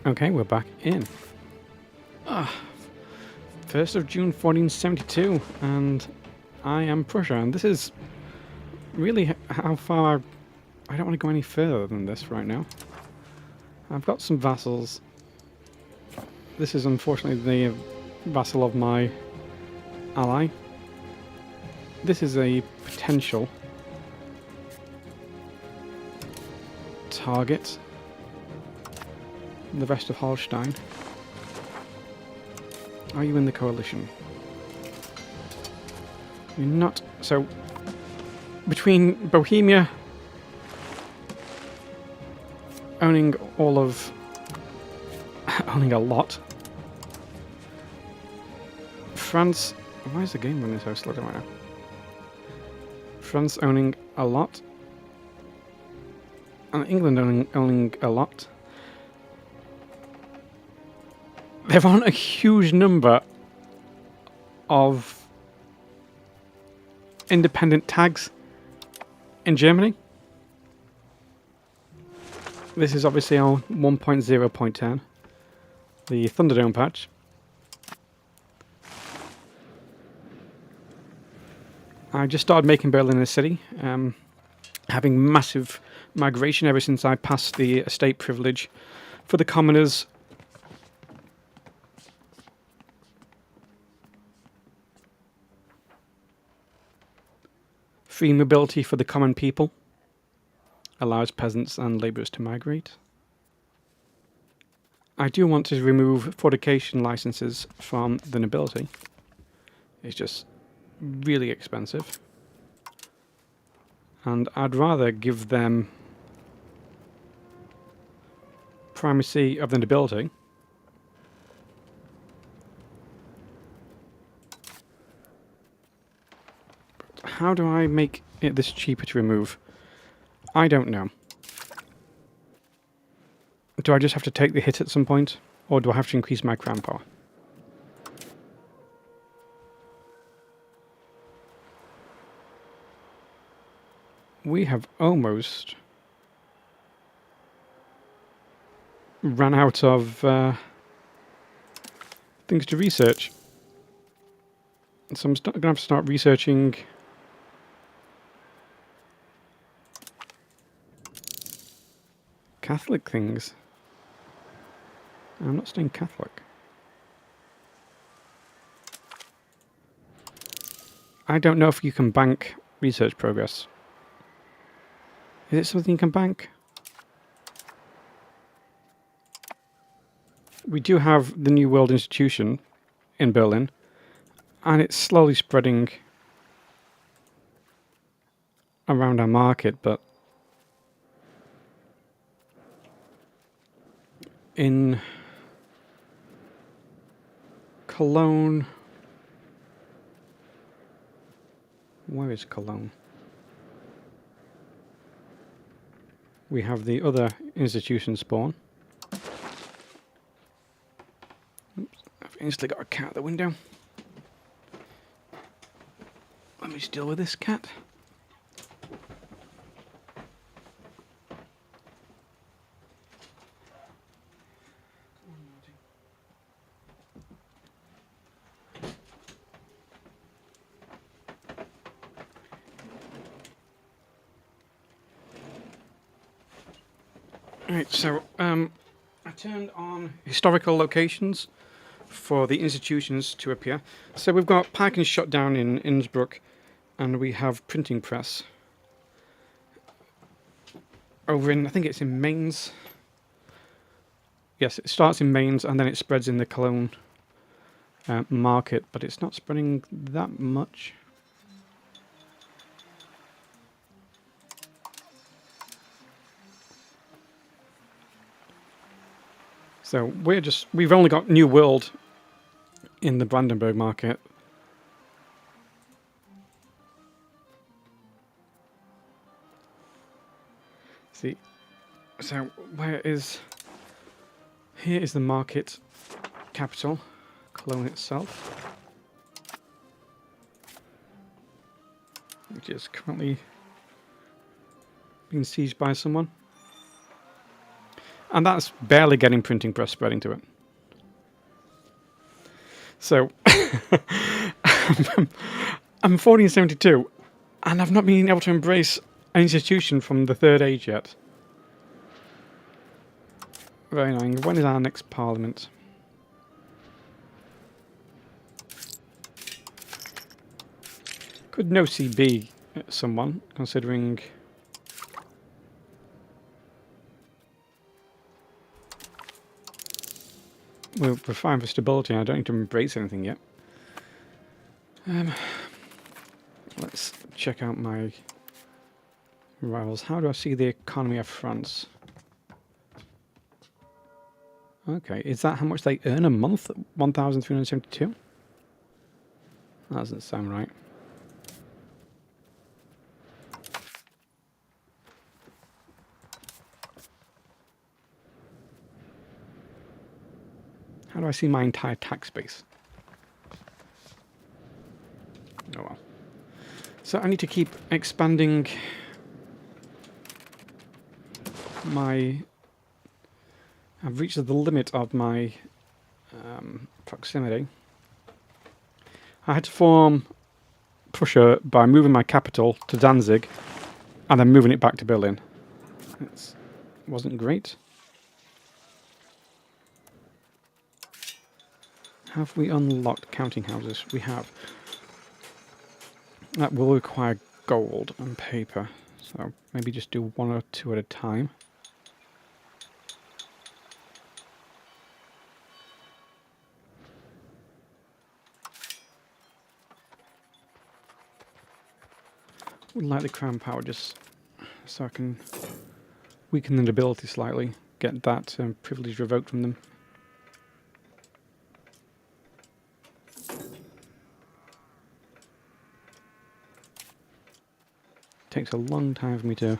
Okay, we're back in. 1st of June 1472, and I am Prussia, and this is really how far I don't want to go any further than this right now. I've got some vassals. This is unfortunately the vassal of my ally. This is a potential target. The rest of Holstein. Are you in the coalition? You're not. So, between Bohemia owning all of... owning a lot. France... Why is the game running so slow right now? France owning a lot. And England owning a lot. There aren't a huge number of independent tags in Germany. This is obviously on 1.0.10, the Thunderdome patch. I just started making Berlin a city, having massive migration ever since I passed the estate privilege for the commoners. Free mobility for the common people allows peasants and labourers to migrate. I do want to remove fortification licenses from the nobility. It's just really expensive. And I'd rather give them primacy of the nobility. How do I make it this cheaper to remove? I don't know. Do I just have to take the hit at some point? Or do I have to increase my crown power? We have almost ran out of things to research. So I'm going to have to start researching Catholic things. I'm not staying Catholic. I don't know if you can bank research progress. Is it something you can bank? We do have the New World Institution in Berlin, and it's slowly spreading around our market, but in Cologne... Where is Cologne? We have the other institution spawn. Oops, I've instantly got a cat at the window. Let me just deal with this cat. Right, so I turned on historical locations for the institutions to appear. So we've got Pike and Shot down in Innsbruck, and we have Printing Press over in, I think it's in Mainz. Yes, it starts in Mainz and then it spreads in the Cologne market, but it's not spreading that much. So we've only got New World in the Brandenburg market. See, so here is the market capital, Cologne itself, which is currently being sieged by someone. And that's barely getting printing press spread into it. So, I'm 1472, and I've not been able to embrace an institution from the Third Age yet. Very annoying. When is our next parliament? Could no CB someone, considering... we're fine for stability, and I don't need to embrace anything yet. Let's check out my rivals. How do I see the economy of France? Okay, is that how much they earn a month? 1,372? That doesn't sound right. How do I see my entire tax base? Oh well. So I need to keep expanding my... I've reached the limit of my proximity. I had to form Prussia by moving my capital to Danzig and then moving it back to Berlin. It wasn't great. Have we unlocked counting houses? We have. That will require gold and paper, so maybe just do one or two at a time. Would like the crown power just so I can weaken the nobility slightly, get that privilege revoked from them. Takes a long time for me to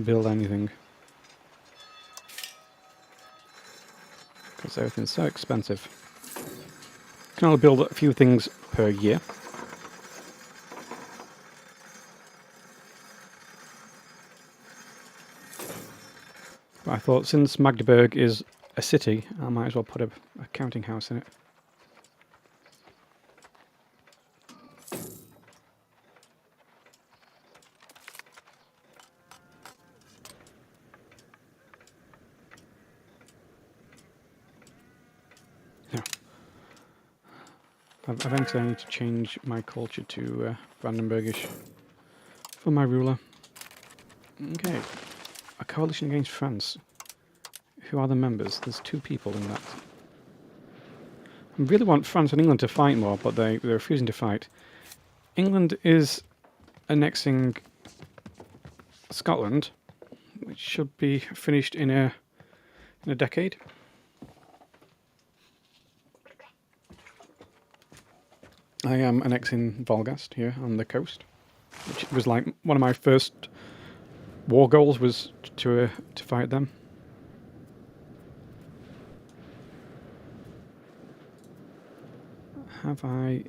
build anything because everything's so expensive. Can only build a few things per year. But I thought since Magdeburg is a city, I might as well put a counting house in it. Eventually I need to change my culture to Brandenburgish for my ruler. Okay, a coalition against France. Who are the members? There's 2 people in that. I really want France and England to fight more, but they're refusing to fight. England is annexing Scotland, which should be finished in a decade. I am annexing Volgast here on the coast, which was like one of my first war goals was to fight them. Have I...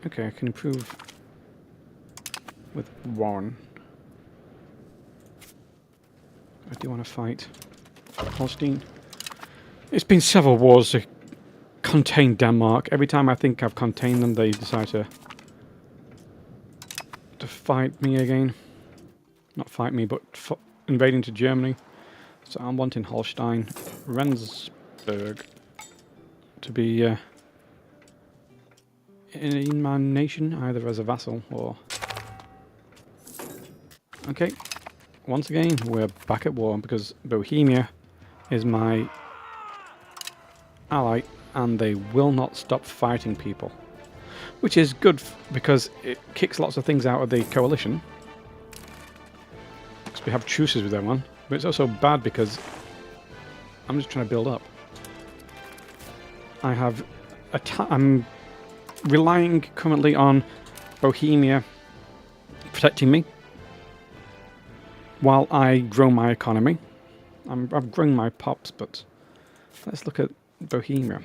Okay, I can improve with Warren. I do want to fight Holstein. It's been several wars to contain Denmark. Every time I think I've contained them, they decide to fight me again. Not fight me, but invade into Germany. So I'm wanting Holstein, Rendsburg to be in my nation, either as a vassal or... Okay, once again, we're back at war because Bohemia is my ally and they will not stop fighting people. Which is good because it kicks lots of things out of the coalition. Because we have truces with everyone. But it's also bad because I'm just trying to build up. I have I'm relying currently on Bohemia protecting me while I grow my economy. I've grown my pops, but let's look at Bohemia.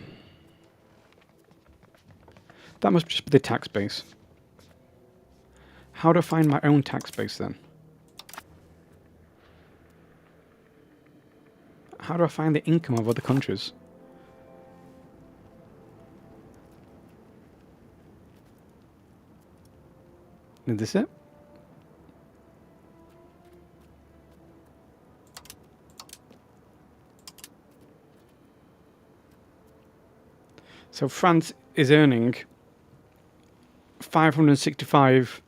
That must just be the tax base. How do I find my own tax base then? How do I find the income of other countries? Is this it? So France is earning 565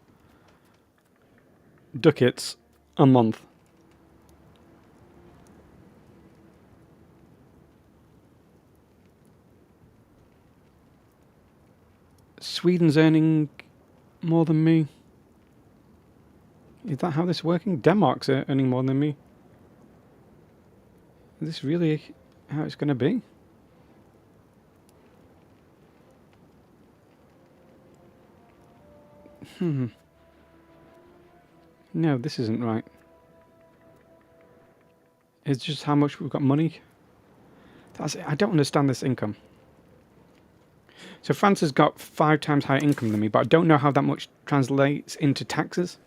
ducats a month. Sweden's earning more than me. Is that how this is working? Denmark's earning more than me. Is this really how it's going to be? No, this isn't right. It's just how much we've got money. I don't understand this income. So France has got 5 times higher income than me, but I don't know how that much translates into taxes.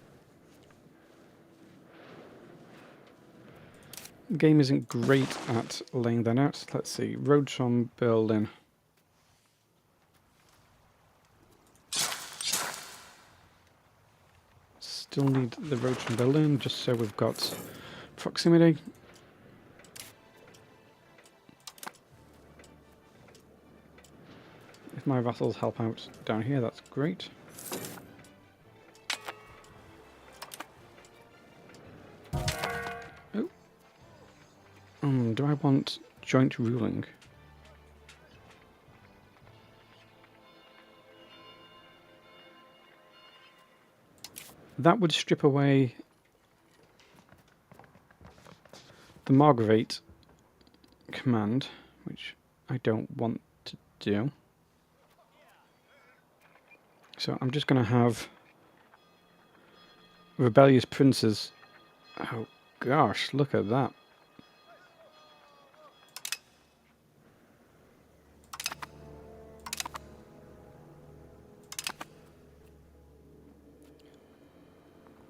The game isn't great at laying that out. Let's see. Roads from Berlin. Still need the roads from Berlin, just so we've got proximity. If my vassals help out down here, that's great. Oh. Do I want joint ruling? That would strip away the Margravate command, which I don't want to do. So I'm just going to have rebellious princes. Oh gosh, look at that.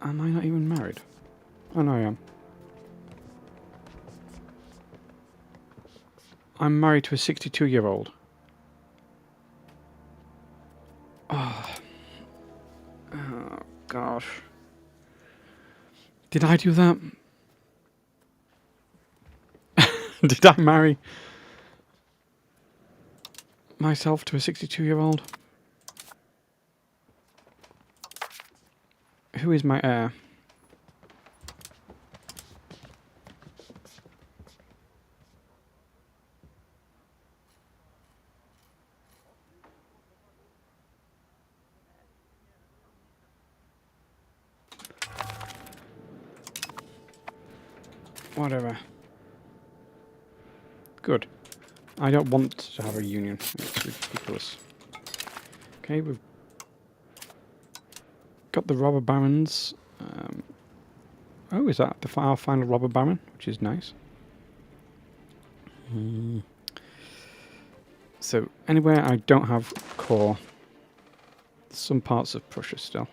Am I not even married? Oh no, I am. I'm married to a 62-year-old. Oh, gosh. Did I do that? Did I marry myself to a 62-year-old? Who is my heir? Whatever. Good. I don't want to have a union. It's ridiculous. Okay, we've got the robber barons. Oh, is that our final robber baron? Which is nice. So, anywhere I don't have core, some parts of Prussia still.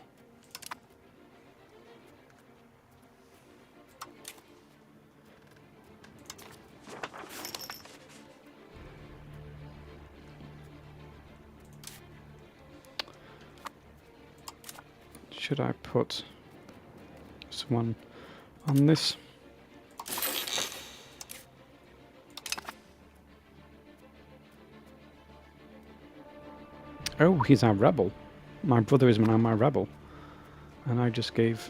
Should I put someone on this? Oh, he's our rebel. My brother is now my rebel. And I just gave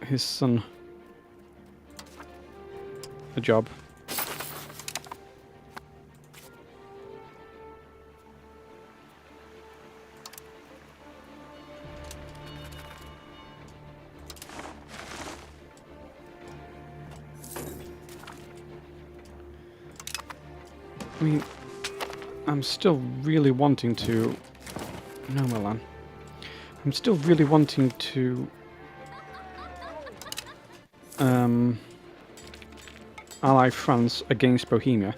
his son a job. I mean, I'm still really wanting to... No, Milan. I'm still really wanting to... ally France against Bohemia.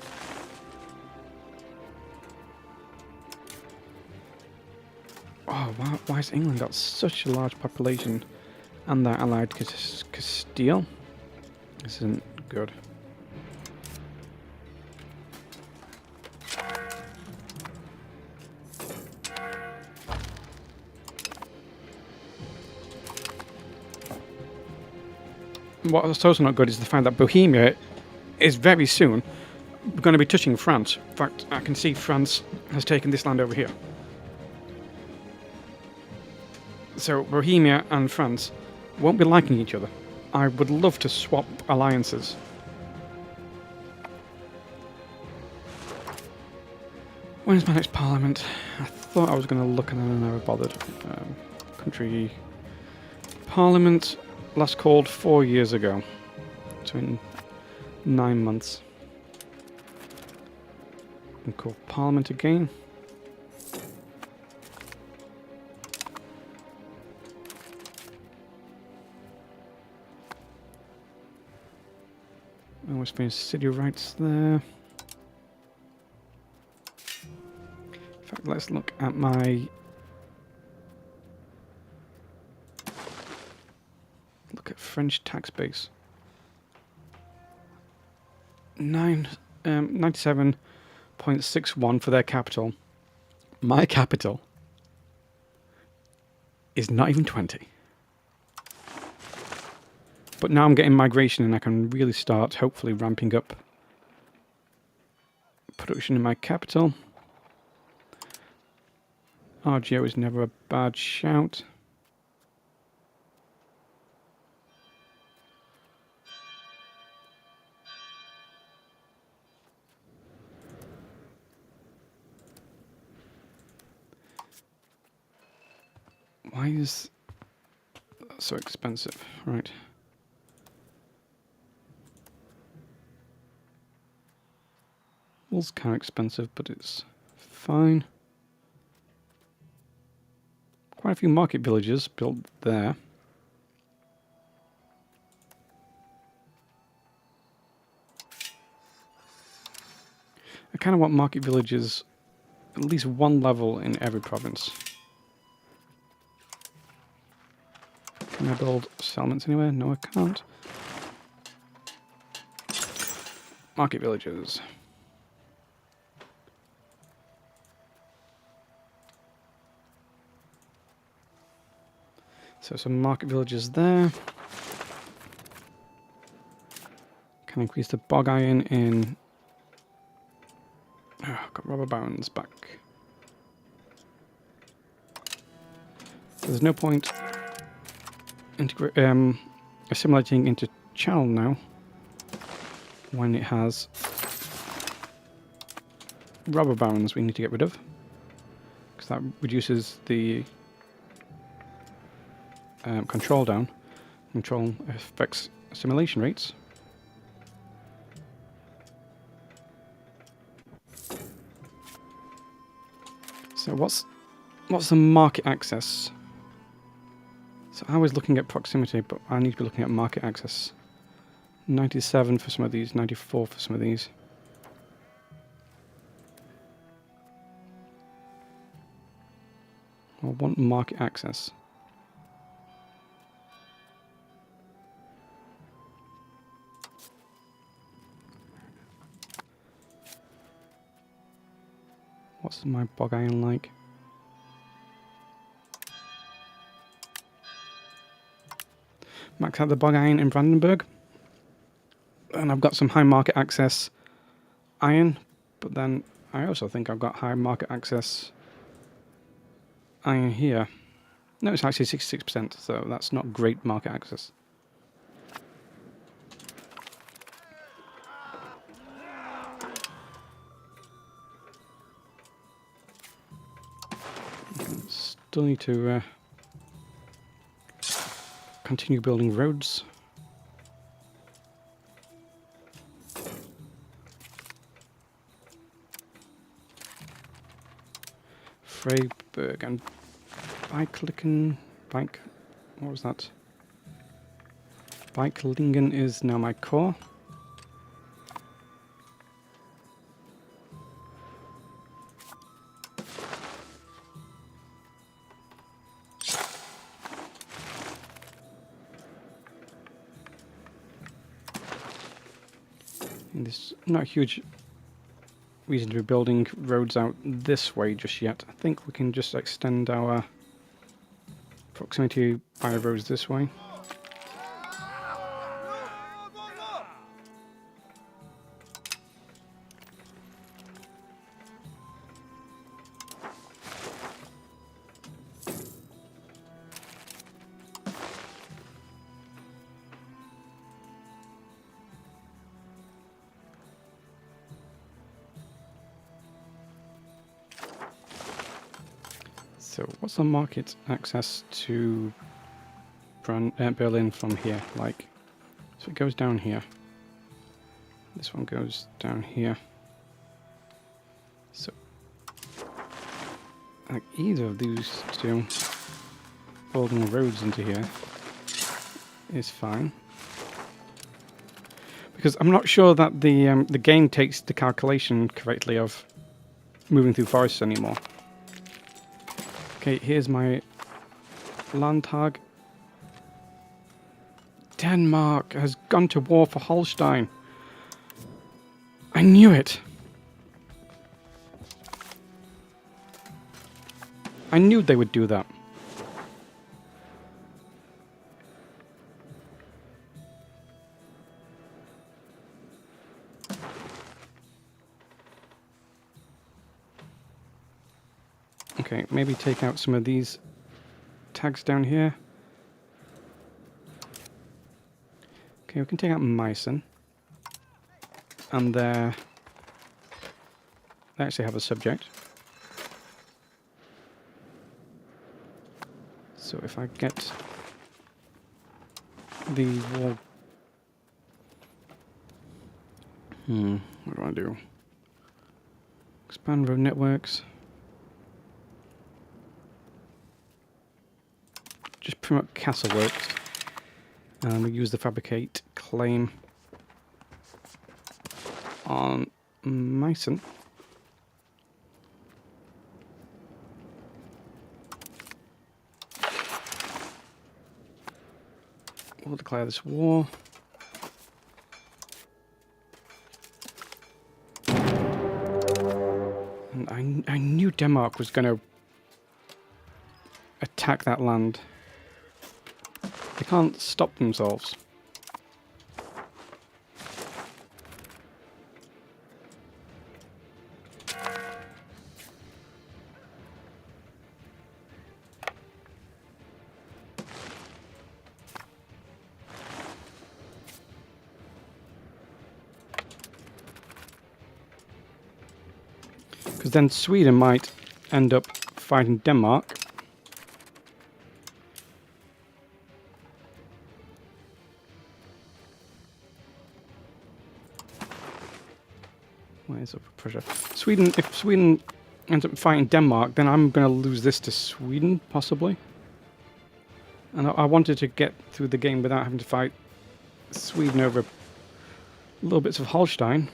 Oh, why has England got such a large population and they're allied to Castile? This isn't good. what's also not good is the fact that Bohemia is very soon going to be touching France. In fact, I can see France has taken this land over here. So Bohemia and France won't be liking each other. I would love to swap alliances. When's my next parliament? I thought I was going to look and then I never bothered. Country parliament last called 4 years ago. So in 9 months. And call parliament again. Almost finished city rights there. In fact, let's look at my... Look at French tax base. 97.61 for their capital. My capital is not even 20. But now I'm getting migration and I can really start, hopefully, ramping up production in my capital. RGO is never a bad shout. Why is that so expensive? Right. Wool's kind of expensive, but it's fine. Quite a few market villages built there. I kind of want market villages at least one level in every province. Can I build settlements anywhere? No, I can't. Market villages. So some market villages there. Can increase the bog iron in... Oh, got rubber barons back. There's no point assimilating into Channel now when it has rubber barons we need to get rid of, because that reduces the control down. Control affects assimilation rates. So what's the market access? So I was looking at proximity, but I need to be looking at market access. 97 for some of these, 94 for some of these. I want market access. What's my bog iron like? Max out the bog iron in Brandenburg. And I've got some high market access iron, but then I also think I've got high market access iron here. No, it's actually 66%, so that's not great market access. Still need to continue building roads. Freiburg and Bike, what was that? Beiklingen is now my core. And there's not a huge reason to be building roads out this way just yet. I think we can just extend our proximity by roads this way. So, what's the market access to Berlin from here like? So it goes down here. This one goes down here. So, like either of these two building roads into here is fine. Because I'm not sure that the game takes the calculation correctly of moving through forests anymore. Okay, here's my Landtag. Denmark has gone to war for Holstein. I knew it. I knew they would do that. Okay, maybe take out some of these tags down here. Okay, we can take out Meissen. And they actually have a subject. So if I get the wall... what do I do? Expand road networks. Just promote castle works. And we use the fabricate claim on Meissen. We'll declare this war. And I knew Denmark was going to attack that land. They can't stop themselves. Because then Sweden might end up fighting Denmark. Where's up Prussia? Sweden, if Sweden ends up fighting Denmark, then I'm going to lose this to Sweden, possibly. And I wanted to get through the game without having to fight Sweden over little bits of Holstein.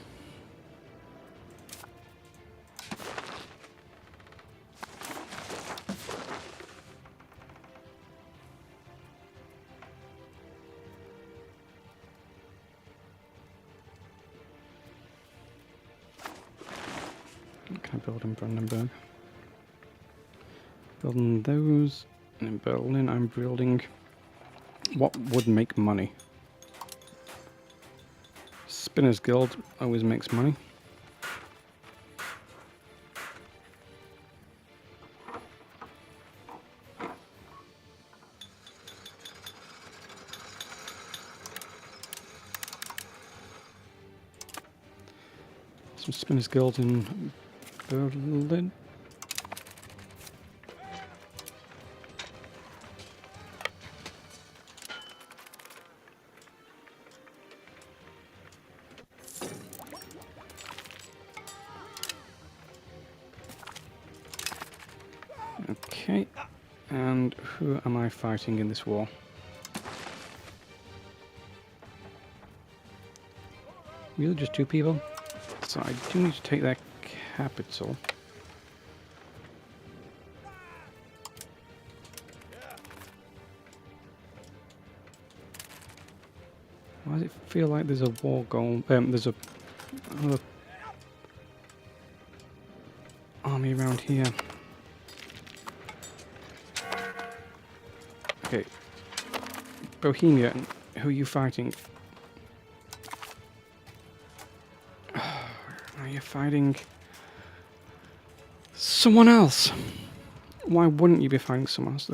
Can I build in Brandenburg? Building those, and in Berlin I'm building what would make money. Spinners Guild always makes money. Some Spinners Guild in Berlin. Okay, and who am I fighting in this war? Really, just two people? So I do need to take their capital. Why does it feel like there's a war going? There's another army around here. Okay, Bohemia, who are you fighting? Are you fighting someone else? Why wouldn't you be fighting someone else?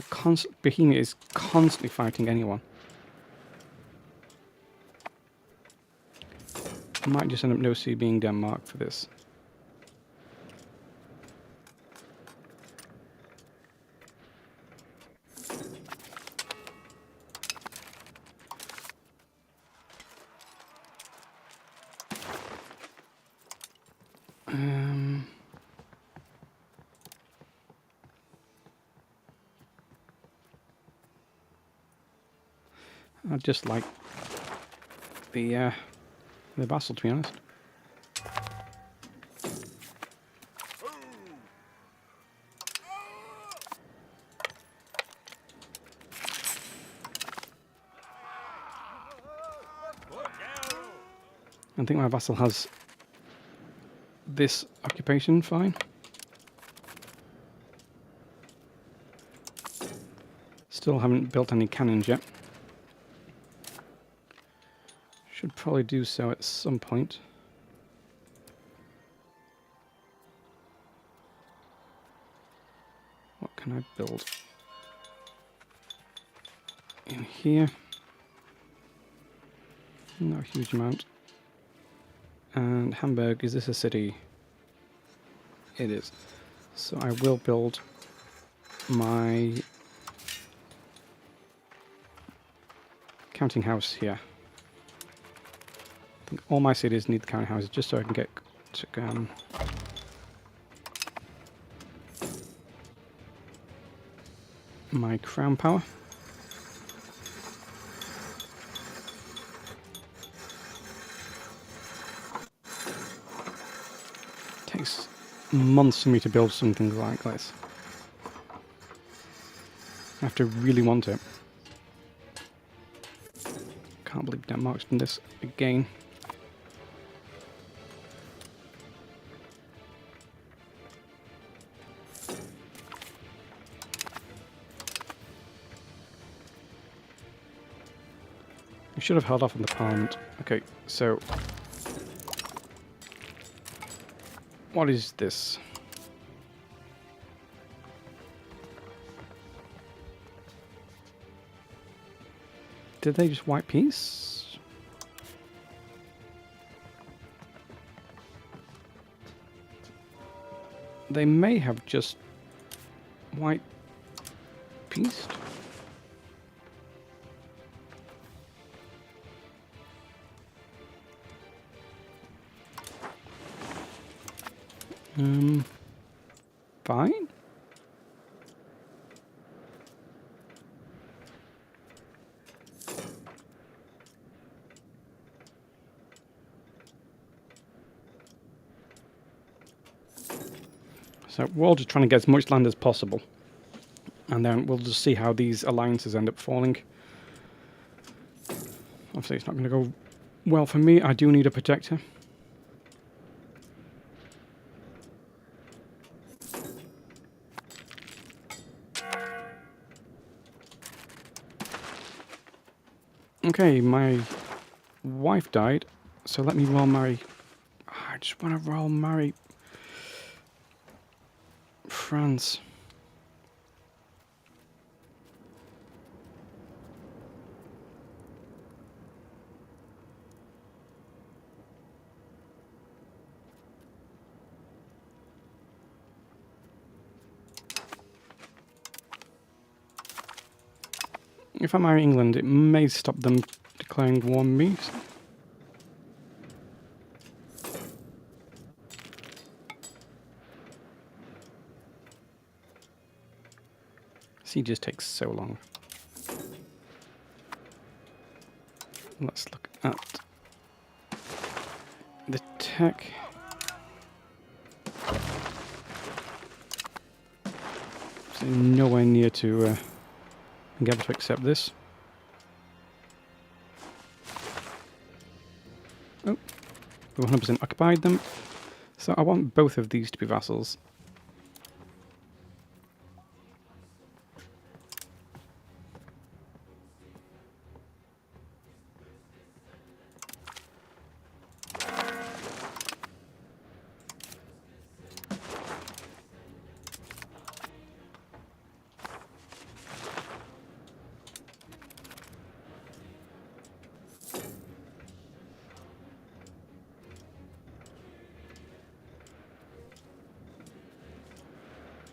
Bohemia is constantly fighting anyone. I might just end up no-see being Denmark for this. I just like the vassal, to be honest. I think my vassal has this occupation fine. Still haven't built any cannons yet. Should probably do so at some point. What can I build? In here. Not a huge amount. And Hamburg, is this a city? It is. So I will build my counting house here. I think all my cities need the counting houses just so I can get to, my crown power. Takes months for me to build something like this. I have to really want it. Can't believe Denmark's done this again. I should have held off on the parliament. Okay, so what is this? Did they just wipe peace? They may have just wiped peace. Fine. So we're all just trying to get as much land as possible. And then we'll just see how these alliances end up falling. Obviously it's not going to go well for me. I do need a protector. Okay, my wife died, so let me royal marry. I just want to royal marry France. If I marry England, it may stop them declaring war on me. Sieges takes so long. Let's look at the tech. So nowhere near to be able to accept this. Oh, we 100% occupied them. So I want both of these to be vassals.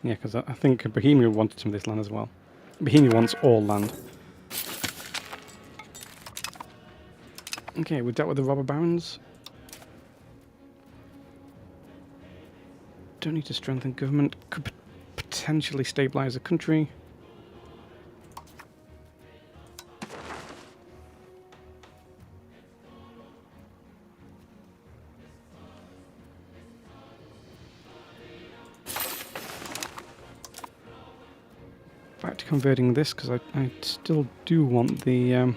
Yeah, because I think Bohemia wanted some of this land as well. Bohemia wants all land. Okay, we dealt with the robber barons. Don't need to strengthen government. Could potentially stabilize the country. to converting this because I still do want the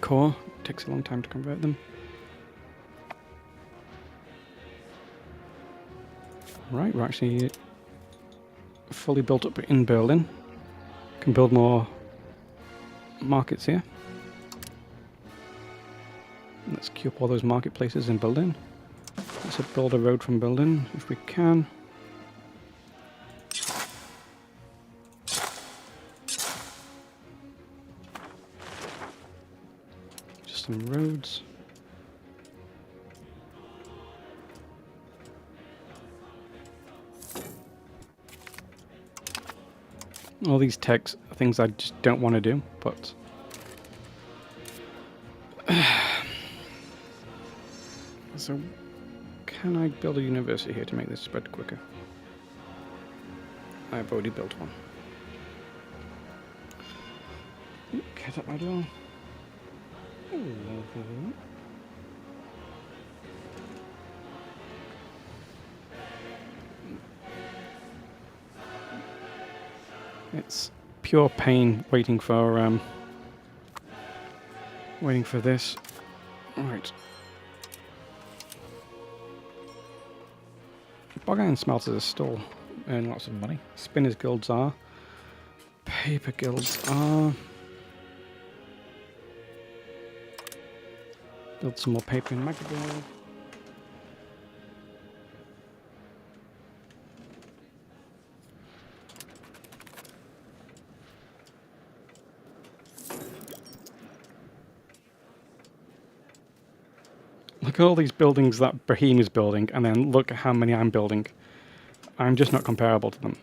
core. It takes a long time to convert them. Right, we're actually fully built up in Berlin. Can build more markets here. Let's queue up all those marketplaces in Berlin. Let's build a road from Berlin if we can. Just some roads. All these techs are things I just don't want to do, but so can I build a university here to make this spread quicker? I've already built one. Get up my door. It's pure pain waiting for this. Right. Bog iron smelters are still earning lots of money. Spinners guilds are. Paper guilds are. Build some more paper in Magdeburg. Look at all these buildings that Brahim is building, and then look at how many I'm building. I'm just not comparable to them.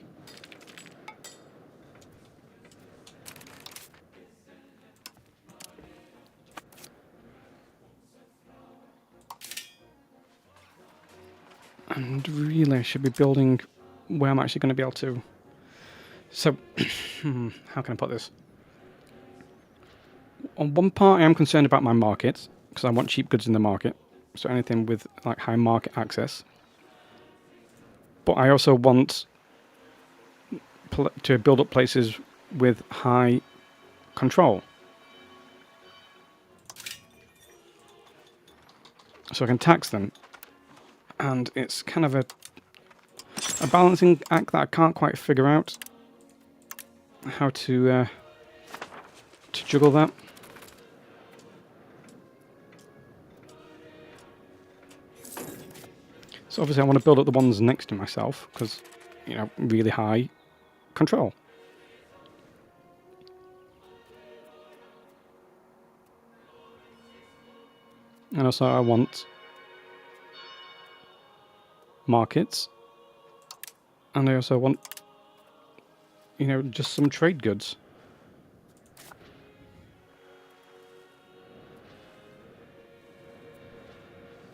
And really, I should be building where I'm actually going to be able to... So, how can I put this? On one part, I am concerned about my market, because I want cheap goods in the market. So anything with like high market access. But I also want to build up places with high control. So I can tax them. And it's kind of a balancing act that I can't quite figure out how to juggle that. So obviously I want to build up the ones next to myself because, you know, really high control. And also I want markets. And I also want, you know, just some trade goods.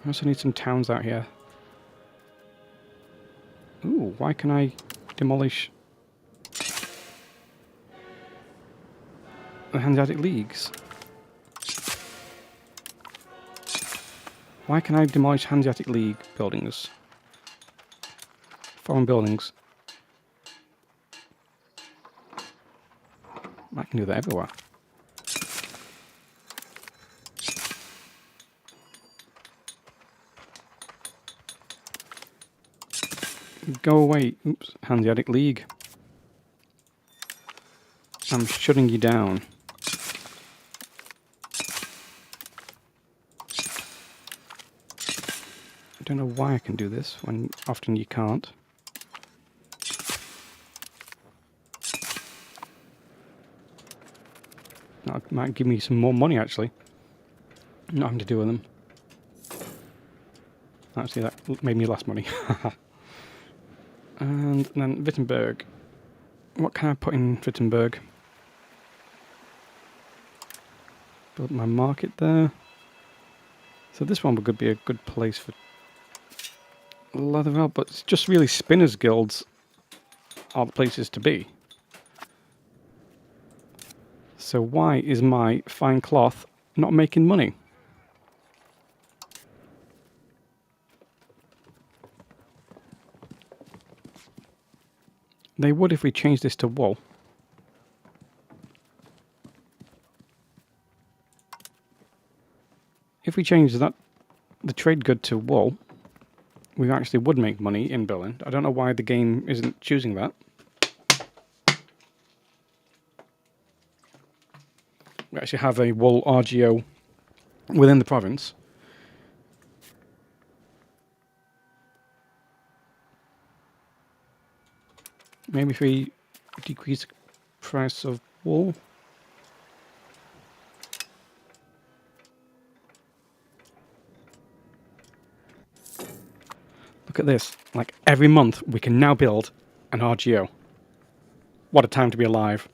I also need some towns out here. Ooh, why can I demolish the Hanseatic Leagues? Why can I demolish Hanseatic League buildings? Foreign buildings. I can do that everywhere. Go away. Oops, Hanseatic League. I'm shutting you down. I don't know why I can do this when often you can't. That might give me some more money actually. Not having to do with them. Actually, that made me less money. And then Wittenberg. What can I put in Wittenberg? Build my market there. So this one could be a good place for leather out, but it's just really spinners guilds are the places to be. So why is my fine cloth not making money? They would if we changed this to wool. if we change that, the trade good to wool, we actually would make money in Berlin. I don't know why the game isn't choosing that. We actually have a wool RGO within the province. Maybe if we decrease the price of wool. Look at this. Like, every month we can now build an RGO. What a time to be alive.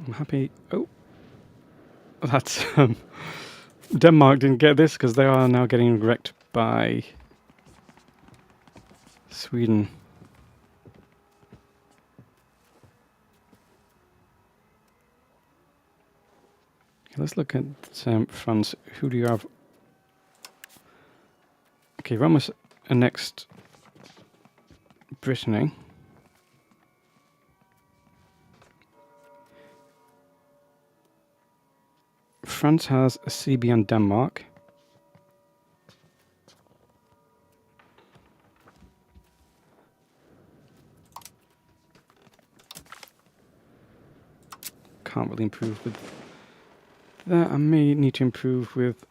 I'm happy. Oh. That's... Denmark didn't get this because they are now getting wrecked by Sweden. Okay, let's look at France. Who do you have? Okay, Rome was annexed Brittany. France has a CB on Denmark. Can't really improve with that. I may need to improve with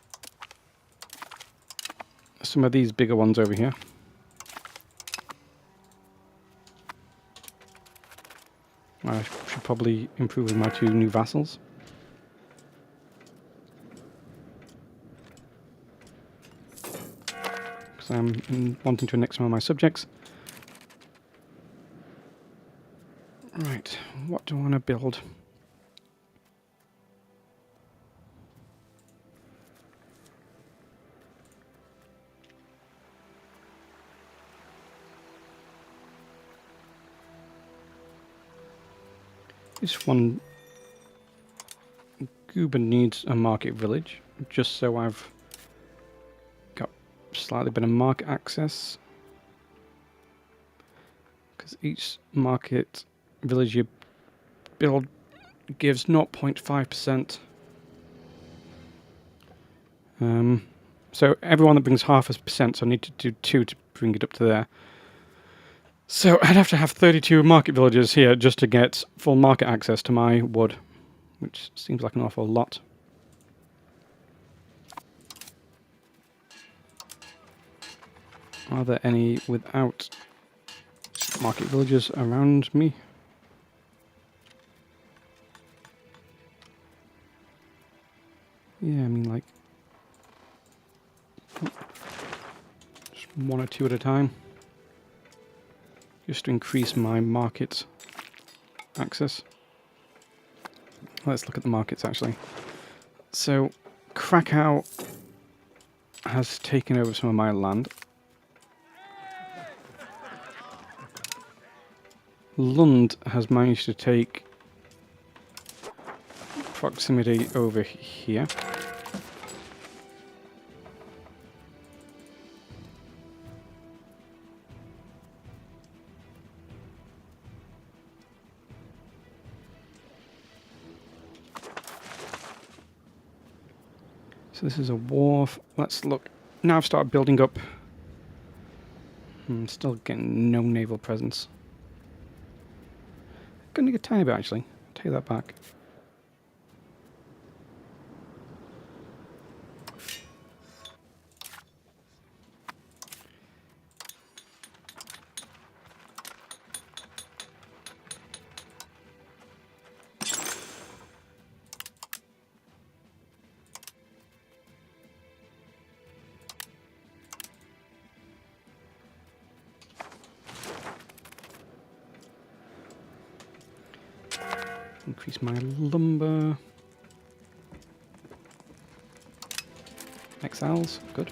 some of these bigger ones over here. I should probably improve with my 2 new vassals. Because I'm wanting to annex some of my subjects. Right, what do I want to build? This one, Guba needs a market village, just so I've got slightly better market access. Because each market village you build gives 0.5%. So everyone that brings half a percent, so I need to do 2 to bring it up to there. So I'd have to have 32 market villages here just to get full market access to my wood, which seems like an awful lot. Are there any without market villages around me? Yeah, I mean, like, just 1 or 2 at a time. Just to increase my market access. Let's look at the markets, actually. So, Krakow has taken over some of my land. Lund has managed to take proximity over here. So this is a wharf. Let's look. Now I've started building up. Still getting no naval presence. Gonna get a tiny bit, actually. Take that back. Increase my lumber. Exiles, good.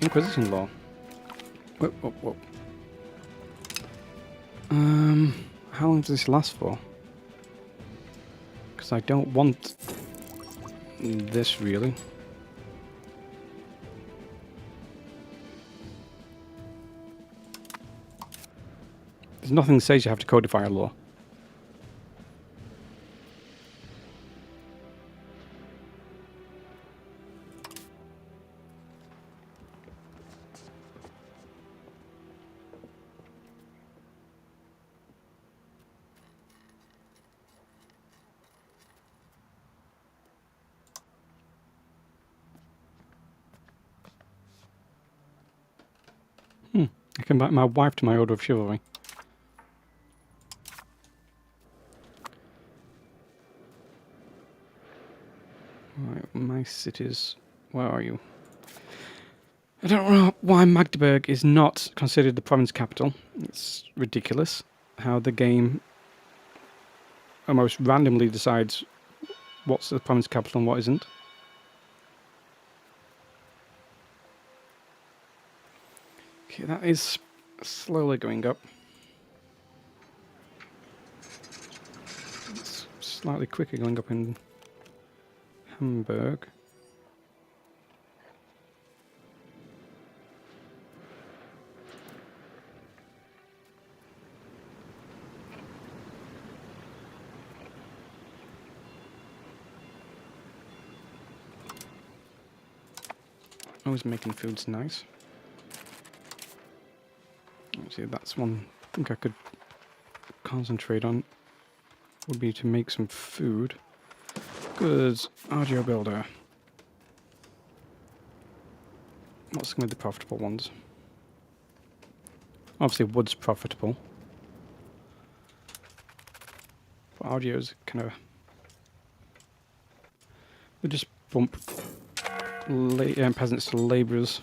Inquisition law. Whoa, whoa, whoa. How long does this last for? Because I don't want this really. There's nothing that says you have to codify a law. I can invite my wife to my Order of Chivalry. Right, my cities. Where are you? I don't know why Magdeburg is not considered the province capital. It's ridiculous how the game almost randomly decides what's the province capital and what isn't. Okay, that is slowly going up. It's slightly quicker going up in Hamburg. Always making food's nice. See, that's one thing I could concentrate on, would be to make some food. Goods, audio builder. What's going to be the profitable ones? Obviously wood's profitable. But audio's kind of... we just bump peasants to labourers.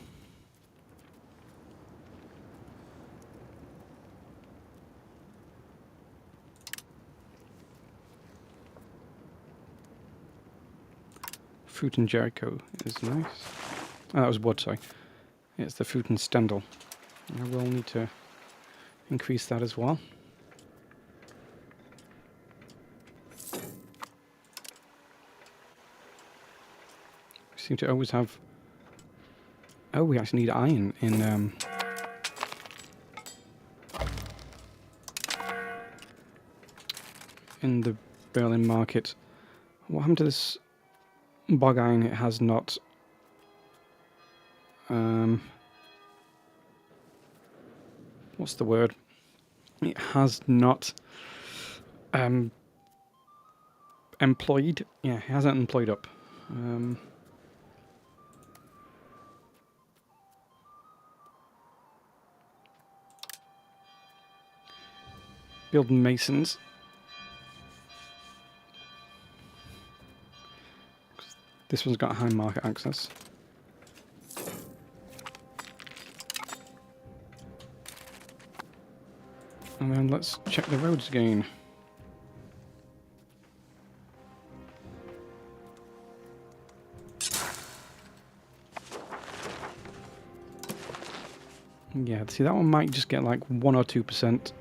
Fruit and Jericho is nice. Oh, that was wood, sorry. It's the fruit and Stendhal. I will need to increase that as well. We seem to always have... oh, we actually need iron in the Berlin market. What happened to this bog iron? It has not... what's the word? It has not employed. Yeah, it hasn't employed up. Building masons. This one's got high market access. And then let's check the roads again. Yeah, see, that one might just get like 1 or 2%.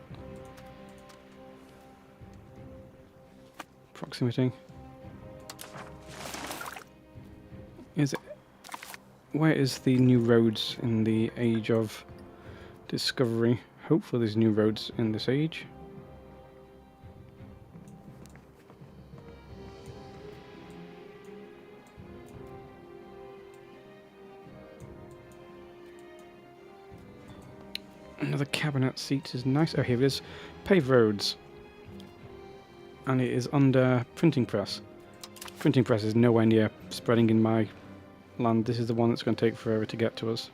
Proximity. Is it? Where is the new roads in the age of discovery? Hopefully there's new roads in this age. Another cabinet seat is nice. Oh, here it is. Paved roads. And it is under printing press. Printing press is nowhere near spreading in my land. This is the one that's going to take forever to get to us.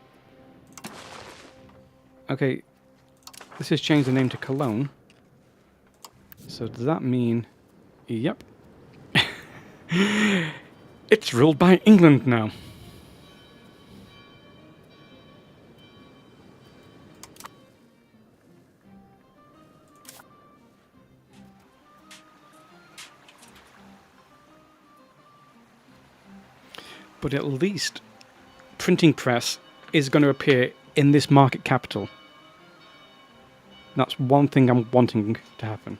Okay, this has changed the name to Cologne. So does that mean... yep. It's ruled by England now. But at least printing press is going to appear in this market capital. That's one thing I'm wanting to happen.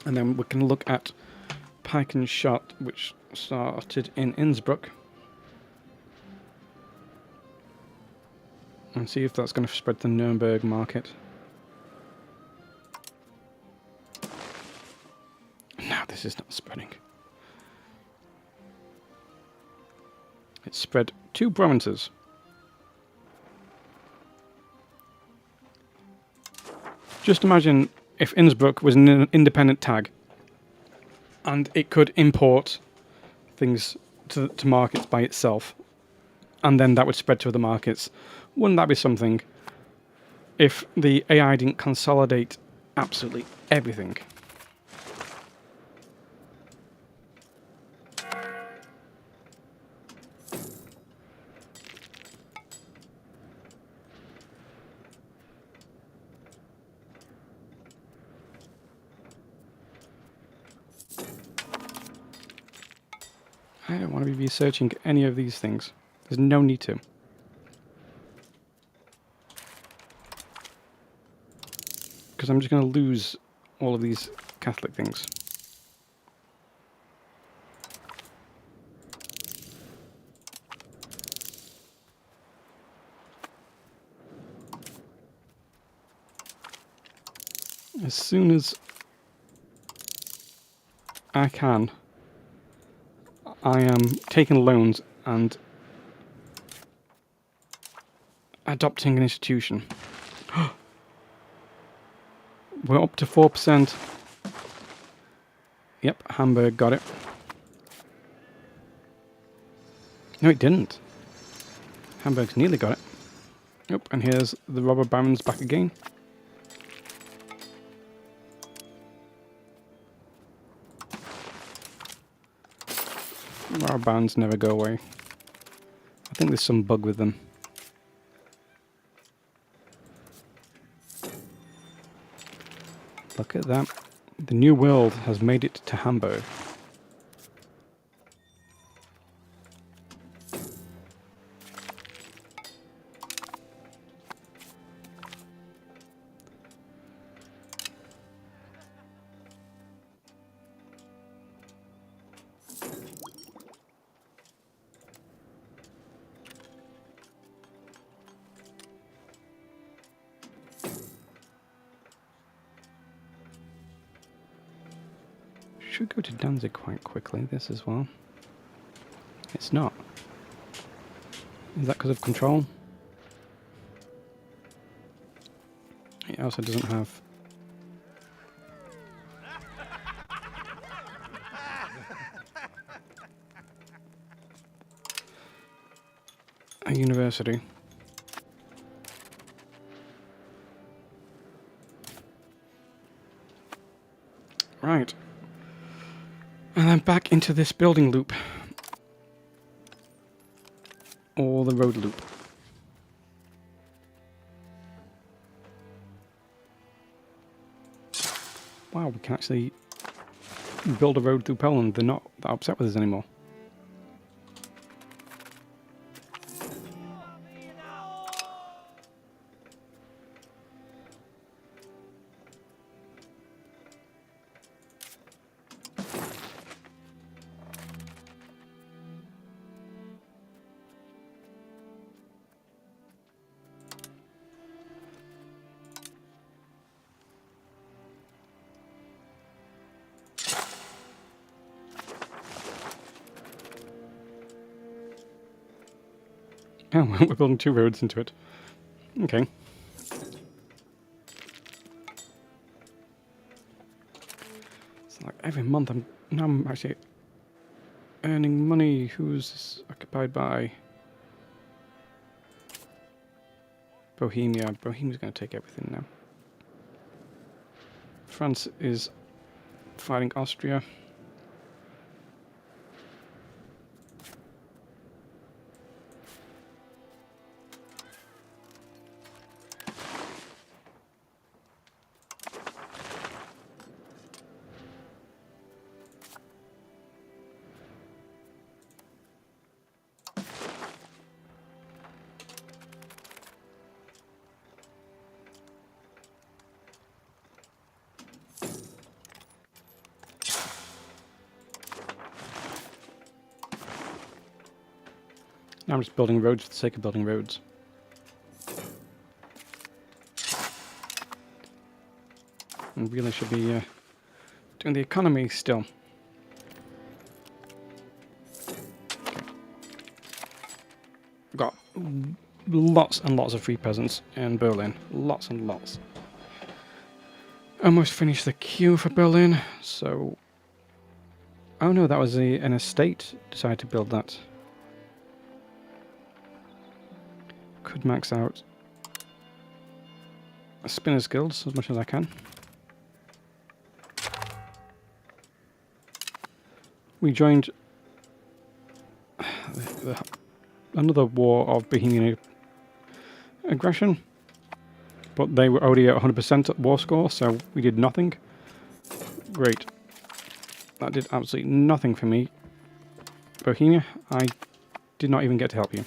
And then we can look at pike and shot, which started in Innsbruck. And see if that's going to spread to the Nuremberg market. No, this is not spreading. It's spread 2 provinces. Just imagine if Innsbruck was an independent tag and it could import things to markets by itself, and then that would spread to other markets. Wouldn't that be something if the AI didn't consolidate absolutely everything? I don't want to be researching any of these things. There's no need to. Because I'm just going to lose all of these Catholic things. As soon as I can, I am taking loans and adopting an institution. We're up to 4%. Yep, Hamburg got it. No, it didn't. Hamburg's nearly got it. Yep, and here's the robber barons back again. Robber barons never go away. I think there's some bug with them. Look at that. The New World has made it to Hamburg. Should go to Danzig quite quickly, this as well. It's not. Is that because of control? It also doesn't have... a university. Right. And then back into this building loop. Or the road loop. Wow, we can actually build a road through Poland. They're not that upset with us anymore. Oh, we're building 2 roads into it. Okay. It's like every month I'm actually earning money. Who's occupied by Bohemia? Bohemia's going to take everything now. France is fighting Austria. Now I'm just building roads for the sake of building roads. and really should be doing the economy still. Got lots and lots of free presents in Berlin. Lots and lots. Almost finished the queue for Berlin, so... Oh no, that was an estate decided to build that. Could max out Spinner's Guilds as much as I can. We joined another war of Bohemian aggression, but they were already at 100% at war score, so we did nothing. Great. That did absolutely nothing for me. Bohemia, I did not even get to help you.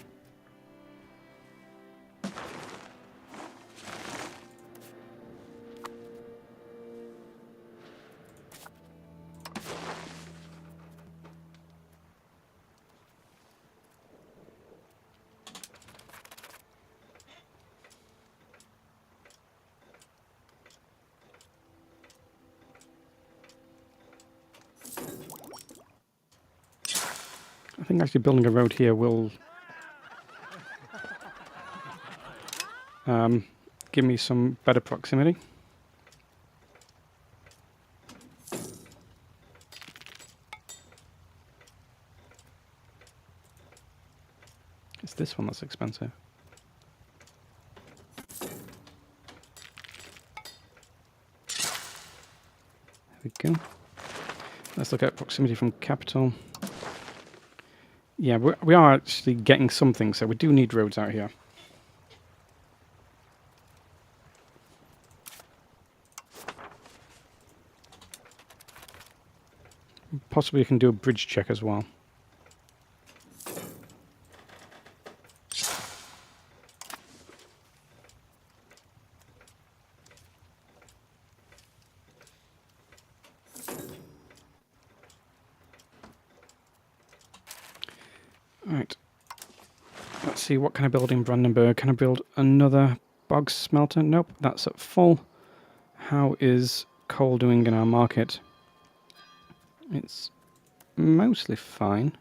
I think actually building a road here will give me some better proximity. It's this one that's expensive. There we go. Let's look at proximity from capital. Yeah, we are actually getting something, so we do need roads out here. Possibly we can do a bridge check as well. Right. Let's see, what can I build in Brandenburg? Can I build another bog smelter? Nope, that's at full. How is coal doing in our market? It's mostly fine.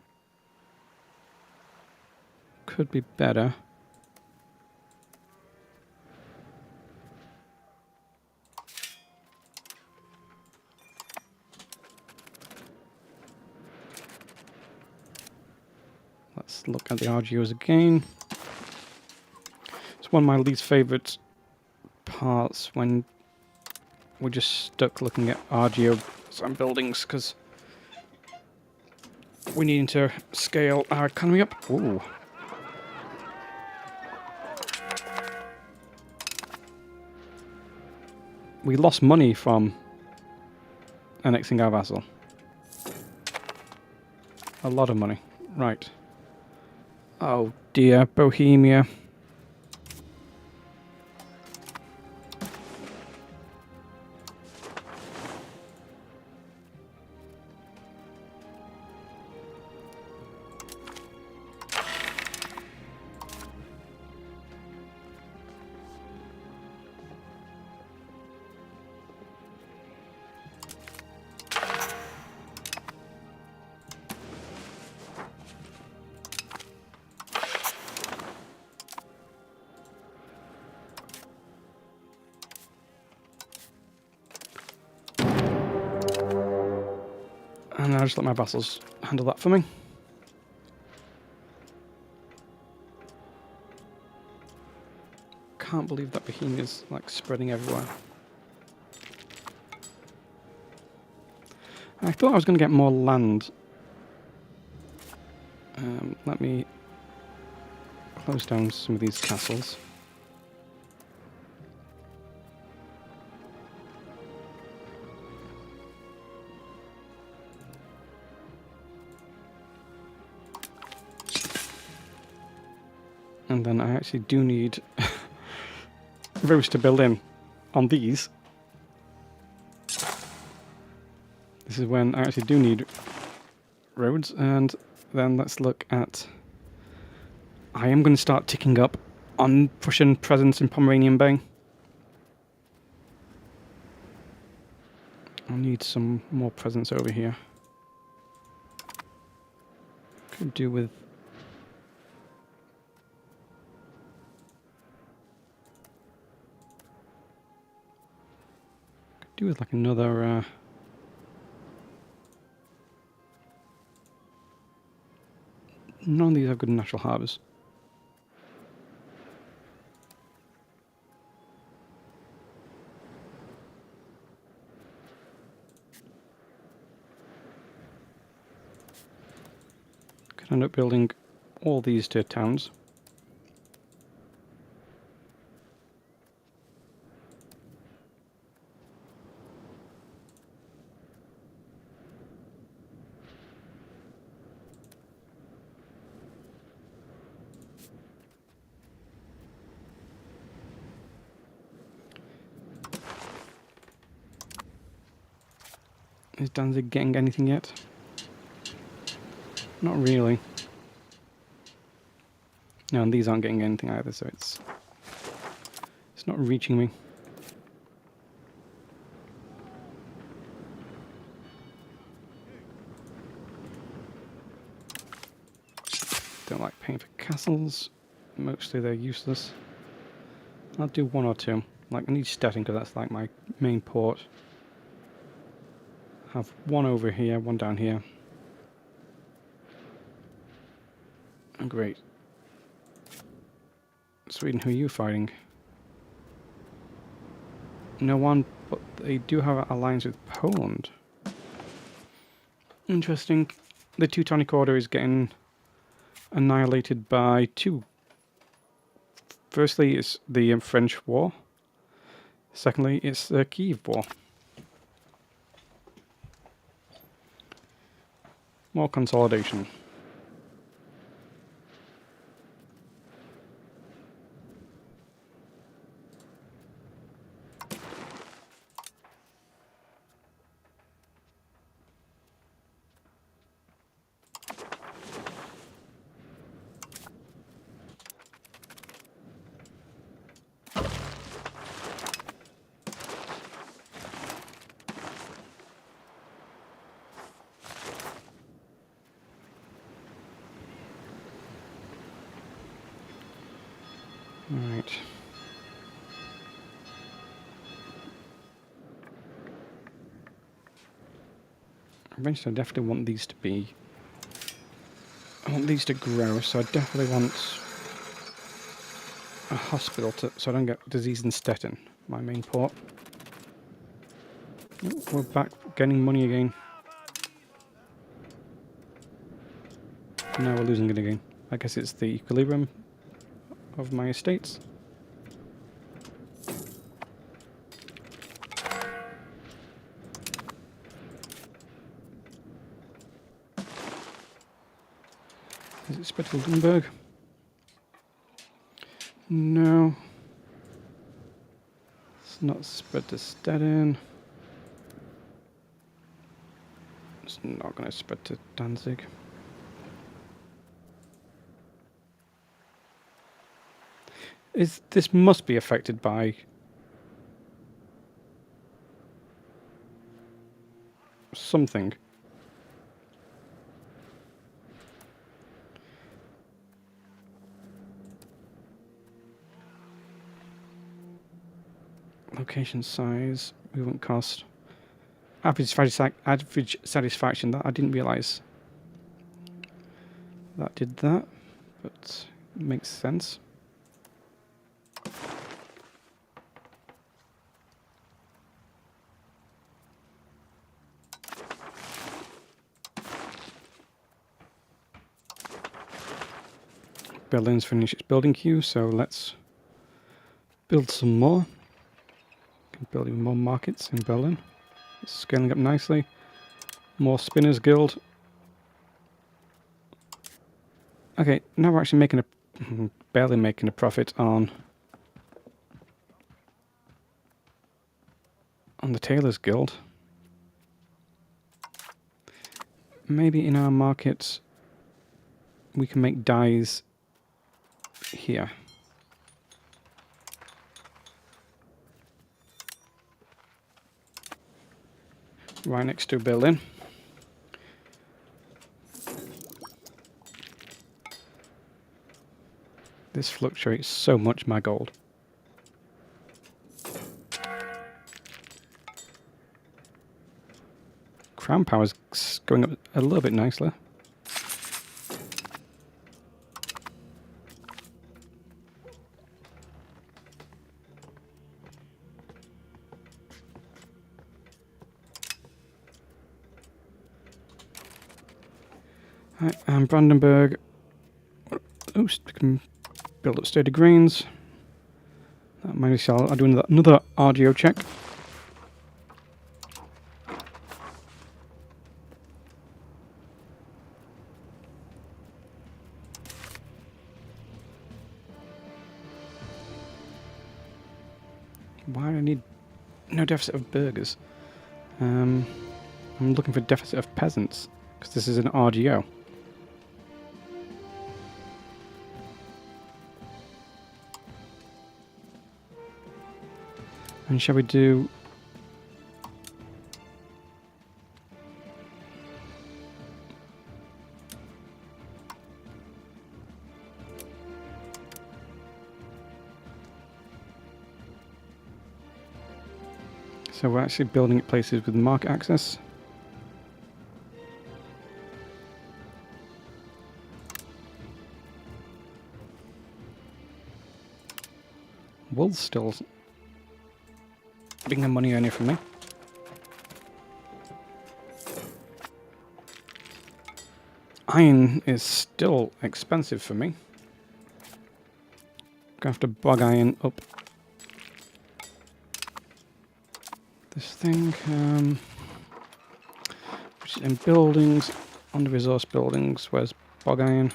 Could be better. Let's look at the RGOs again. It's one of my least favourite parts when we're just stuck looking at RGOs and buildings, because we need to scale our economy up. Ooh. We lost money from annexing our vassal. A lot of money. Right. Oh dear, Bohemia. And I'll just let my vassals handle that for me. Can't believe that Bohemia's like spreading everywhere. I thought I was going to get more land. Let me close down some of these castles. And then I actually do need roads to build in on these. This is when I actually do need roads, and then let's look at... I am going to start ticking up on Prussian presence in Pomeranian Bay. I need some more presents over here. Could do with... Could do with like another... None of these have good natural harbours. Could end up building all these to towns. Is Danzig getting anything yet? Not really. No, and these aren't getting anything either, so it's not reaching me. Don't like paying for castles. Mostly they're useless. I'll do one or two. Like, I need Stettin because that's like my main port. Have one over here, one down here. Oh, great. Sweden, who are you fighting? No one, but they do have an alliance with Poland. Interesting. The Teutonic Order is getting annihilated by two. Firstly, it's the French War. Secondly, it's the Kiev War. More consolidation. Right. Eventually I definitely want these to be... I want these to grow, so I definitely want a hospital to, so I don't get disease in Stettin, my main port. Oh, we're back getting money again. Now we're losing it again. I guess it's the equilibrium of my estates. Is it spread to Brandenburg? No. It's not spread to Stettin. It's not going to spread to Danzig. This must be affected by something. Location size, movement cost, average satisfaction. That I didn't realise that did that, but it makes sense. Berlin's finished its building queue, so let's build some more. Building more markets in Berlin. It's scaling up nicely. More Spinners Guild. Okay, now we're actually making barely making a profit on the Tailors Guild. Maybe in our markets we can make dyes here. right next to Berlin. This fluctuates so much, my gold. Crown power's going up a little bit nicely. Right, and Brandenburg. Oops, we can build up sturdy grains. That might be I'll do another RGO check. Why do I need no deficit of burgers? I'm looking for deficit of peasants, because this is an RGO. And shall we do... So we're actually building at places with market access. Wool's still being a money earner for me. Iron is still expensive for me. Gonna have to bog iron up this thing. Which is in buildings, under resource buildings. Where's bog iron?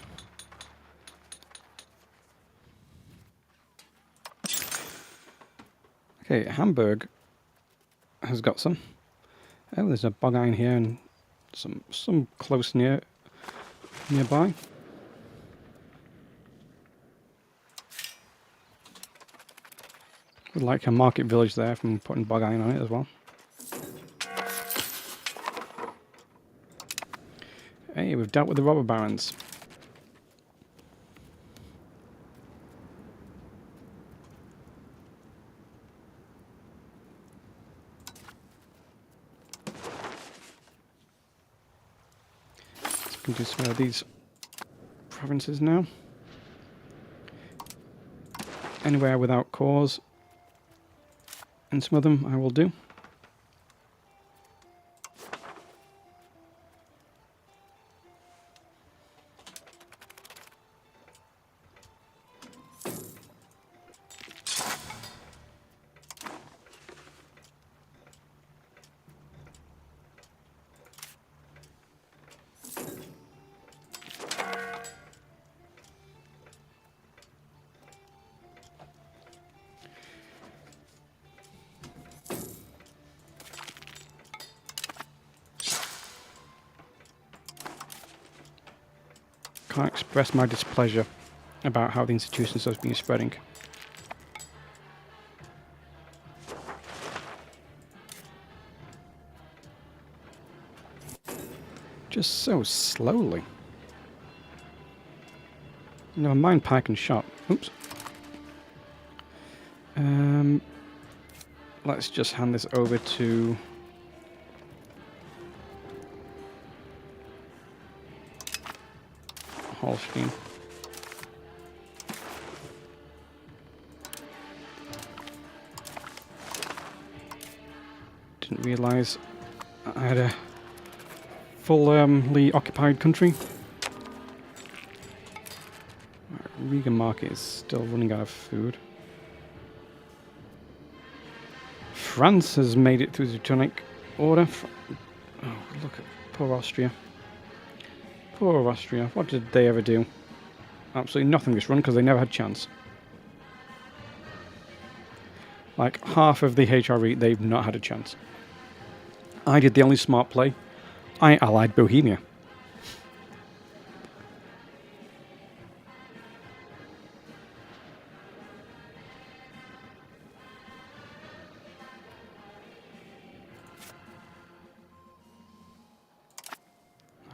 Okay, Hamburg has got some. Oh, there's a bog iron here and some close nearby. Would like a market village there from putting bog iron on it as well. Hey, we've dealt with the robber barons. Can do some of these provinces now. Anywhere without cause, and some of them I will do. Can't express my displeasure about how the institutions have been spreading. Just so slowly. Never mind pike and shot. Oops. Let's just hand this over to... Holstein. Didn't realise I had a fully occupied country. Riga market is still running out of food. France has made it through the Teutonic Order. Oh, look at poor Austria. Poor Austria. What did they ever do? Absolutely nothing this run because they never had a chance. Like half of the HRE, they've not had a chance. I did the only smart play. I allied Bohemia.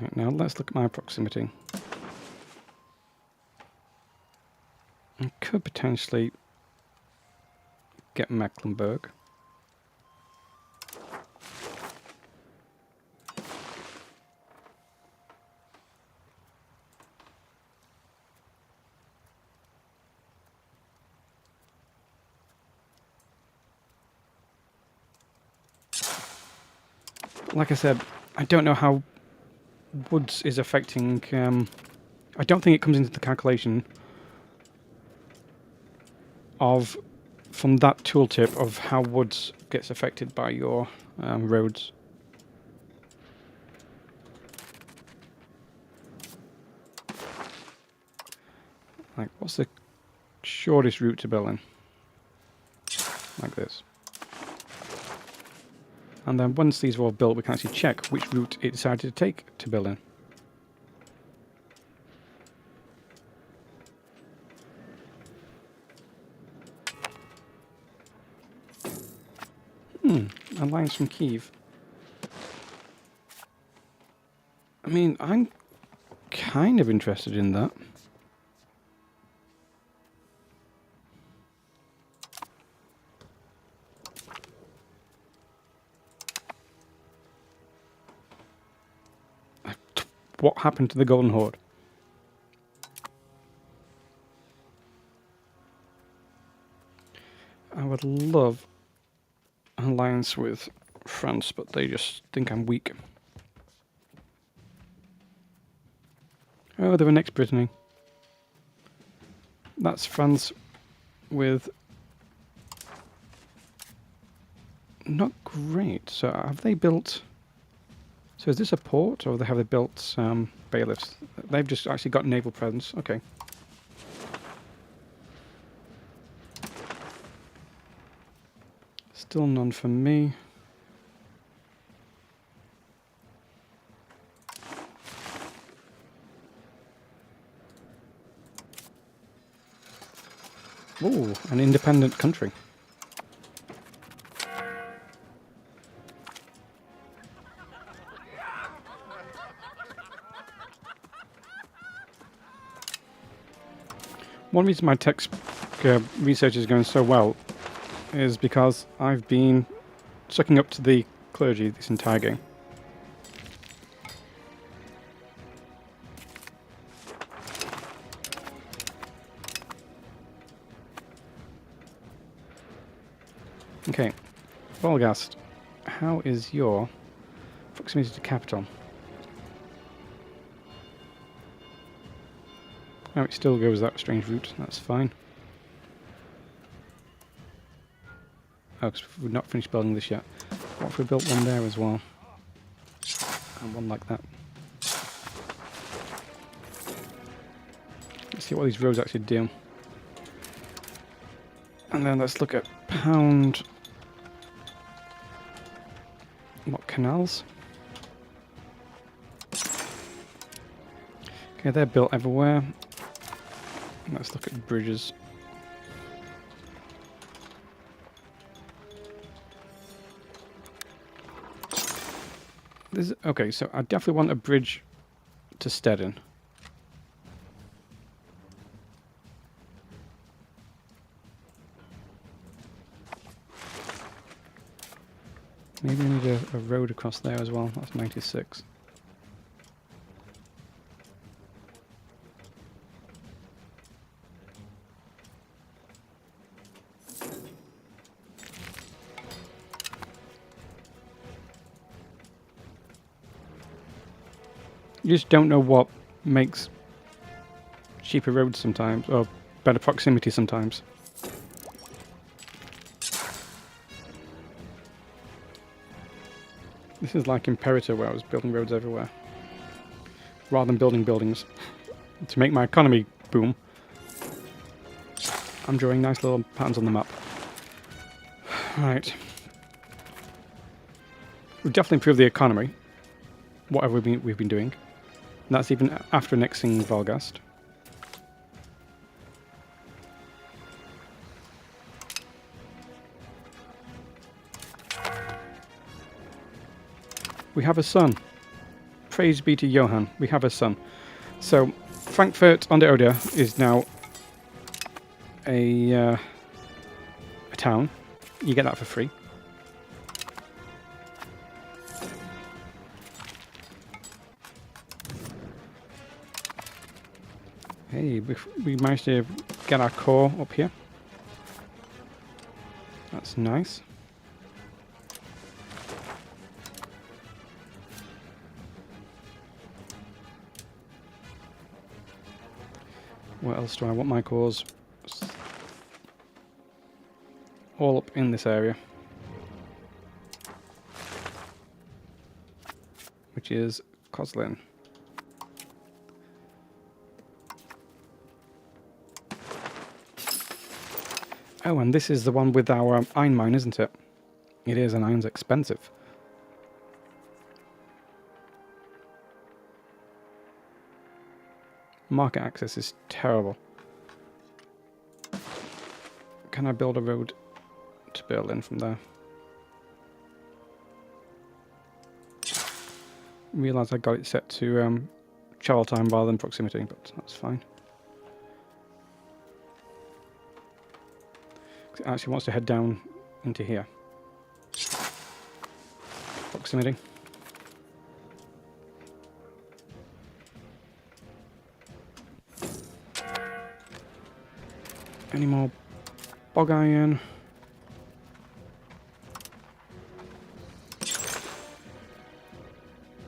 Right, now let's look at my proximity. I could potentially get Mecklenburg. Like I said, I don't know how woods is affecting... I don't think it comes into the calculation of, from that tooltip, of how woods gets affected by your roads. Like, what's the shortest route to Berlin? Like this. And then once these are all built, we can actually check which route it decided to take to Berlin. Alliance from Kiev. I mean, I'm kind of interested in that. What happened to the Golden Horde? I would love an alliance with France, but they just think I'm weak. Oh, they're annexed Brittany. That's France with... not great. So have they built... So is this a port, or have they built bailiffs? They've just actually got naval presence. Okay. Still none for me. Ooh, an independent country. One reason my tech research is going so well is because I've been sucking up to the clergy this entire game. Okay, Volgast, how is your proximity to capital? Oh, it still goes that strange route, that's fine. Oh, because we've not finished building this yet. What if we built one there as well? And one like that. Let's see what these roads actually do. And then let's look at pound... what, canals? Okay, they're built everywhere. Let's look at bridges. Okay, so I definitely want a bridge to Stedin. Maybe we need a road across there as well. That's 96. You just don't know what makes cheaper roads sometimes, or better proximity sometimes. This is like Imperator, where I was building roads everywhere. Rather than building buildings. To make my economy boom, I'm drawing nice little patterns on the map. Right. We've definitely improved the economy. Whatever we've been doing. And that's even after annexing Volgast. We have a son. praise be to Johann, we have a son. So, Frankfurt on der Oder is now a town. You get that for free. Hey, we managed to get our core up here. That's nice. What else do I want my cores? All up in this area. Which is Koslin. Oh, and this is the one with our iron mine, isn't it? It is, and iron's expensive. Market access is terrible. Can I build a road to Berlin from there? Realise I got it set to travel time rather than proximity, but that's fine. It actually wants to head down into here. Proximity. Any more bog iron?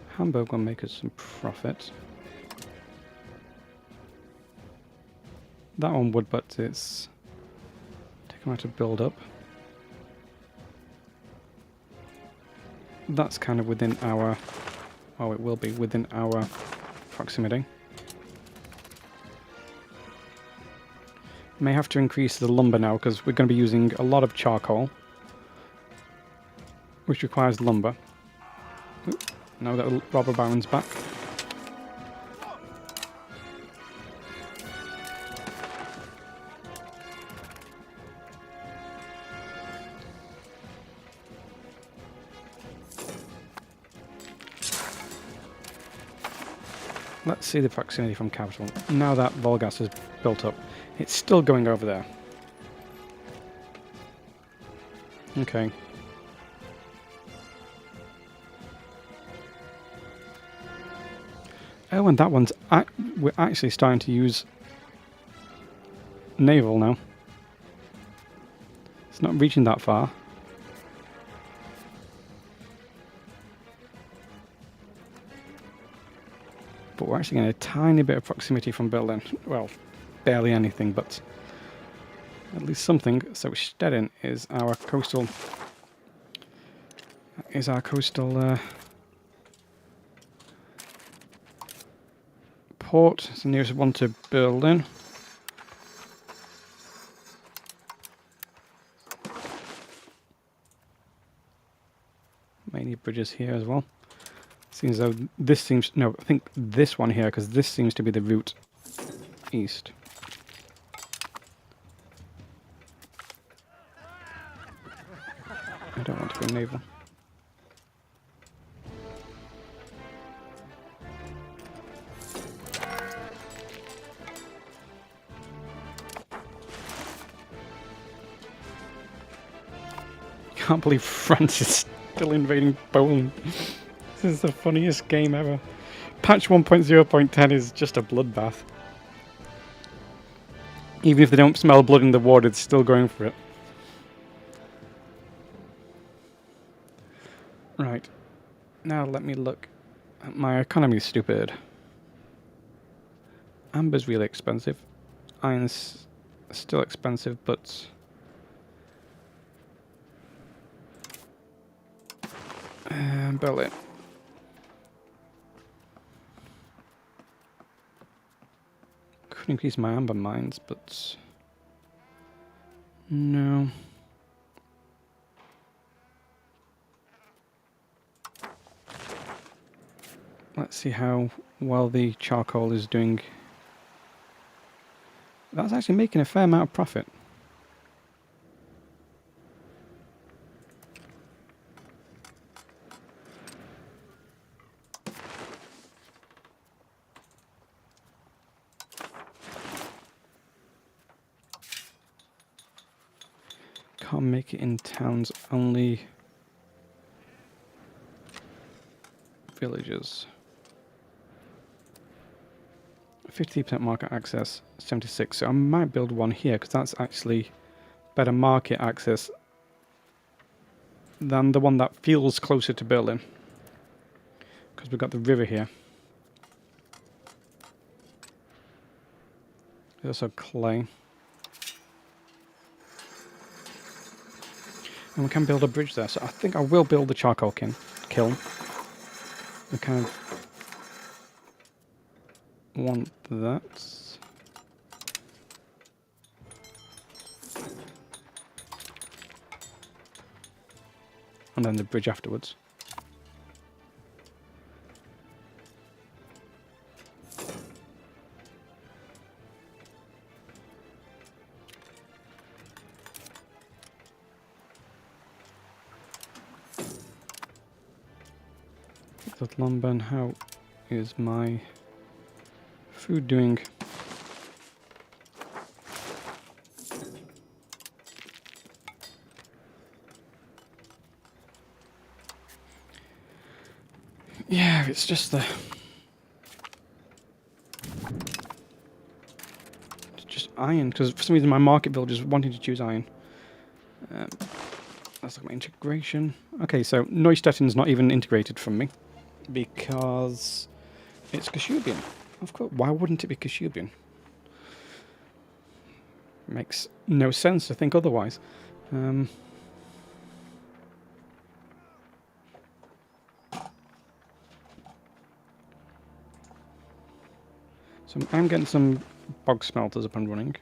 Hamburg will make us some profit. That one would, but it's taking out to build up. That's kind of within our, oh, it will be within our proximity. May have to increase the lumber now because we're going to be using a lot of charcoal, which requires lumber. Oop, now that robber baron's back. Let's see the proximity from capital. Now that Volgas is built up, it's still going over there. Okay. Oh, and that one's... we're actually starting to use naval now. It's not reaching that far. But we're actually getting a tiny bit of proximity from Berlin. Well, barely anything, but at least something. So Stettin is our coastal... port. It's the nearest one to Berlin. Mainly bridges here as well. Seems though this seems... No, I think this one here, because this seems to be the route east. I don't want to go naval. Can't believe France is still invading Poland. This is the funniest game ever. Patch 1.0.10 is just a bloodbath. Even if they don't smell blood in the water, it's still going for it. Right. Now let me look. My economy is stupid. Amber's really expensive. Iron's still expensive, but... Berlin. Could increase my amber mines, but... No. Let's see how well the charcoal is doing. That's actually making a fair amount of profit. Can't make it in towns, only villages. 50% market access, 76. So I might build one here because that's actually better market access than the one that feels closer to Berlin. Because we've got the river here. There's also clay. And we can build a bridge there. So I think I will build the charcoal kiln. We kind of want that. And then the bridge afterwards. That Lomban, how is my food doing? Yeah, it's just the... It's just iron, because for some reason my market villagers wanting to choose iron. Let's look at my integration. Okay, so Neustetten's not even integrated from me, because it's Kashubian. Of course, why wouldn't it be Kashubian? Makes no sense to think otherwise. So I'm getting some bog smelters up and running.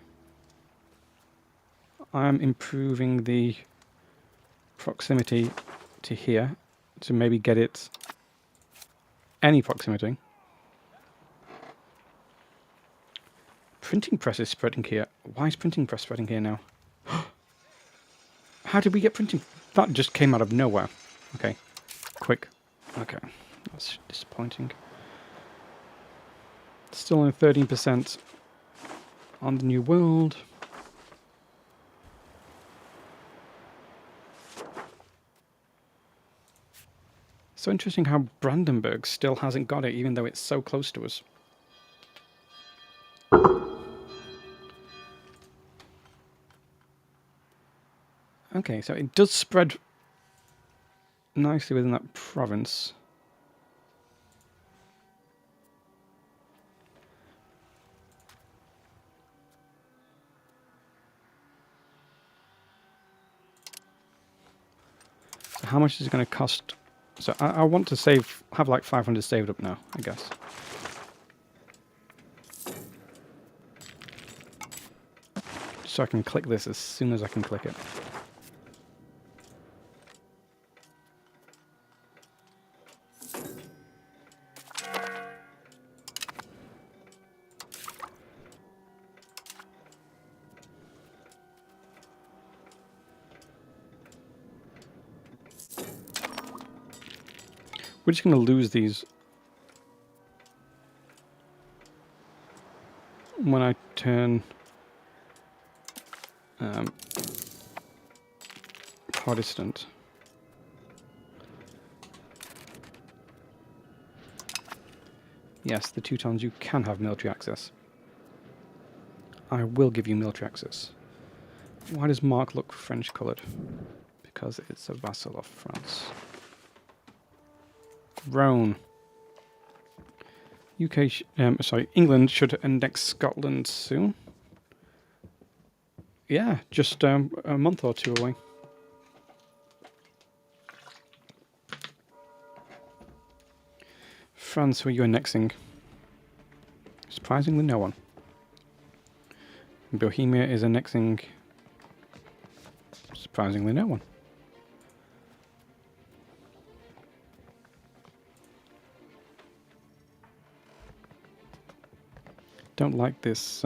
I'm improving the proximity to here to maybe get it any proximity. Printing press is spreading here. Why is printing press spreading here now? How did we get printing? That just came out of nowhere. Okay, quick. Okay, that's disappointing. Still only 13% on the New World. So interesting how Brandenburg still hasn't got it, even though it's so close to us. Okay, so it does spread nicely within that province. So how much is it going to cost? So I want to have like 500 saved up now, I guess. So I can click this as soon as I can click it. We're just going to lose these when I turn Protestant. Yes, the Teutons, you can have military access. I will give you military access. Why does Mark look French coloured? Because it's a vassal of France. Rhone. England should index Scotland soon. Yeah, just a month or two away. France, who are you annexing? Surprisingly, no one. Bohemia is annexing. Surprisingly, no one. Don't like this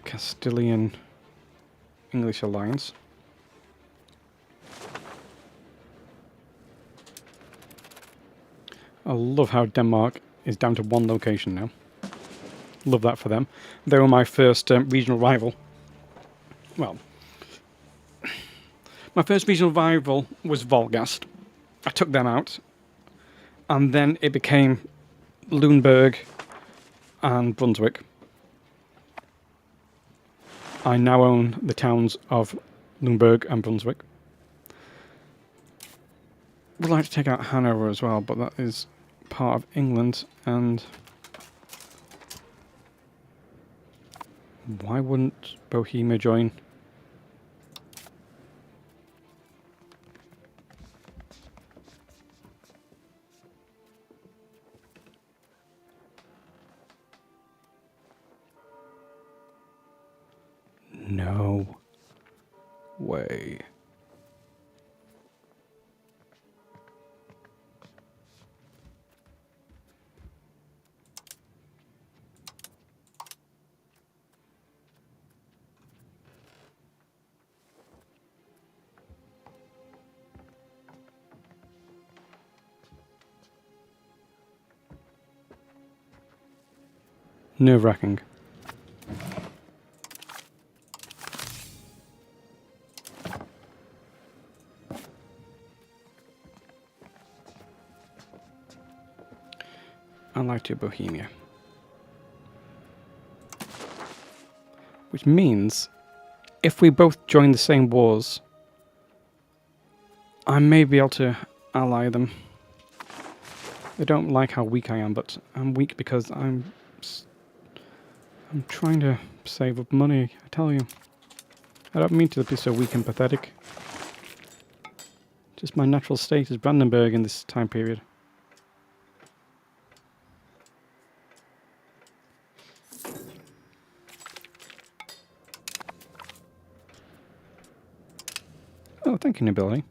Castilian English alliance. I love how Denmark is down to one location now. Love that for them. They were my first regional rival. well, my first regional rival was Volgast. I took them out, and then it became Lüneburg and Brunswick. I now own the towns of Lüneburg and Brunswick. Would like to take out Hanover as well, but that is part of England, and why wouldn't Bohemia join? No way. Nerve-wracking. I'd like to Bohemia. Which means, if we both join the same wars, I may be able to ally them. They don't like how weak I am, but I'm weak because I'm trying to save up money, I tell you. I don't mean to be so weak and pathetic. Just my natural state is Brandenburg in this time period. Oh, thank you, nobility.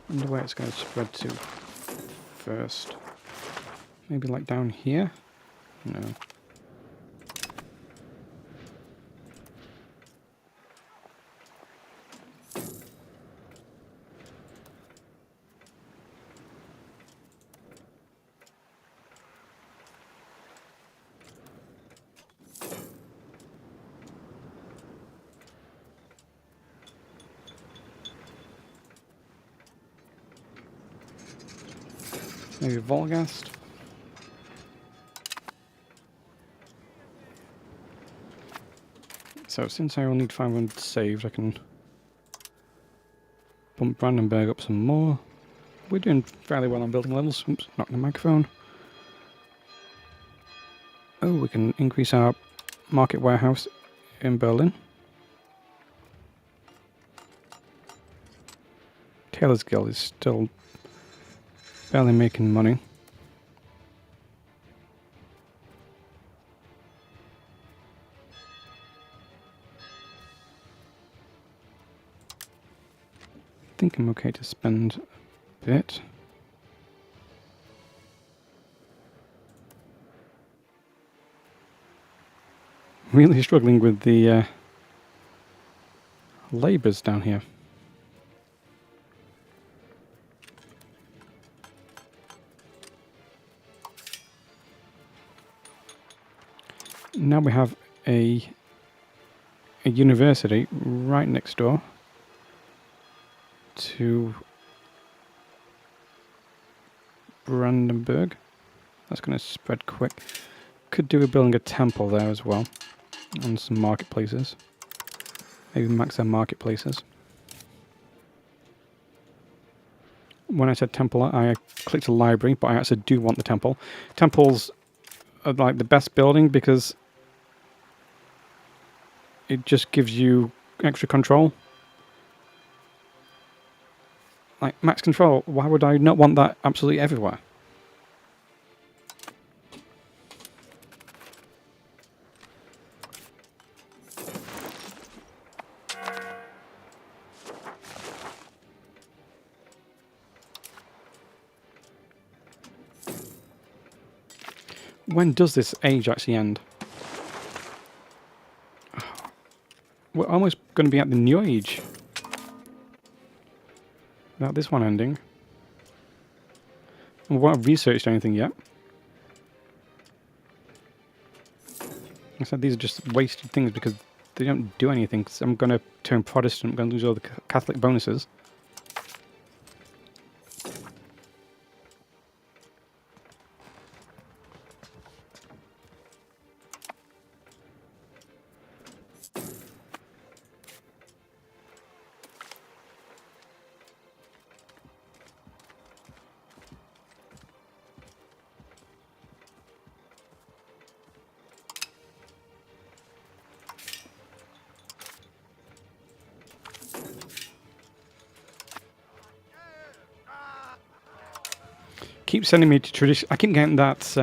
I wonder where it's going to spread to first. Maybe like down here? No. Maybe Volgast? So since I only need 500 saved, I can bump Brandenburg up some more. We're doing fairly well on building levels. Oops, knocked the microphone. Oh, we can increase our market warehouse in Berlin. Taylor's Guild is still barely making money. I think I'm okay to spend a bit. Really struggling with the labours down here. Now we have a university right next door to Brandenburg. That's going to spread quick. Could do with building a temple there as well, and some marketplaces. Maybe max our marketplaces. When I said temple, I clicked a library, but I actually do want the temple. Temples are like the best building because it just gives you extra control. Like, max control, why would I not want that absolutely everywhere? When does this age actually end? We're almost going to be at the new age. Without this one ending. We haven't researched anything yet. I said these are just wasted things because they don't do anything. So I'm going to turn Protestant. I'm going to lose all the Catholic bonuses. Keep sending me to tradition. I keep getting that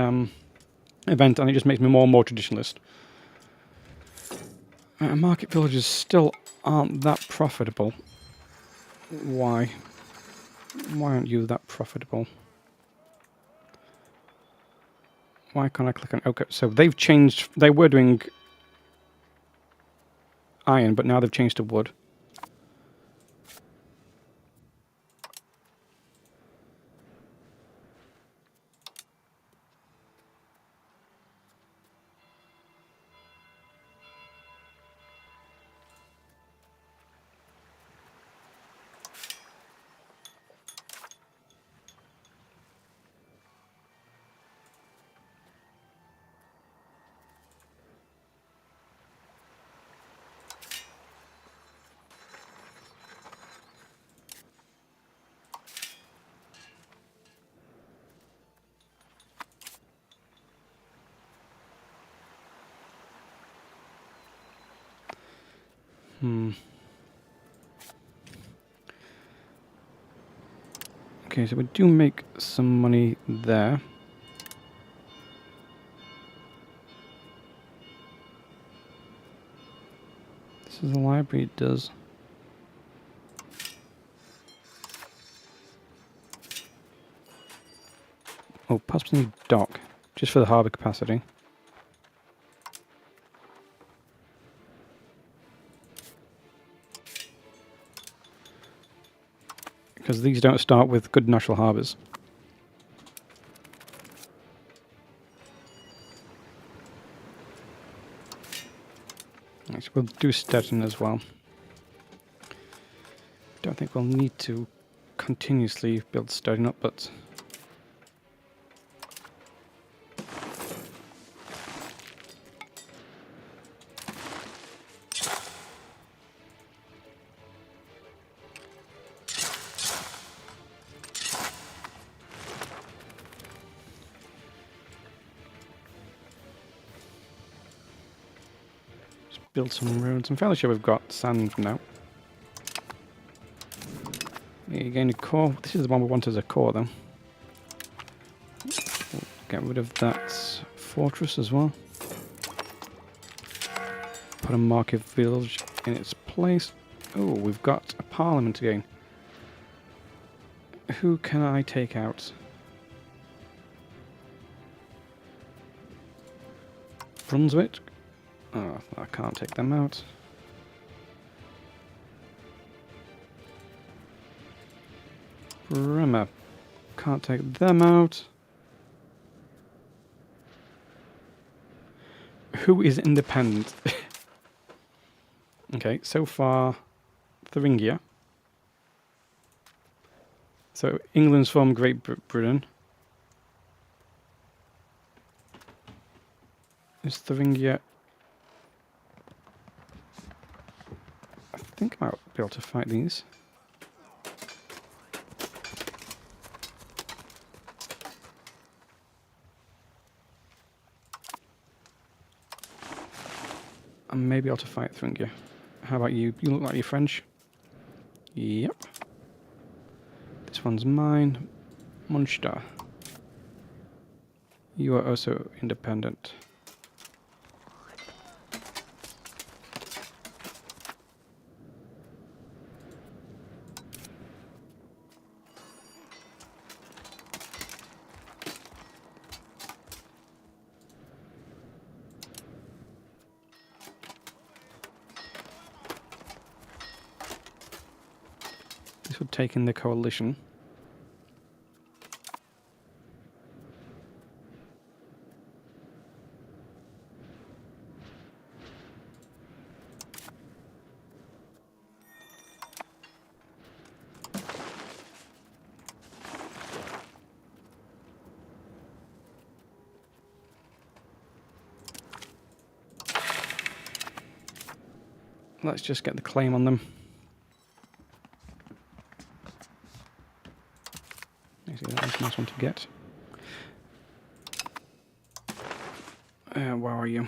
event, and it just makes me more and more traditionalist. Market villages still aren't that profitable. Why? Why aren't you that profitable? Why can't I click on... Okay, so they've changed... They were doing iron, but now they've changed to wood. Okay, so we do make some money there. This is the library, it does. Oh, possibly dock, just for the harbour capacity. Because these don't start with good natural harbours. Actually, we'll do Stettin as well. Don't think we'll need to continuously build Stettin up, but... build some roads. I'm fairly sure we've got sand now. You gain a core. This is the one we want as a core, though. We'll get rid of that fortress as well. Put a market village in its place. Oh, we've got a parliament again. Who can I take out? Brunswick? Oh, I can't take them out. Bremer. Can't take them out. Who is independent? Okay, so far, Thuringia. So England's from Great Britain. Is Thuringia... I think I might be able to fight these. I may be able to fight Thuringia. How about you? You look like you're French. Yep. This one's mine. Munster. You are also independent. would take in the coalition. Let's just get the claim on them. Actually, that's a nice one to get. Where are you?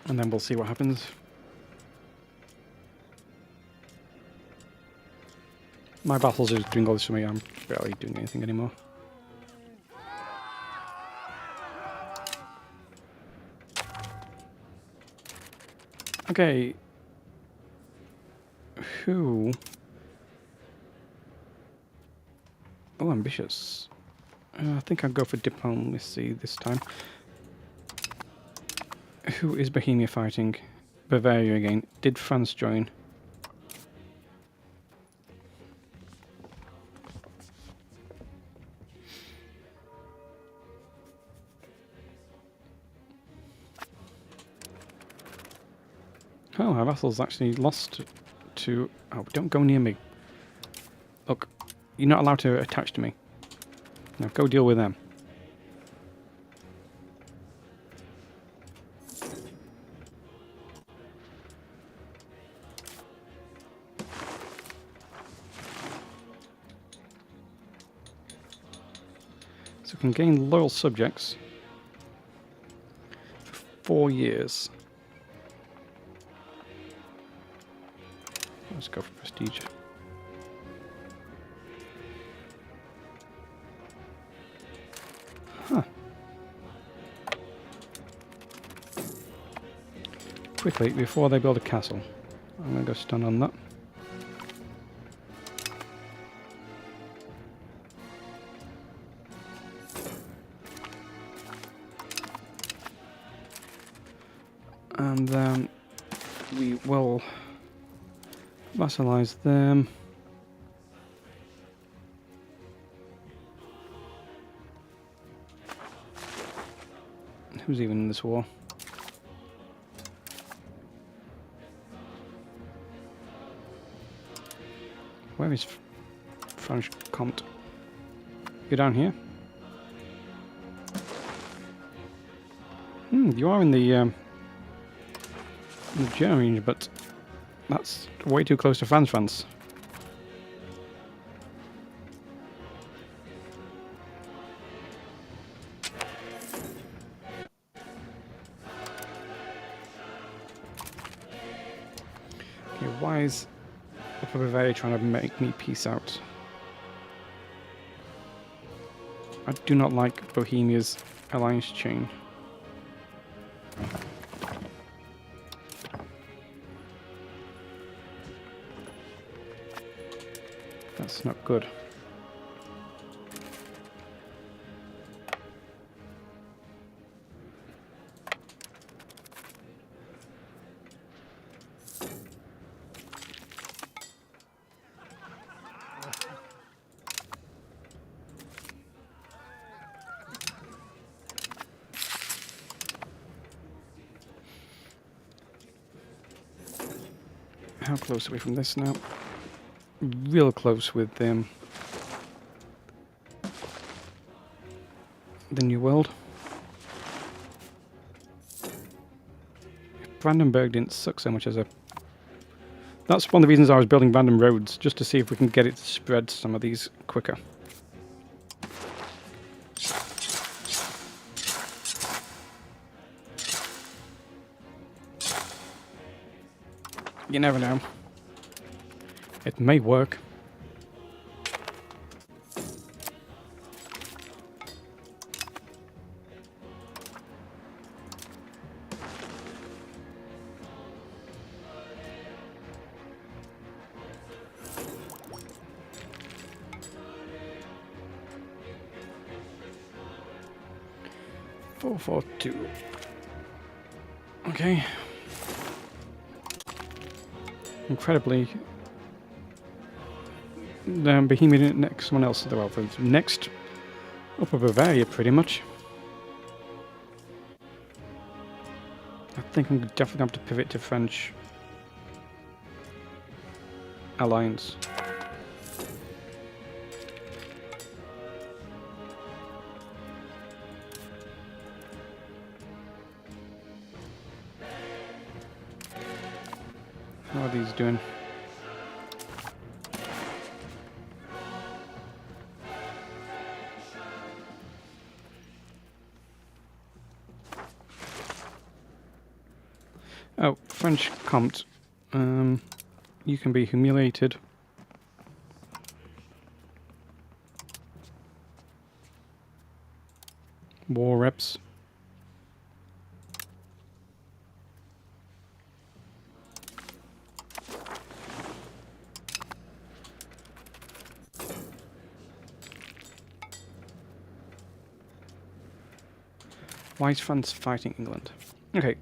And then we'll see what happens. My battles are doing all this for me. I'm barely doing anything anymore. Okay. Who? Oh, ambitious. I think I'll go for diplomacy this time. Who is Bohemia fighting? Bavaria again. Did France join? Oh, our vassals actually lost to... Oh, don't go near me. Look, you're not allowed to attach to me. Now go deal with them. So we can gain loyal subjects for 4 years. Let's go for prestige. Huh. Quickly, before they build a castle, I'm going to go stun on that. And then we will vassalize them. Who's even in this war? Where is French Comte? You're down here? You are in the German range, but that's way too close to France. Okay, why is Upper Bavaria trying to make me peace out? I do not like Bohemia's alliance chain. That's not good. How close are we from this now? Real close with the New World. Brandenburg didn't suck so much as a... That's one of the reasons I was building random roads, just to see if we can get it to spread some of these quicker. You never know. It may work. 442. Okay. Incredibly, the Bohemia next someone else. Well, the next Upper Bavaria, pretty much. I think I'm definitely going to have to pivot to French alliance. How are these doing? Oh, French Comte. You can be humiliated. War reps. Why is France fighting England? Okay,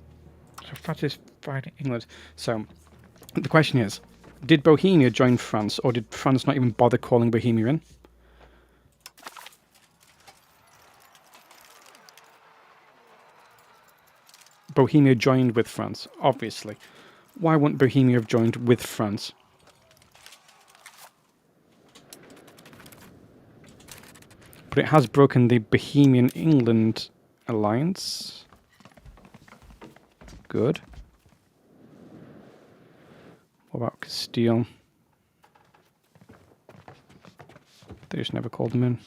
so France is fighting England. So, the question is, did Bohemia join France, or did France not even bother calling Bohemia in? Bohemia joined with France, obviously. Why wouldn't Bohemia have joined with France? But it has broken the Bohemian-England alliance. Good. What about Castile? They just never called them in.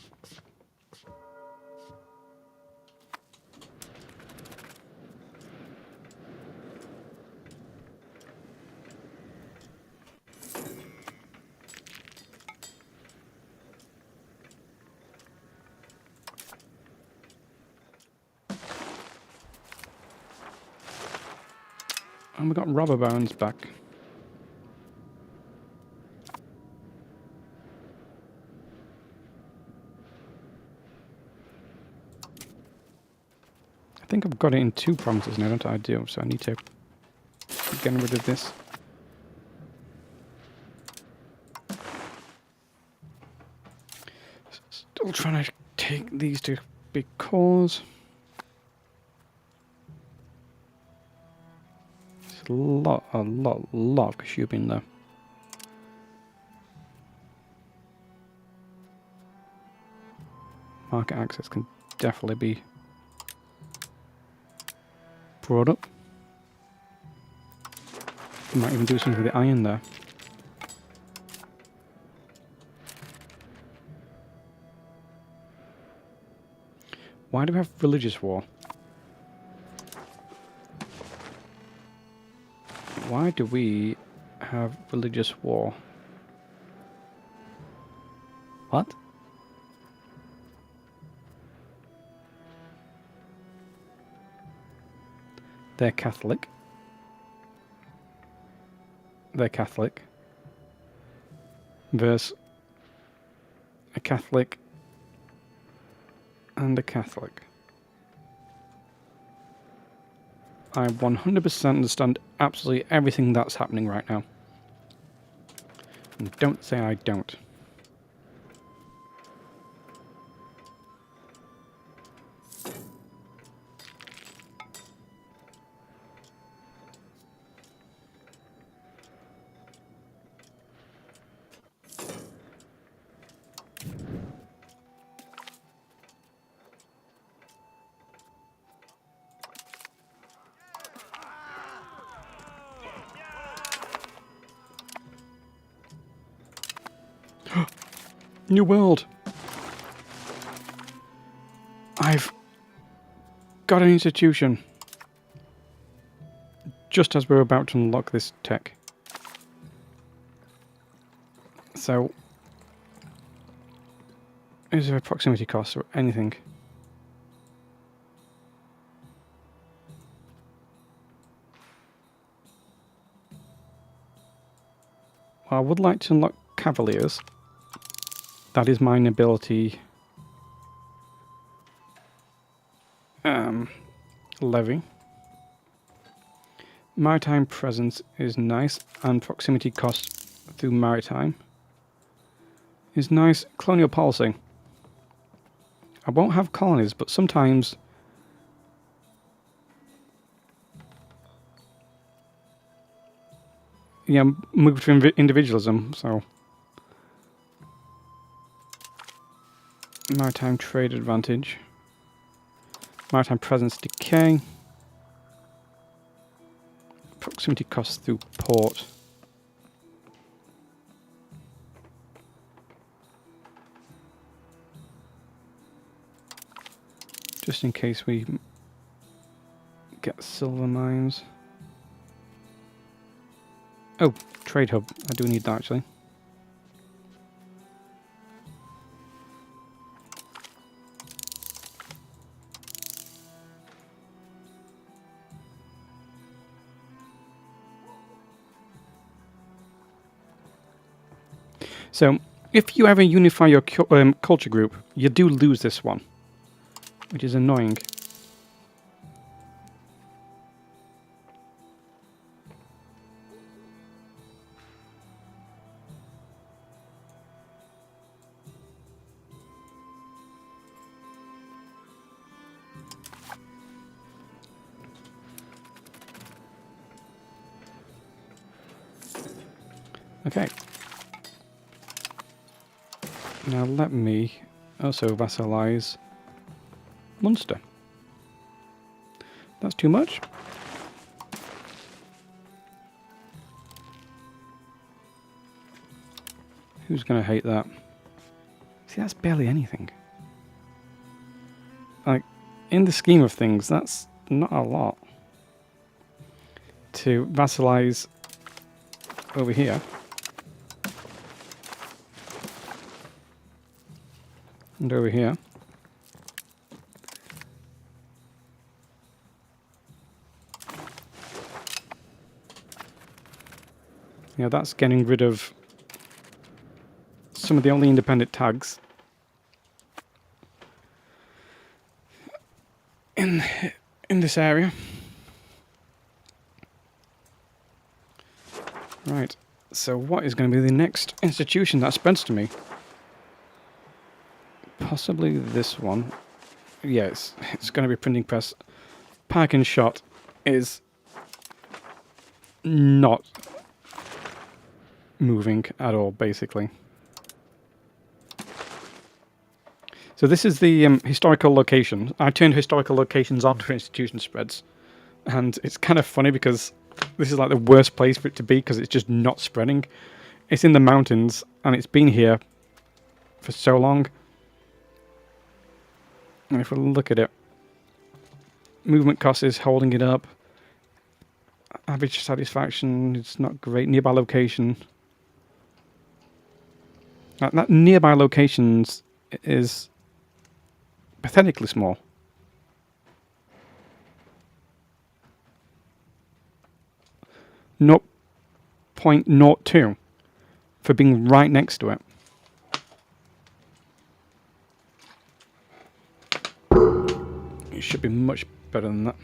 And we got robber barons back. I think I've got it in 2 provinces now, don't I? I do, so I need to get rid of this. Still trying to take these to big cores. There's a lot of Kashubin there. Market access can definitely be brought up. Might even do something with the iron there. Why do we have religious war? Why do we have religious war? What? They're Catholic. They're Catholic. Versus a Catholic and a Catholic. I 100% understand absolutely everything that's happening right now. And don't say I don't. New world! I've got an institution. Just as we're about to unlock this tech. So, is there a proximity cost or anything? Well, I would like to unlock Cavaliers. That is my nobility levy. Maritime presence is nice, and proximity cost through maritime is nice. Colonial policy. I won't have colonies, but sometimes yeah, move to individualism, so maritime trade advantage. Maritime presence decay. Proximity costs through port. Just in case we get silver mines. Oh, trade hub. I do need that actually. So, if you ever unify your culture group, you do lose this one, which is annoying. Okay. Now let me also vassalize Munster. That's too much. Who's going to hate that? See, that's barely anything. Like, in the scheme of things, that's not a lot. To vassalize over here. And over here. Yeah, that's getting rid of some of the only independent tags in this area. Right, so what is going to be the next institution that spreads to me? Possibly this one. Yes, it's going to be a printing press. Park and Shot is not moving at all, basically. So this is the historical location. I turned historical locations on for institution spreads. And it's kind of funny because this is like the worst place for it to be because it's just not spreading. It's in the mountains and it's been here for so long. And if we look at it, movement cost is holding it up. Average satisfaction is not great. Nearby location. That nearby locations is pathetically small. Not 0.02 for being right next to it. It should be much better than that.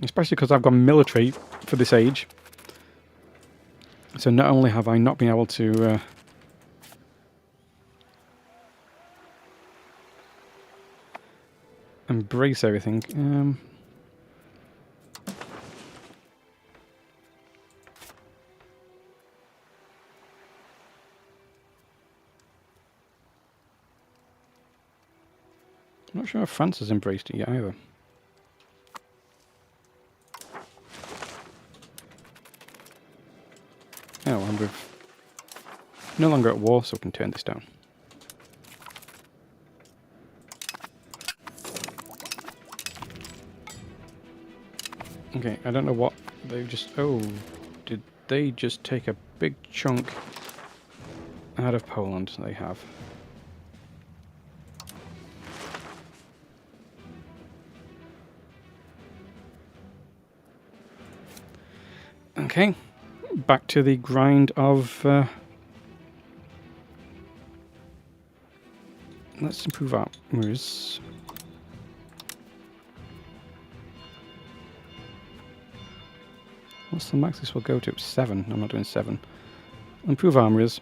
Especially because I've got military for this age. So not only have I not been able to embrace everything. I'm not sure if France has embraced it yet either. Oh, and we're no longer at war, so we can turn this down. Okay, I don't know what they've just... Oh, did they just take a big chunk out of Poland? They have. Okay, back to the grind of let's improve our armors. What's the max this will go to? 7. I'm not doing 7. Improve armors.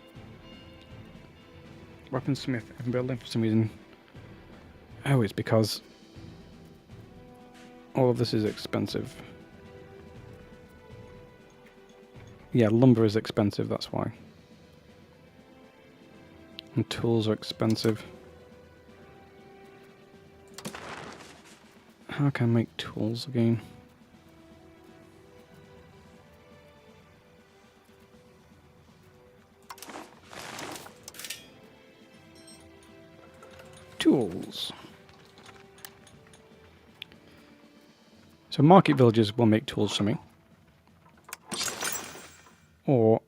Weaponsmith and building for some reason. Oh, it's because all of this is expensive. Yeah, lumber is expensive, that's why. And tools are expensive. How can I make tools again? Tools. So market villagers will make tools for me. Or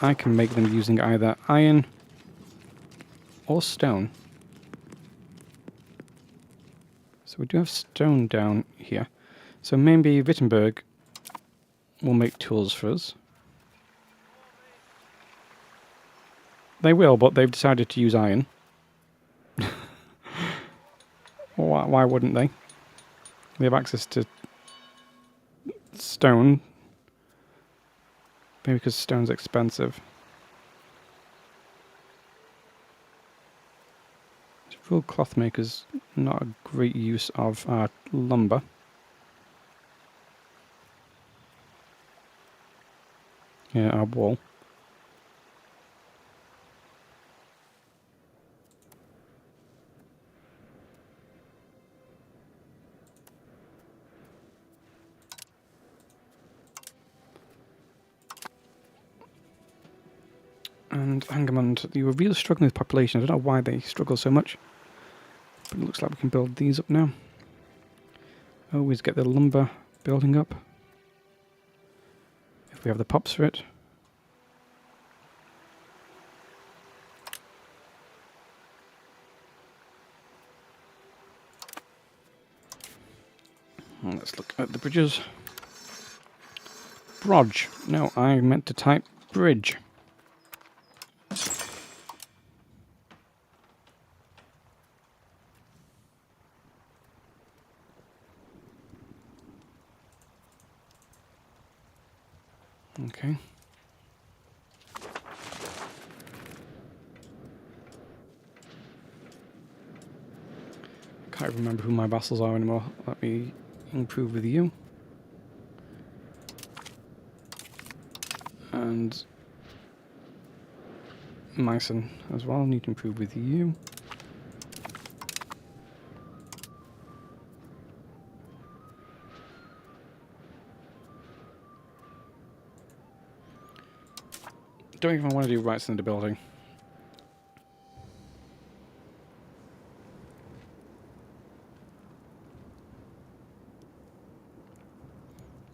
I can make them using either iron or stone. So we do have stone down here. So maybe Wittenberg will make tools for us. They will, but they've decided to use iron. Why wouldn't they? They have access to stone. Maybe because stone's expensive. Full cloth makers, not a great use of our lumber. Yeah, our wool. And Angermund, you were really struggling with population. I don't know why they struggle so much. But it looks like we can build these up now. Always get the lumber building up. If we have the pops for it. And let's look at the bridges. Brodge. No, I meant to type bridge. Okay. Can't remember who my vassals are anymore. Let me improve with you. And Meissen as well. Need to improve with you. Don't even want to do rights in the building.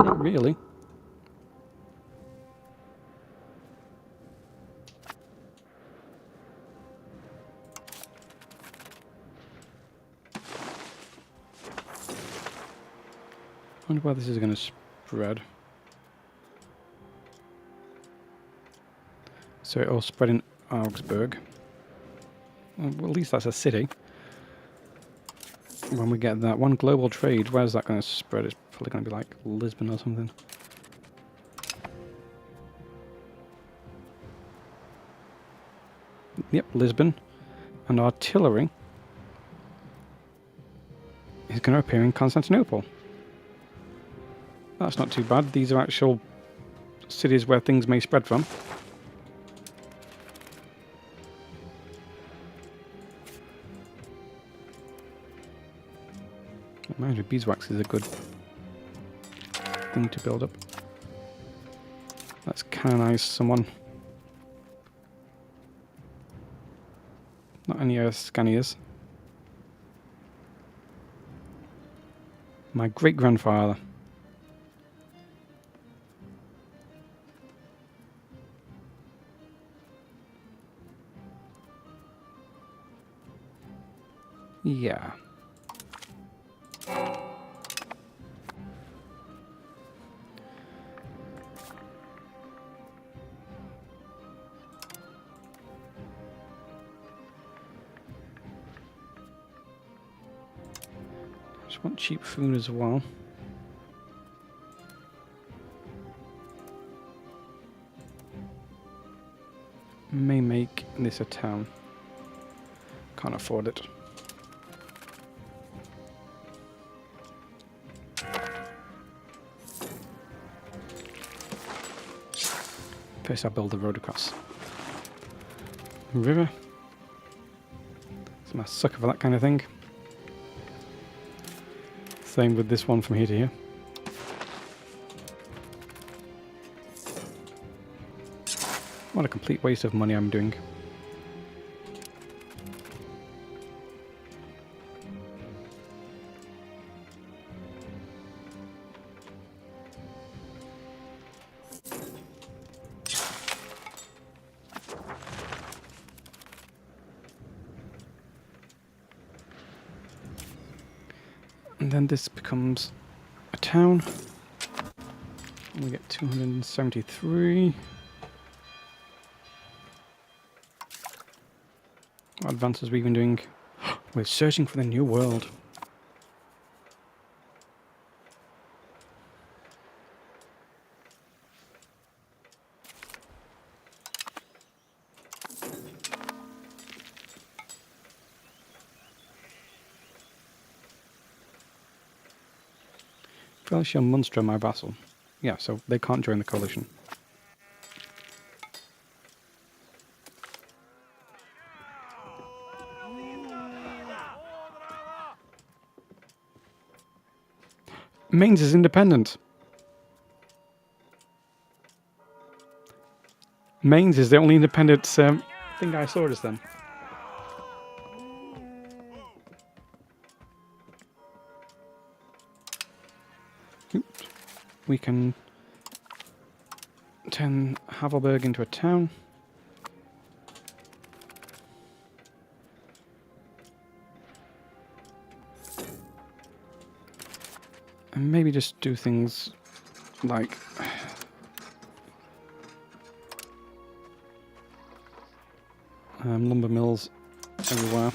Not really. I wonder why this is going to spread. So it'll spread in Augsburg. Well, at least that's a city. When we get that one global trade, where's that going to spread? It's probably going to be like Lisbon or something. Yep, Lisbon. And artillery is going to appear in Constantinople. That's not too bad. These are actual cities where things may spread from. Mind you, beeswax is a good thing to build up. Let's canonize someone. Not any Scanias. My great-grandfather. Yeah. Just want cheap food as well. May make this a town. Can't afford it. First I'll build the road across the river. I'm a sucker for that kind of thing. Same with this one from here to here. What a complete waste of money I'm doing. And then this becomes a town. And we get 273. What advances we've been doing? We're searching for the new world. Prussia and Munster are my vassal. Yeah, so they can't join the coalition. Mainz is independent. Mainz is the only independent thing I saw just then. Oops. We can turn Havelberg into a town. And maybe just do things like lumber mills everywhere.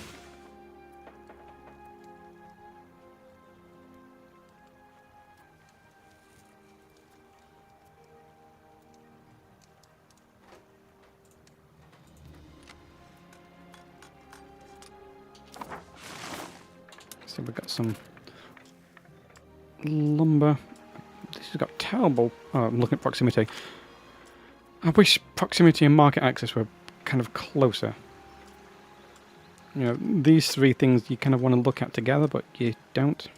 So we've got some lumber. This has got terrible. Oh, I'm looking at proximity. I wish proximity and market access were kind of closer. You know, these three things you kind of want to look at together, but you don't.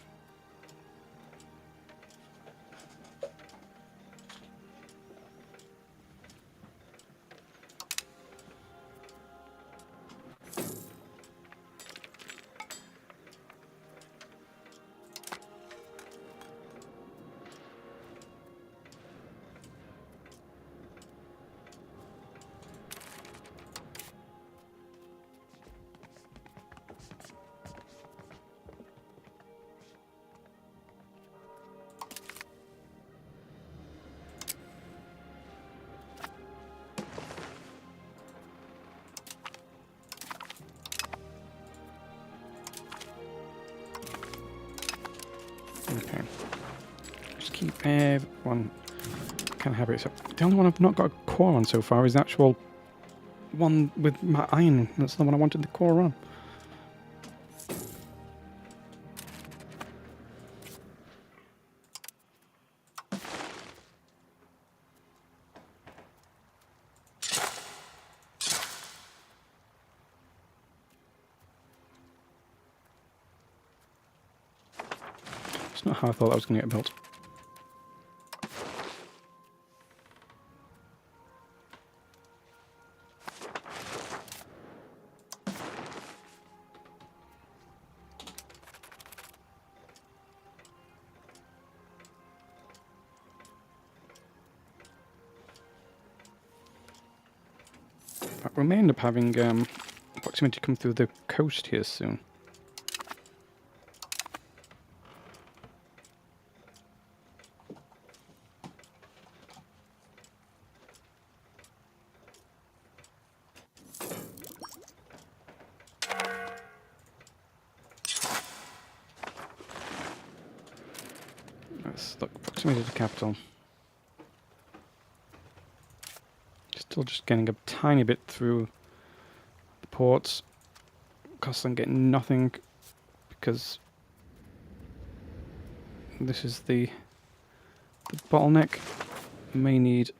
Okay. Just keep everyone kind of happy. So the only one I've not got a core on so far is the actual one with my iron. That's the one I wanted the core on. It's not how I thought that was going to get built. But we may end up having proximity come through the coast here soon. this. Look, proximity to the capital. Still just getting a tiny bit through the ports. Because I'm getting nothing. Because this is the bottleneck. May need...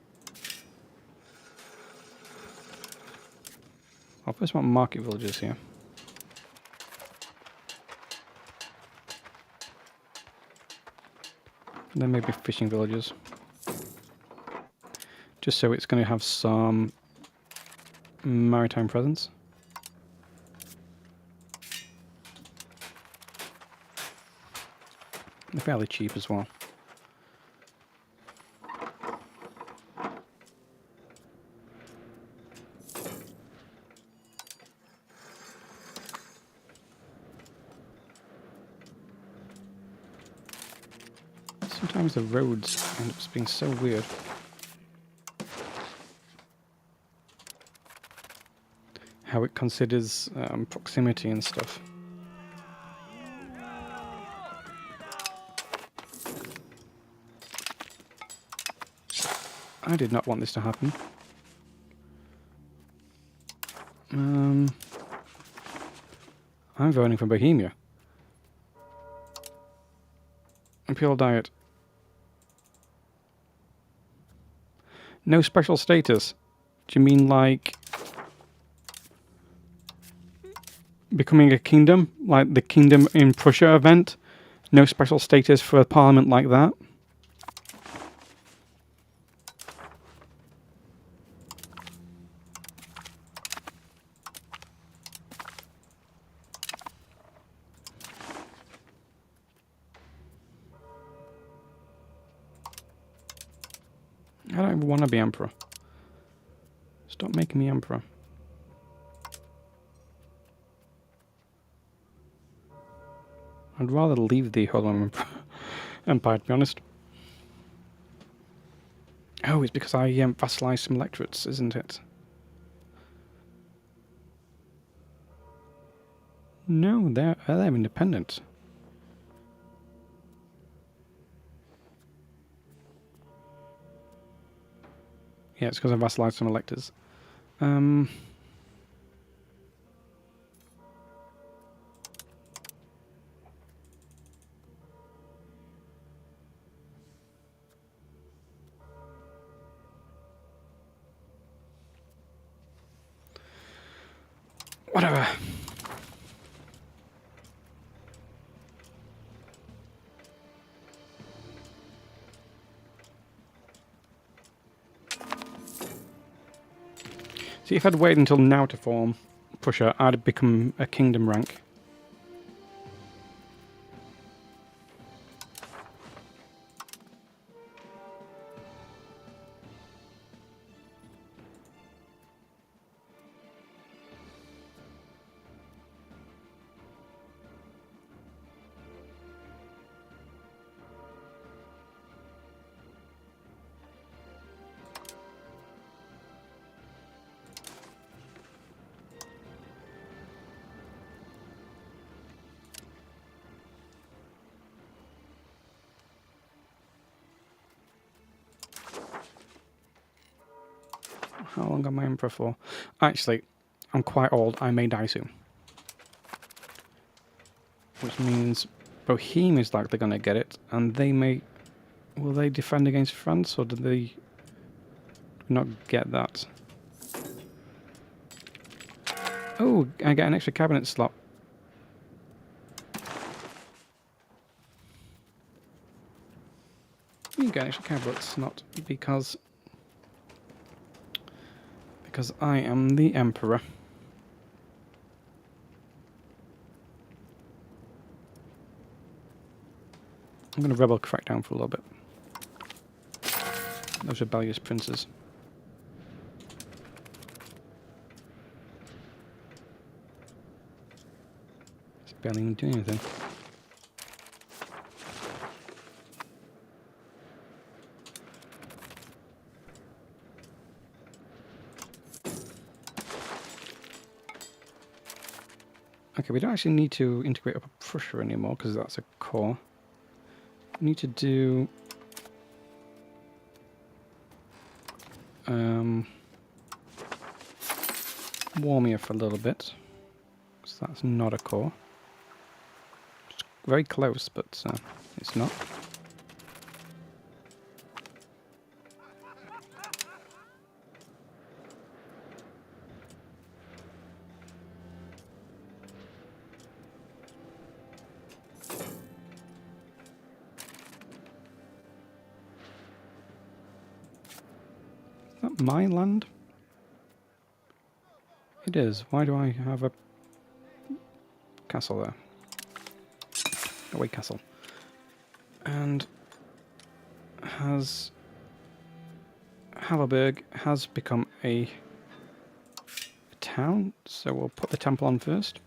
I'll first want market villages here. And then maybe fishing villages. Just so it's going to have some maritime presence. They're fairly cheap as well. Sometimes the roads end up being so weird. How it considers proximity and stuff. I did not want this to happen. I'm voting for Bohemia. Imperial diet. No special status. Do you mean like becoming a kingdom? Like the Kingdom in Prussia event? No special status for a parliament like that? I don't even want to be emperor. Stop making me emperor. I'd rather leave the Roman Empire, to be honest. Oh, it's because I vassalized some electorates, isn't it? No, they're independent. Yeah, it's because I vassalized some electors. Whatever. See, if I'd waited until now to form Prussia, I'd have become a kingdom rank. How long am I emperor for? Actually, I'm quite old. I may die soon. Which means Bohemia is likely going to get it, and they may... Will they defend against France, or do they not get that? Oh, I get an extra cabinet slot. You get an extra cabinet slot because I am the emperor. I'm going to rebel crackdown for a little bit. Those rebellious princes. It's barely even doing anything. Okay, we don't actually need to integrate up Prussia anymore because that's a core. need to do warm here for a little bit. So that's not a core. It's very close, but it's not. Is that my land? It is. Why do I have a castle there? A white castle. And has Havelberg has become a town, so we'll put the temple on first.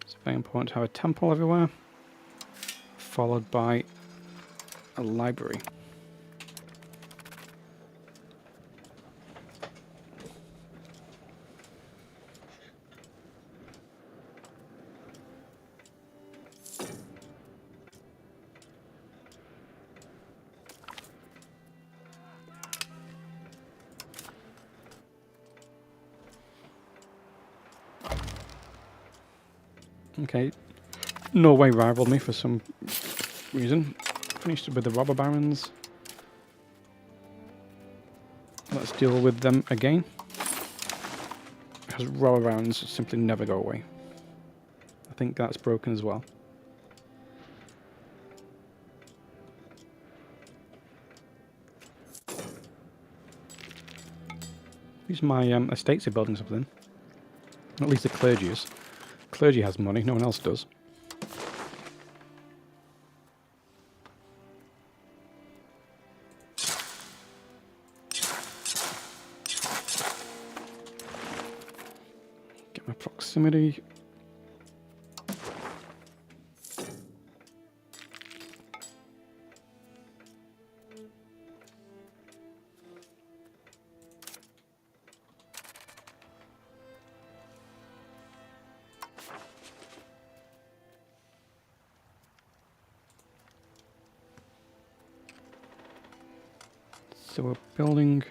It's very important to have a temple everywhere, followed by a library. Okay, Norway rivaled me for some reason. Finished with the robber barons. Let's deal with them again. Because robber barons simply never go away. I think that's broken as well. These are my estates are building something. At least the clergy is. Clergy has money, no one else does. Get my proximity. So we're building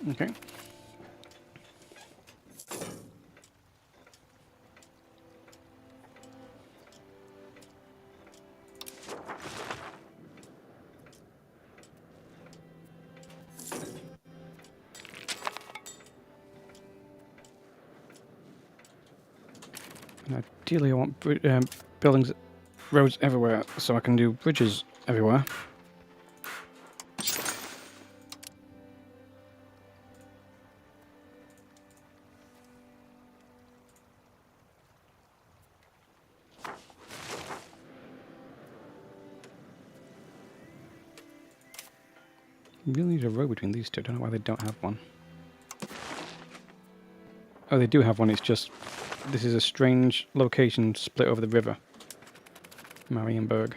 okay. And ideally I want buildings, roads everywhere, so I can do bridges everywhere. Really need a road between these two. I don't know why they don't have one. Oh, they do have one. It's just this is a strange location split over the river. Marienburg.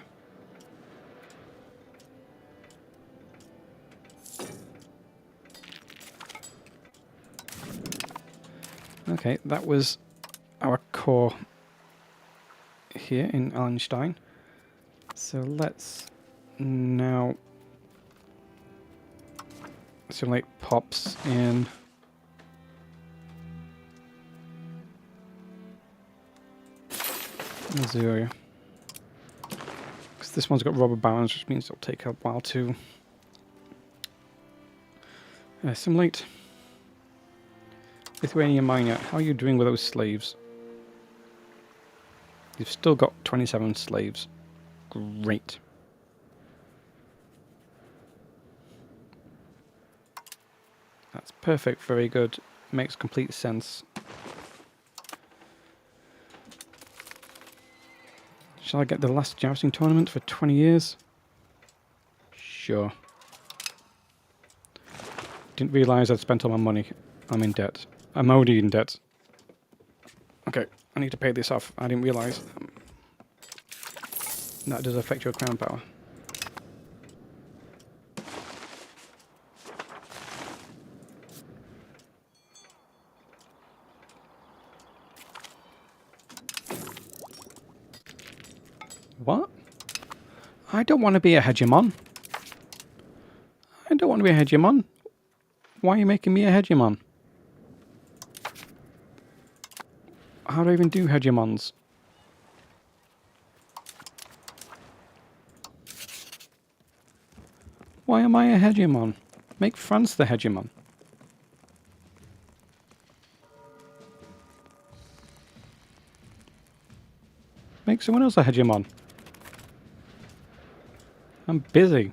Okay, that was our core here in Allenstein. So let's now simulate pops in Missouri. Because this one's got robber barons, which means it'll take a while to assimilate. Lithuania Minor, how are you doing with those slaves? You've still got 27 slaves. Great. That's perfect, very good. Makes complete sense. Shall I get the last jousting tournament for 20 years? Sure. Didn't realise I'd spent all my money. I'm in debt. I'm already in debt. Okay, I need to pay this off. I didn't realise. That does affect your crown power. I don't want to be a hegemon. I don't want to be a hegemon. Why are you making me a hegemon? How do I even do hegemons? Why am I a hegemon? Make France the hegemon. Make someone else a hegemon. I'm busy.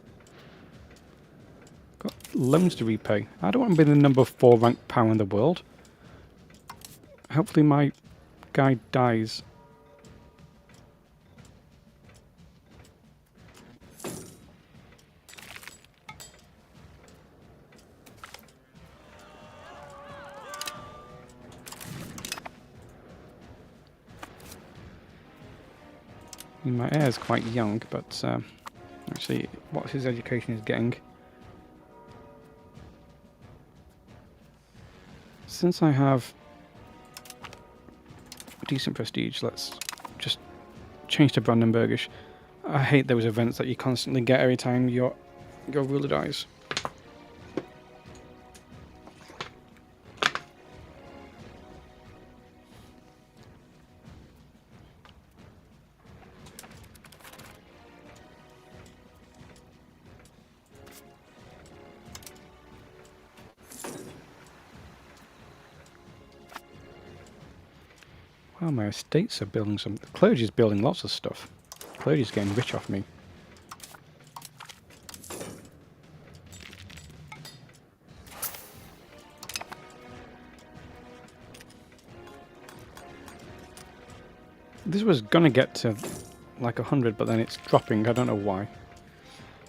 Got loans to repay. I don't want to be the number 4 ranked power in the world. Hopefully my guy dies. My heir is quite young, but actually, what his education is getting. Since I have decent prestige, let's just change to Brandenburgish. I hate those events that you constantly get every time your ruler dies. Wow, my estates are building some... The clergy's building lots of stuff. The clergy's getting rich off me. This was gonna get to like 100, but then it's dropping. I don't know why.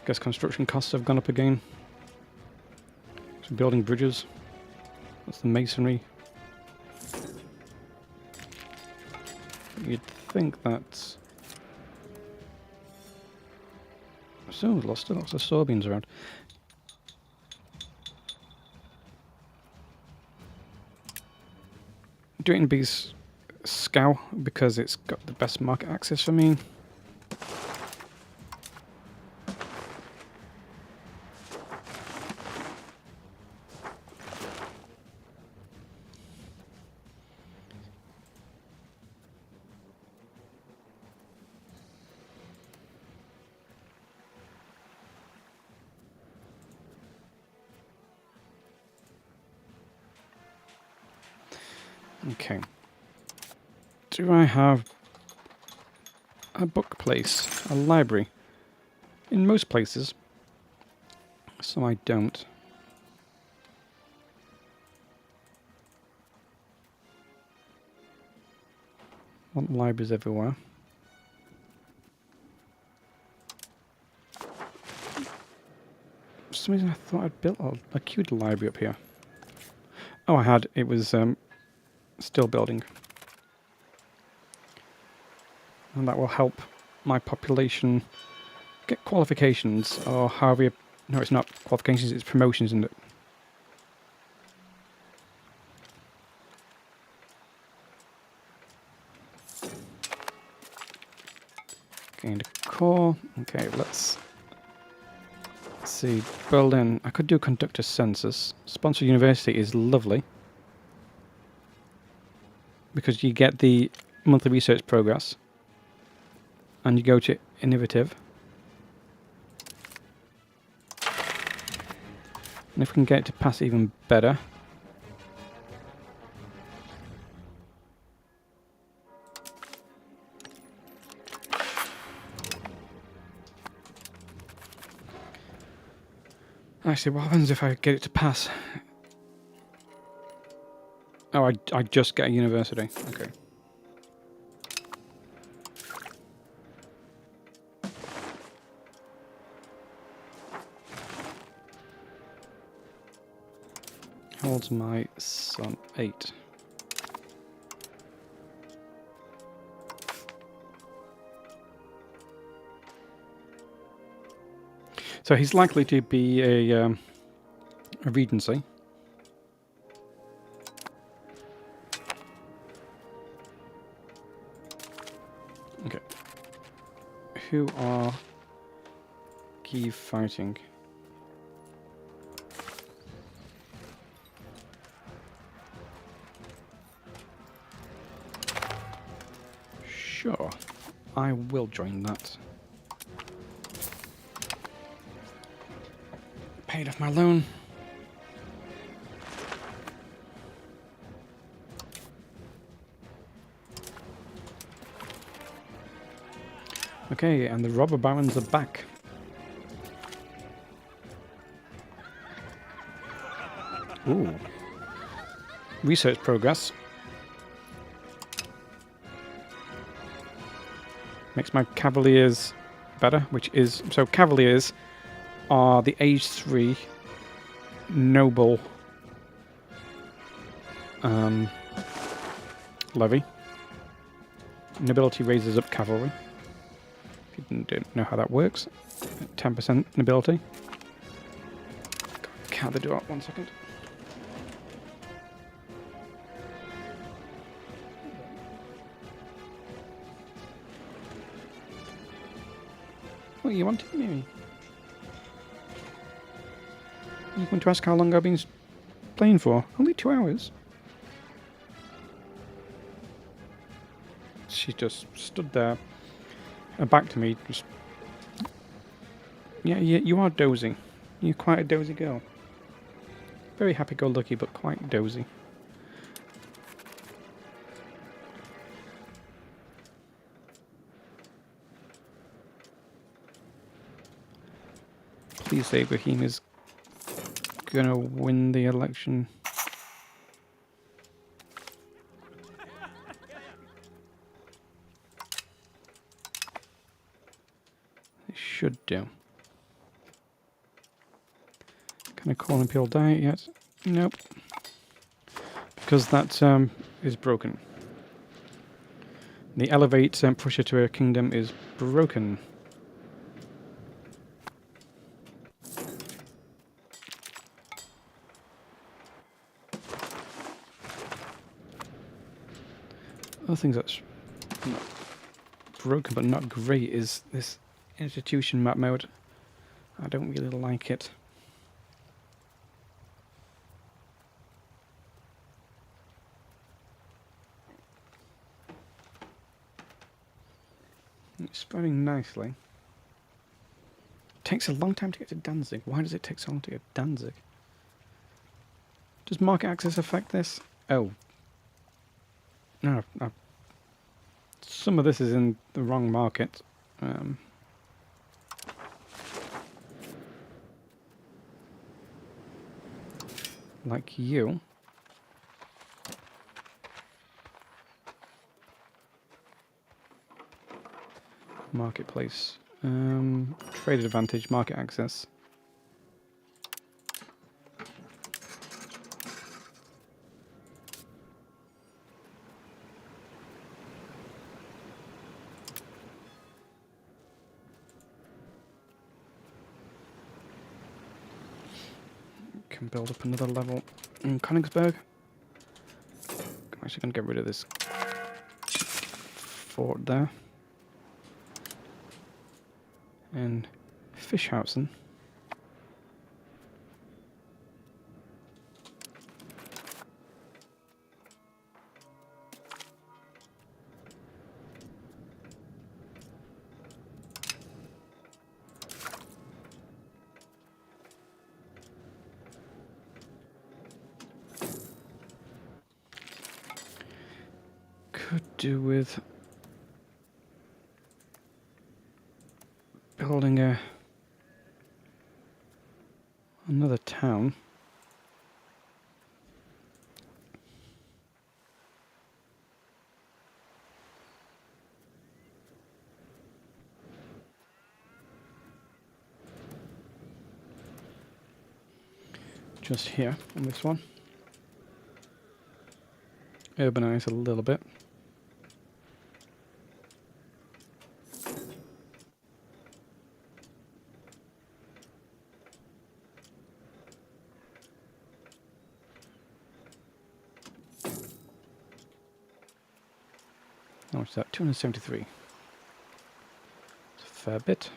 Guess construction costs have gone up again. So building bridges. That's the masonry. You'd think that's... So, lost lots of soybeans around. Do it in B's Scow because it's got the best market access for me. Okay. Do I have a book place, a library? In most places. So I don't. Want libraries everywhere. For some reason I thought I'd built a cute library up here. Oh, I had. It was still building. And that will help my population get qualifications, or however you... No, it's not qualifications, it's promotions, isn't it? Gained a core. Okay, let's see. Berlin. I could do conduct a census. Sponsor university is lovely, because you get the monthly research progress, and you go to innovative. And if we can get it to pass even better. Actually, what happens if I get it to pass? Oh, I just get a university. Okay. How old's my son? 8. So he's likely to be a regency. Okay. Who are Kiev fighting. Sure, I will join that. Paid off my loan. Okay, and the robber barons are back. Ooh. Research progress. Makes my cavaliers better, which is... So cavaliers are the age 3 noble levy. Nobility raises up cavalry. If you don't know how that works. 10% nobility. Can't they do that? 1 second. What you wanted me? You want to ask how long I've been playing for? Only 2 hours. She just stood there, her back to me. Just yeah, you are dozy. You're quite a dozy girl. Very happy-go-lucky, but quite dozy. Please say Ibrahim is gonna win the election. It should do. Can I call Imperial Diet yet? Nope. Because that is broken. The elevate Prussia to a kingdom is broken. Other things that's not broken but not great is this institution map mode. I don't really like it. It's spreading nicely. Takes a long time to get to Danzig. Why does it take so long to get to Danzig? Does market access affect this? Oh. No, some of this is in the wrong market. Like you. Marketplace. Trade advantage, market access. Can build up another level in Königsberg. I'm actually going to get rid of this fort there. And Fischhausen. Could do with building another town. Just here on this one. Urbanize a little bit. How much is that? 273. It's a fair bit.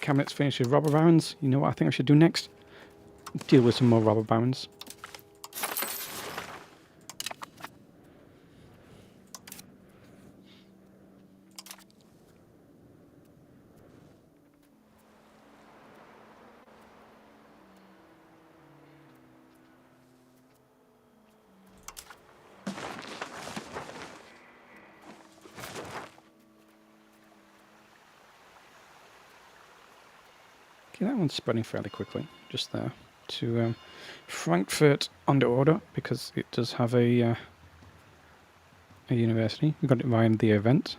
cabinet's finished with robber barons. You know what I think I should do next? Deal with some more robber barons. Okay, that one's spreading fairly quickly, just there. To Frankfurt under order, because it does have a university. We got it via the event.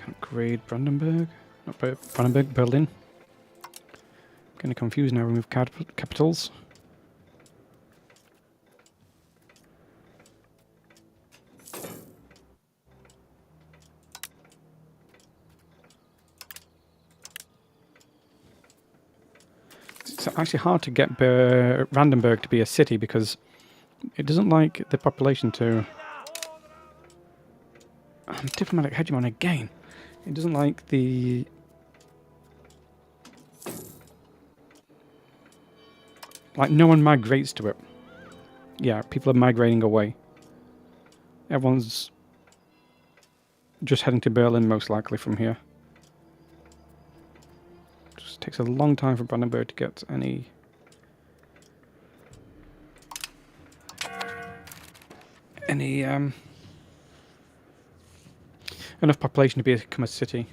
Upgrade Brandenburg. Not Brandenburg, Berlin. Kind of confused now, remove capitals. It's actually hard to get Brandenburg to be a city because it doesn't like the population to... diplomatic hegemon again. It doesn't like the... Like, no one migrates to it. Yeah, people are migrating away. Everyone's just heading to Berlin, most likely, from here. Just takes a long time for Brandenburg to get any... enough population to become a city.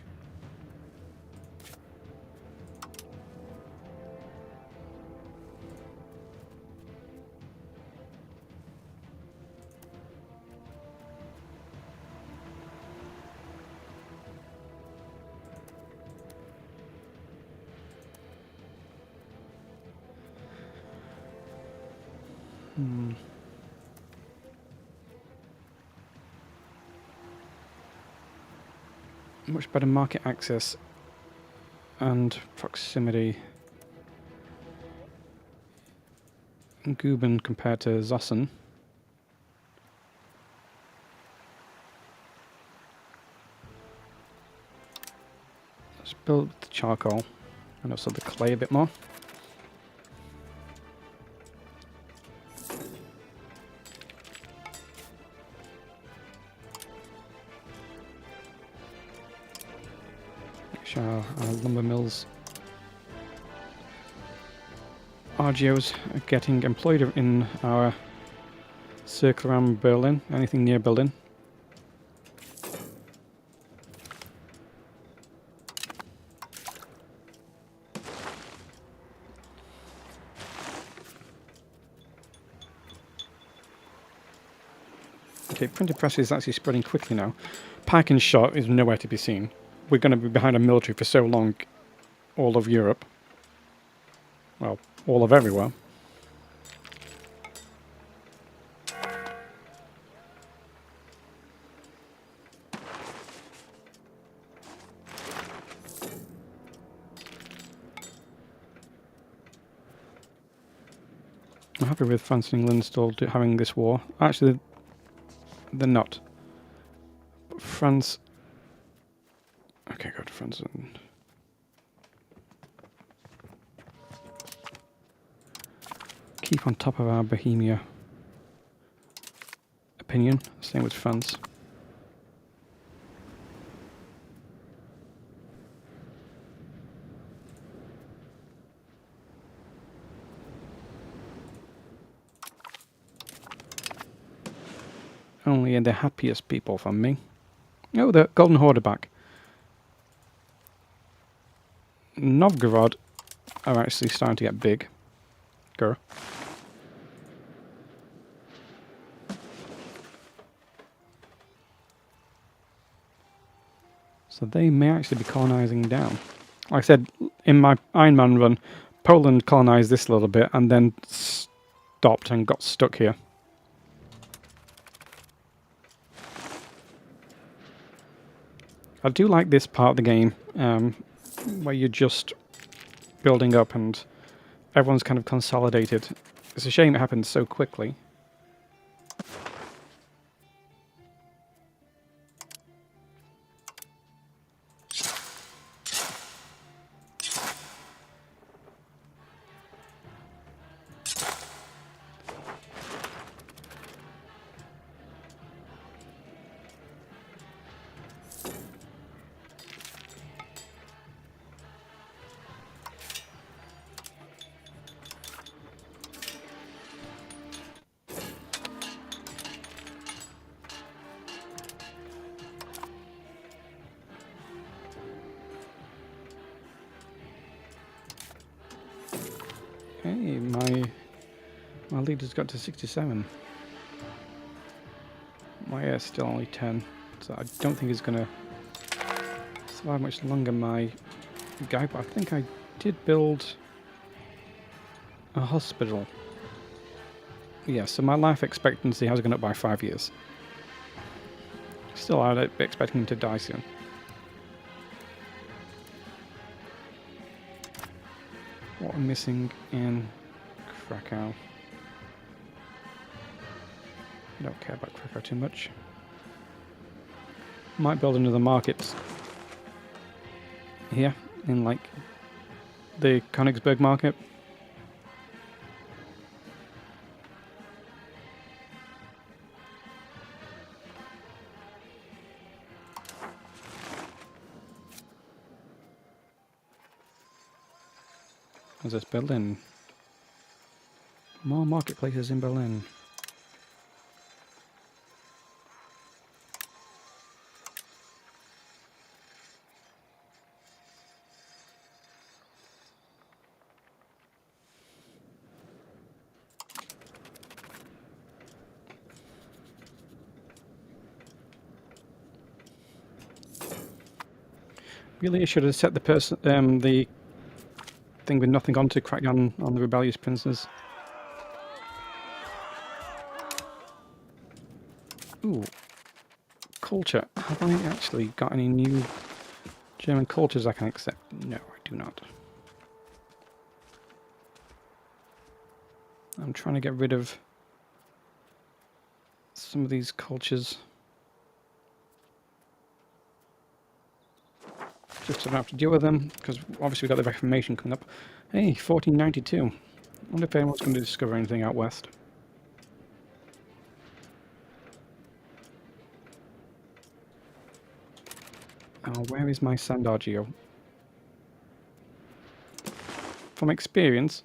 Much better market access and proximity in Guben compared to Zossen. Let's build the charcoal and also the clay a bit more. Our lumber mills. RGOs are getting employed in our circle around Berlin, anything near Berlin. Okay, printing press is actually spreading quickly now. Pike and shot is nowhere to be seen. We're going to be behind a military for so long, all of Europe. Well, all of everywhere. I'm happy with France and England still having this war. Actually, they're not. But France... Okay, go to France and... keep on top of our Bohemia opinion. Same with France. Only the happiest people from me. Oh, the Golden Horde are back. Novgorod are actually starting to get big. Go. So they may actually be colonizing down. Like I said, in my Iron Man run, Poland colonized this a little bit and then stopped and got stuck here. I do like this part of the game, where you're just building up and everyone's kind of consolidated. It's a shame it happens so quickly. Hey, my leader's got to 67. My air's still only 10, so I don't think he's gonna survive much longer. My guy, but I think I did build a hospital. Yeah, so my life expectancy has gone up by 5 years. Still, I'd be expecting him to die soon. What I'm missing in Krakow. I don't care about Krakow too much. Might build another market here in like the Königsberg market. There's this Berlin. More marketplaces in Berlin. Really, I should have set the thing with nothing on to crack down on the rebellious princes. Ooh, culture. Have I actually got any new German cultures I can accept? No, I do not. I'm trying to get rid of some of these cultures. Just to not have to deal with them, because obviously we've got the Reformation coming up. Hey, 1492. I wonder if anyone's going to discover anything out west. Oh, where is my Sandagio? From experience,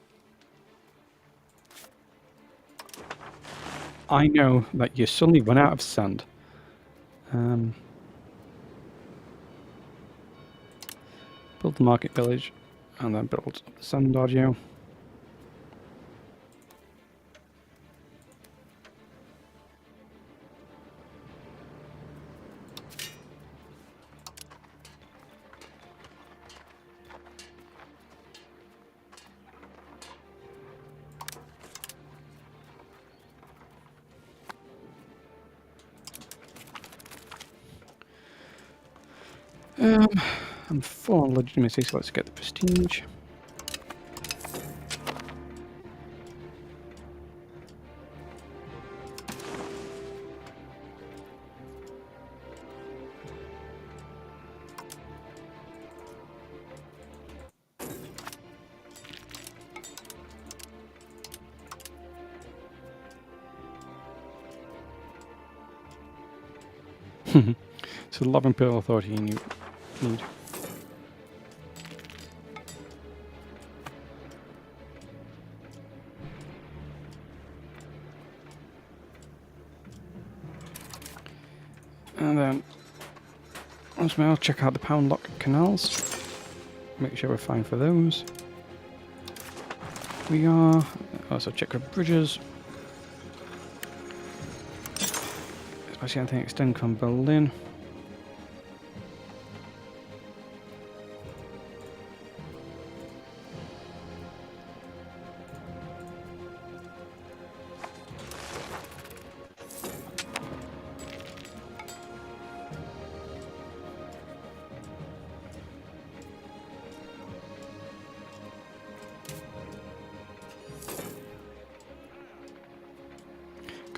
I know that you suddenly run out of sand. Build the market village, and then build the Sandagio. I'm full on legitimacy, so let's get the prestige. So the Love Imperial Authority you need. And then, once more, check out the Pound Lock canals. Make sure we're fine for those. We are. Also check for bridges. Especially anything extending from Berlin.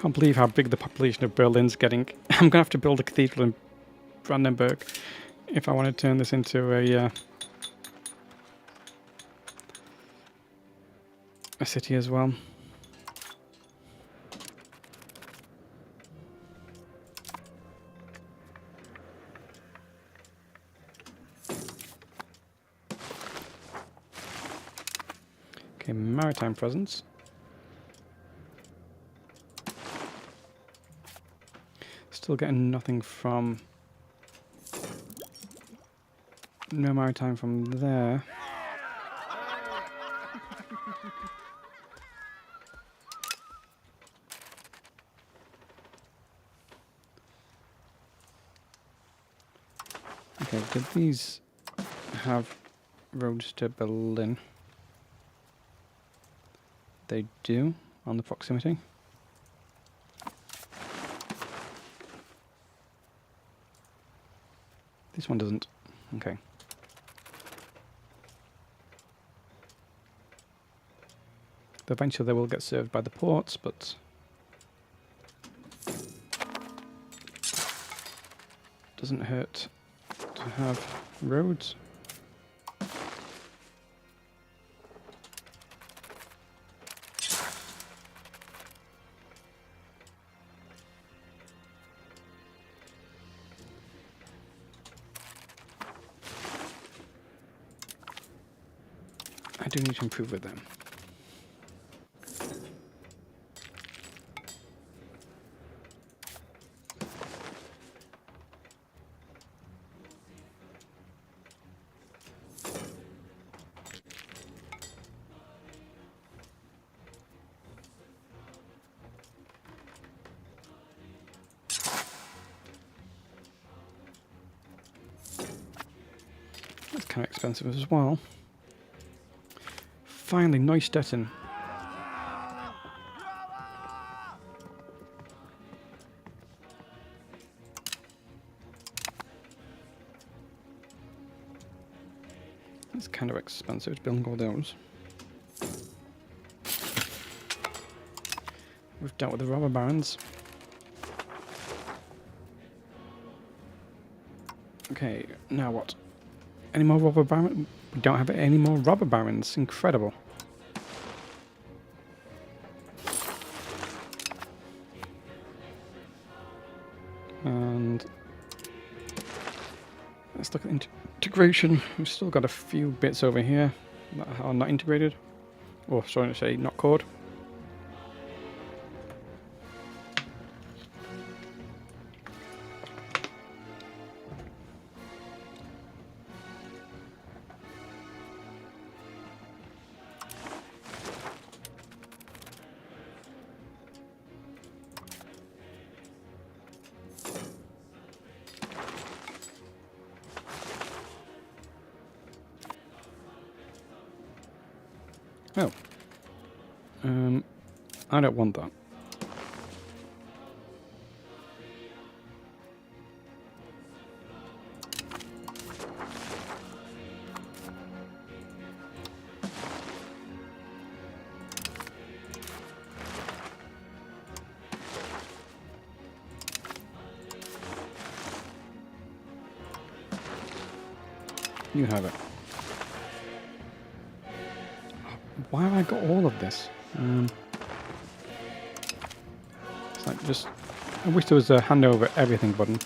Can't believe how big the population of Berlin's getting. I'm gonna have to build a cathedral in Brandenburg if I want to turn this into a city as well. Okay, maritime presence. Still getting nothing from... No maritime from there. Okay, did these have roads to Berlin? They do, on the proximity. This one doesn't. Okay. Eventually they will get served by the ports, but... doesn't hurt to have roads. I do need to improve with them. That's kind of expensive as well. Finally, Neustetten. It's kind of expensive to build all those. We've dealt with the robber barons. Okay, now what? Any more robber barons? We don't have any more robber barons. Incredible. And let's look at integration. We've still got a few bits over here that are not integrated. Or, sorry to say, not cored. Oh. I don't want that. You have it. Why have I got all of this? It's like just... I wish there was a hand over everything button.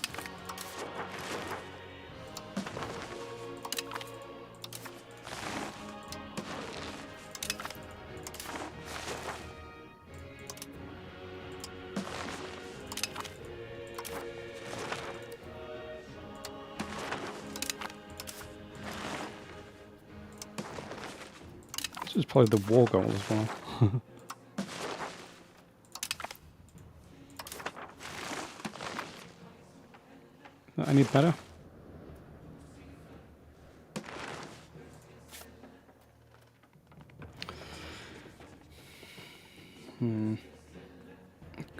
This is probably the war goal as well. Is that any better?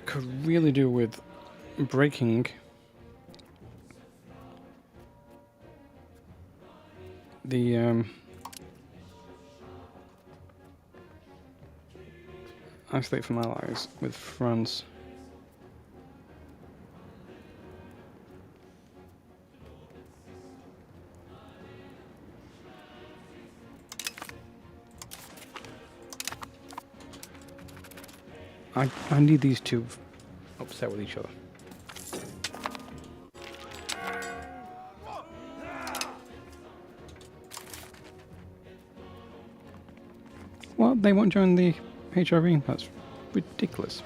Could really do with breaking the isolate from allies with France. I need these two upset with each other. Well, they won't join the HRV. That's ridiculous.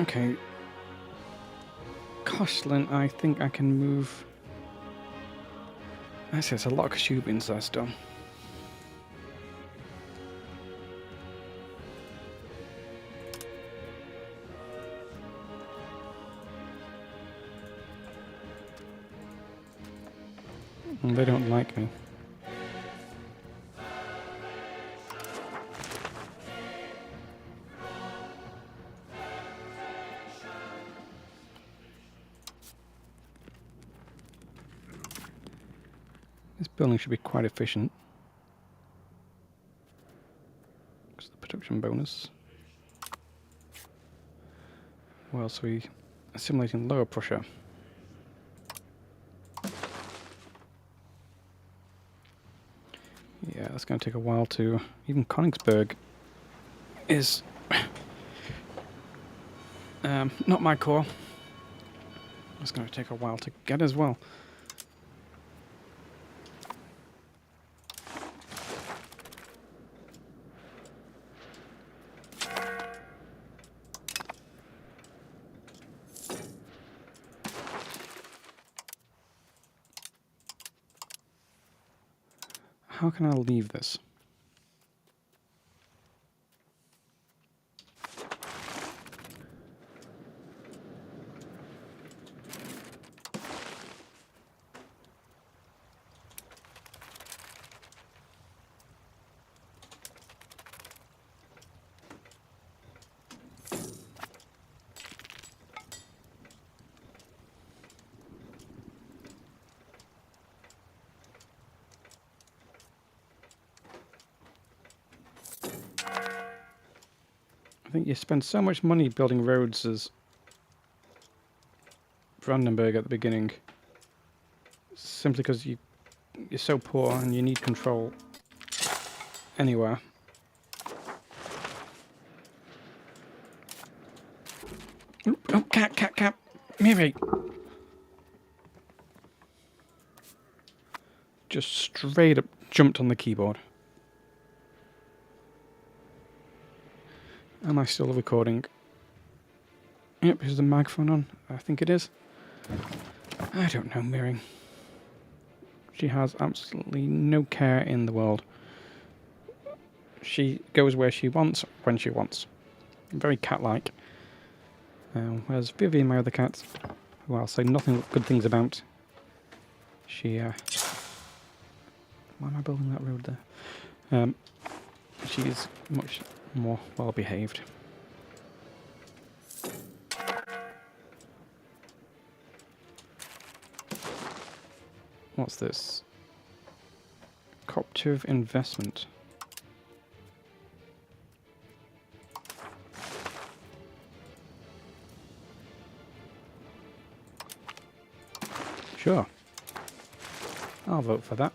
Okay. Kostlin, I think I can move. Actually, it's a lot of Kashubins there still. And they don't like me. This building should be quite efficient. Because of the production bonus. Well, so we assimilating Lower Prussia. Yeah, that's going to take a while to... Even Königsberg is... not my core. It's going to take a while to get as well. How can I leave this? I think you spend so much money building roads as Brandenburg at the beginning, simply because you're so poor and you need control anywhere. Oh, cat, Miri! Just straight up jumped on the keyboard. Am I still recording? Yep, is the microphone on? I think it is. I don't know, Miri. She has absolutely no care in the world. She goes where she wants, when she wants. Very cat-like. Whereas Vivian, my other cat, who I'll say nothing but good things about, she... why am I building that road there? She is much more well-behaved. What's this? Cooperative investment. Sure. I'll vote for that.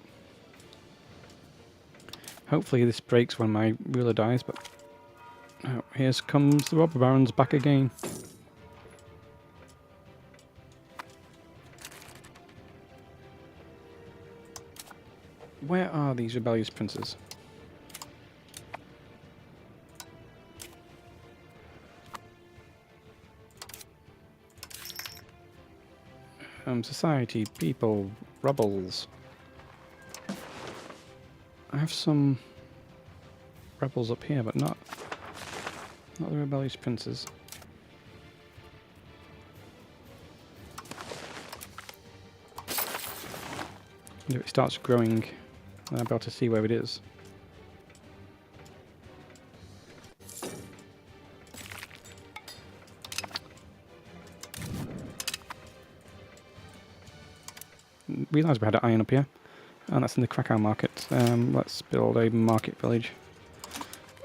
Hopefully this breaks when my ruler dies, but... Oh, here comes the robber barons back again. Where are these rebellious princes? Society, people, rebels. I have some rebels up here, but not the rebellious princes. If it starts growing, then I'll be able to see where it is. Realised we had an iron up here. And that's in the Krakow market. Let's build a market village.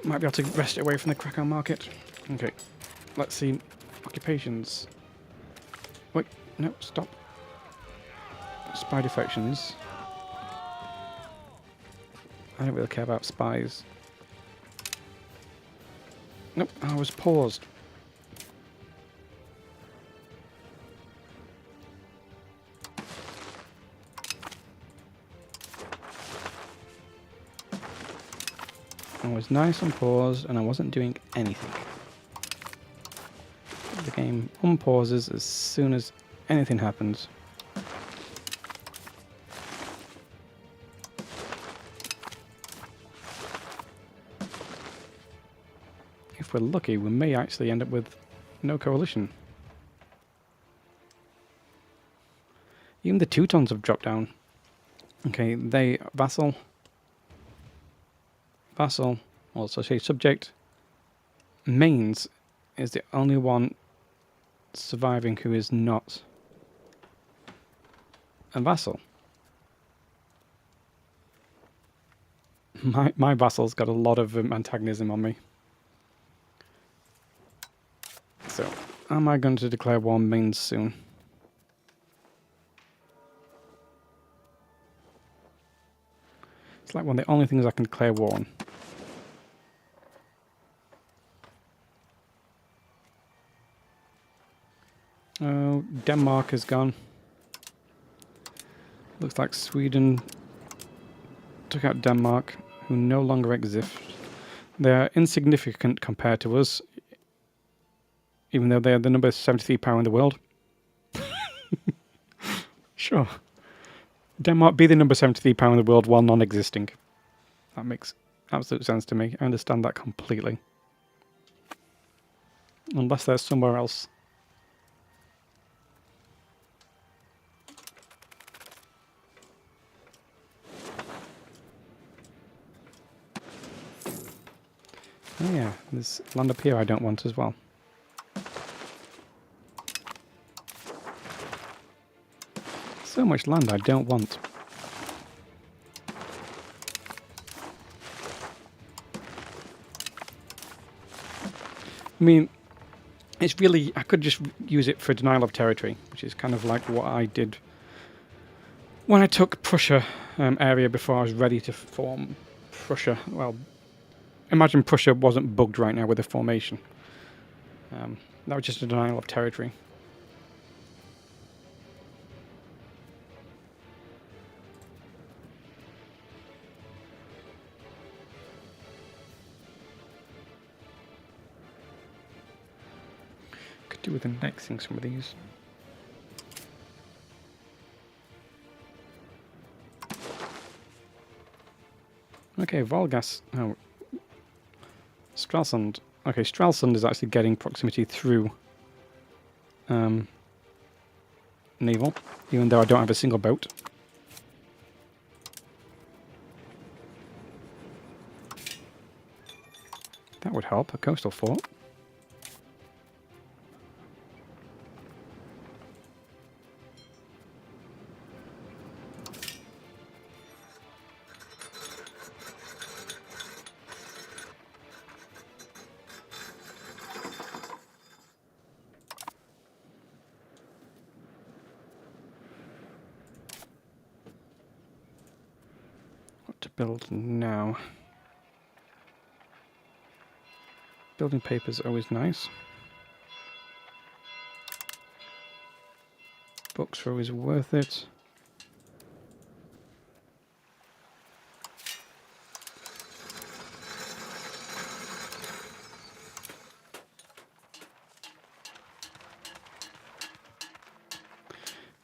Might be able to wrest it away from the Krakow market. Okay, let's see. Occupations. Wait, no, stop. Spy defections. I don't really care about spies. Nope, I was paused. I was nice and paused, and I wasn't doing anything. The game unpauses as soon as anything happens. If we're lucky, we may actually end up with no coalition. Even the Teutons have dropped down. Okay, they... Vassal. Vassal. Also say subject. Mainz is the only one surviving who is not a vassal. My vassal's got a lot of antagonism on me. So, am I going to declare war on Mainz soon? It's like one of the only things I can declare war on. Oh, Denmark is gone. Looks like Sweden took out Denmark, who no longer exist. They are insignificant compared to us, even though they are the number 73 power in the world. Sure. Denmark be the number 73 power in the world while non-existing. That makes absolute sense to me. I understand that completely. Unless there's somewhere else. Oh yeah, there's land up here I don't want as well. So much land I don't want. I mean, it's really... I could just use it for denial of territory, which is kind of like what I did when I took Prussia area before I was ready to form Prussia. Well, imagine Prussia wasn't bugged right now with the formation. That was just a denial of territory. Could do with annexing some of these. Okay, Volgas. Oh, Stralsund. Okay, Stralsund is actually getting proximity through naval, even though I don't have a single boat. That would help, a coastal fort. What to build now? Building paper is always nice. Books are always worth it.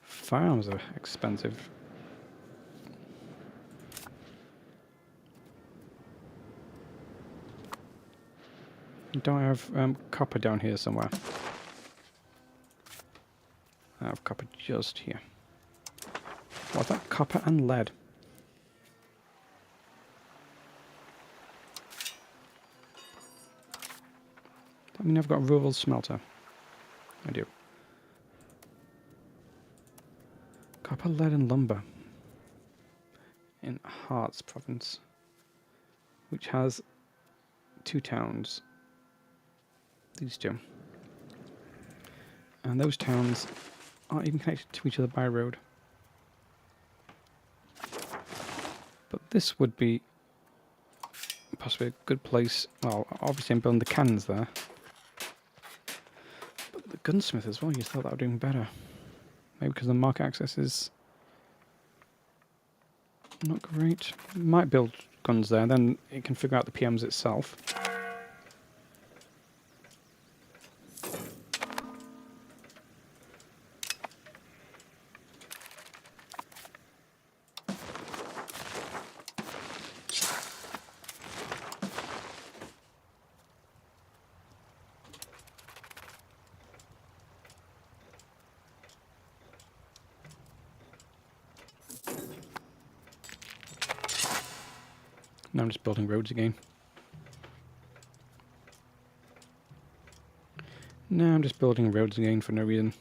Firearms are expensive. Don't I have copper down here somewhere? I have copper just here. What's that? Copper and lead. I mean I've got a rural smelter. I do. Copper, lead and lumber. in Harz province, which has 2 towns. These 2. And those towns aren't even connected to each other by road. But this would be possibly a good place. Well, obviously I'm building the cannons there. But the gunsmith as well, you thought that would be doing better. Maybe because the market access is not great. Might build guns there, then it can figure out the PMs itself. Now I'm just building roads again. Now I'm just building roads again for no reason.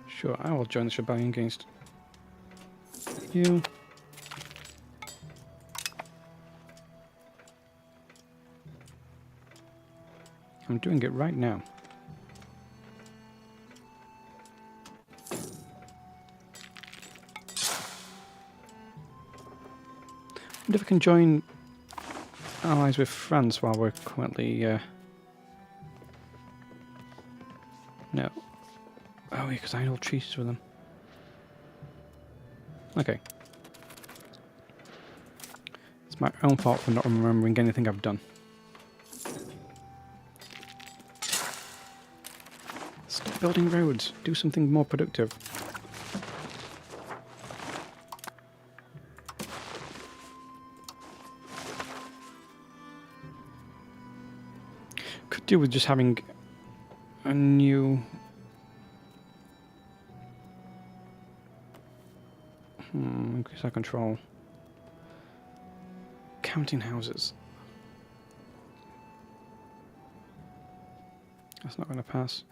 Sure, I will join this rebellion against you. I'm doing it right now. I wonder if I can join allies with France while we're currently... No. Oh, yeah, because I had all treaties with them. Okay. It's my own fault for not remembering anything I've done. Stop building roads. Do something more productive. Could do with just having a new... increase our control. Counting houses. That's not going to pass.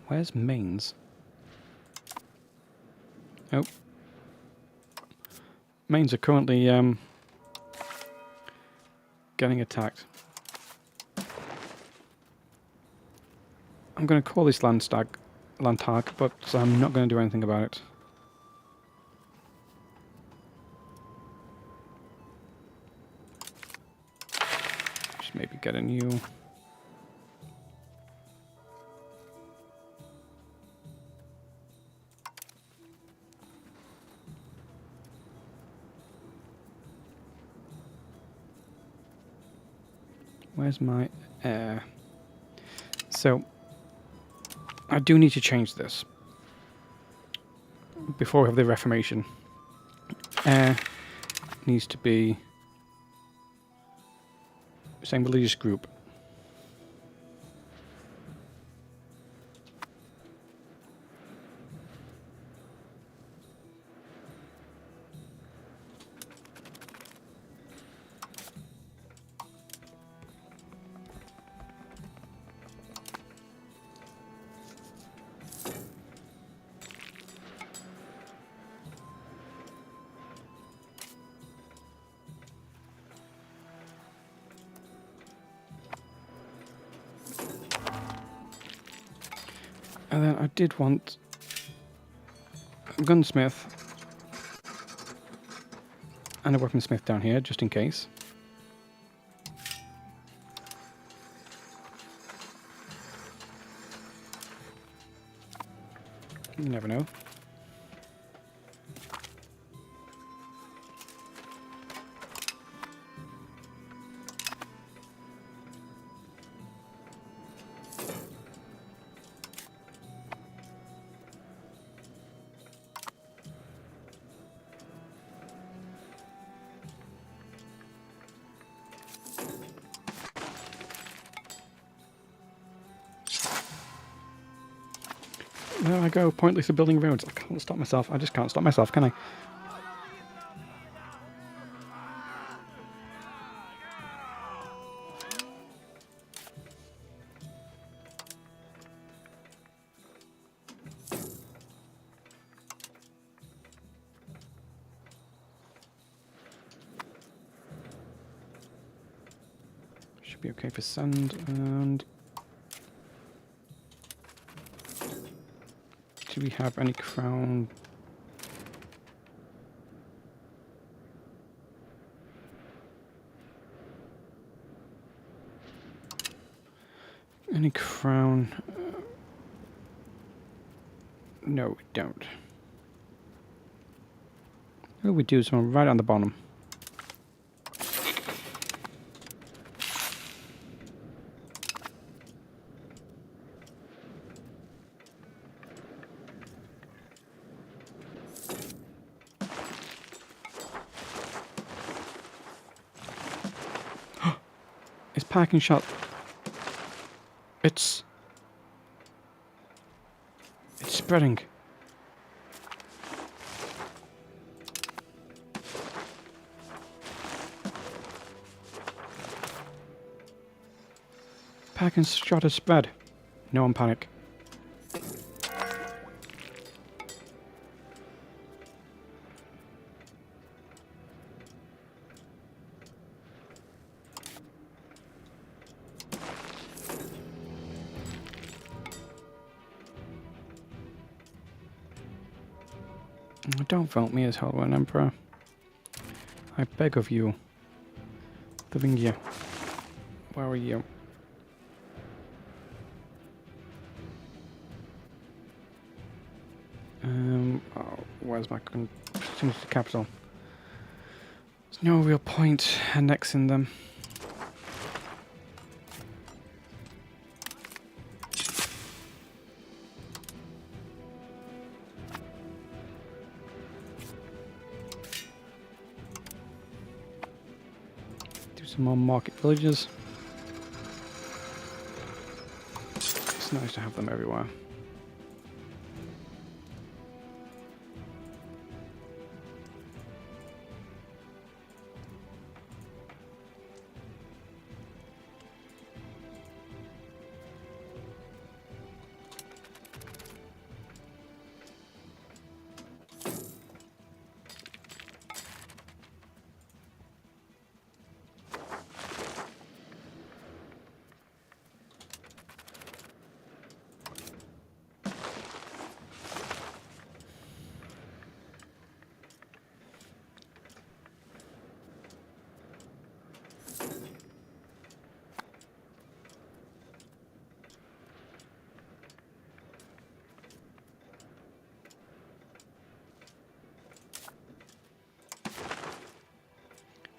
Where's Mainz? Oh. Mainz are currently getting attacked. I'm going to call this Landtag, but I'm not going to do anything about it. Just maybe get a new... Where's my air? So, I do need to change this. Before we have the Reformation. Air needs to be same religious group. And then I did want a gunsmith and a weaponsmith down here, just in case. You never know. There I go, pointlessly building roads. I can't stop myself. I just can't stop myself, can I? Should be okay for sand, and... do we have any crown? Any crown? No, we don't. Oh, we do, so right on the bottom. It's parking shot. It's spreading. Parking shot is spread. No one panic. Don't vote me as Hellbound Emperor. I beg of you. Thuringia. Where are you? Oh, where's my continuity capital? There's no real point annexing them. Some more market villages. It's nice to have them everywhere.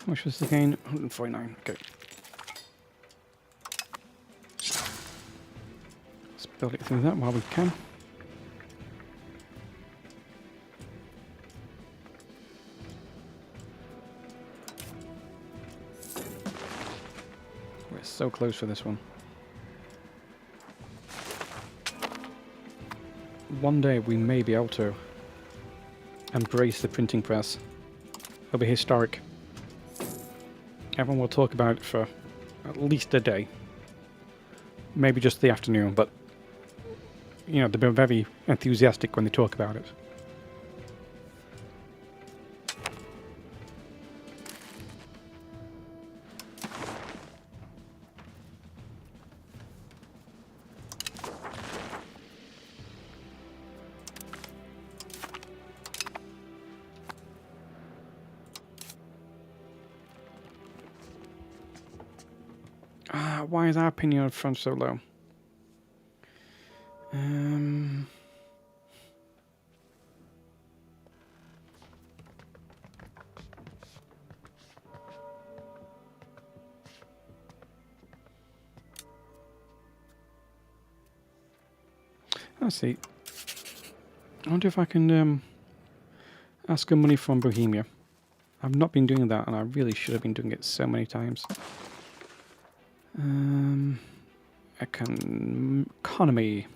How much was the gain? 149. Okay. Let's build it through that while we can. We're so close for this one. One day we may be able to embrace the printing press. It'll be historic. Everyone will talk about it for at least a day. Maybe just the afternoon, but you know, they're very enthusiastic when they talk about it. Why is our opinion of France so low? Let's see. I wonder if I can ask for money from Bohemia. I've not been doing that, and I really should have been doing it so many times. Economy.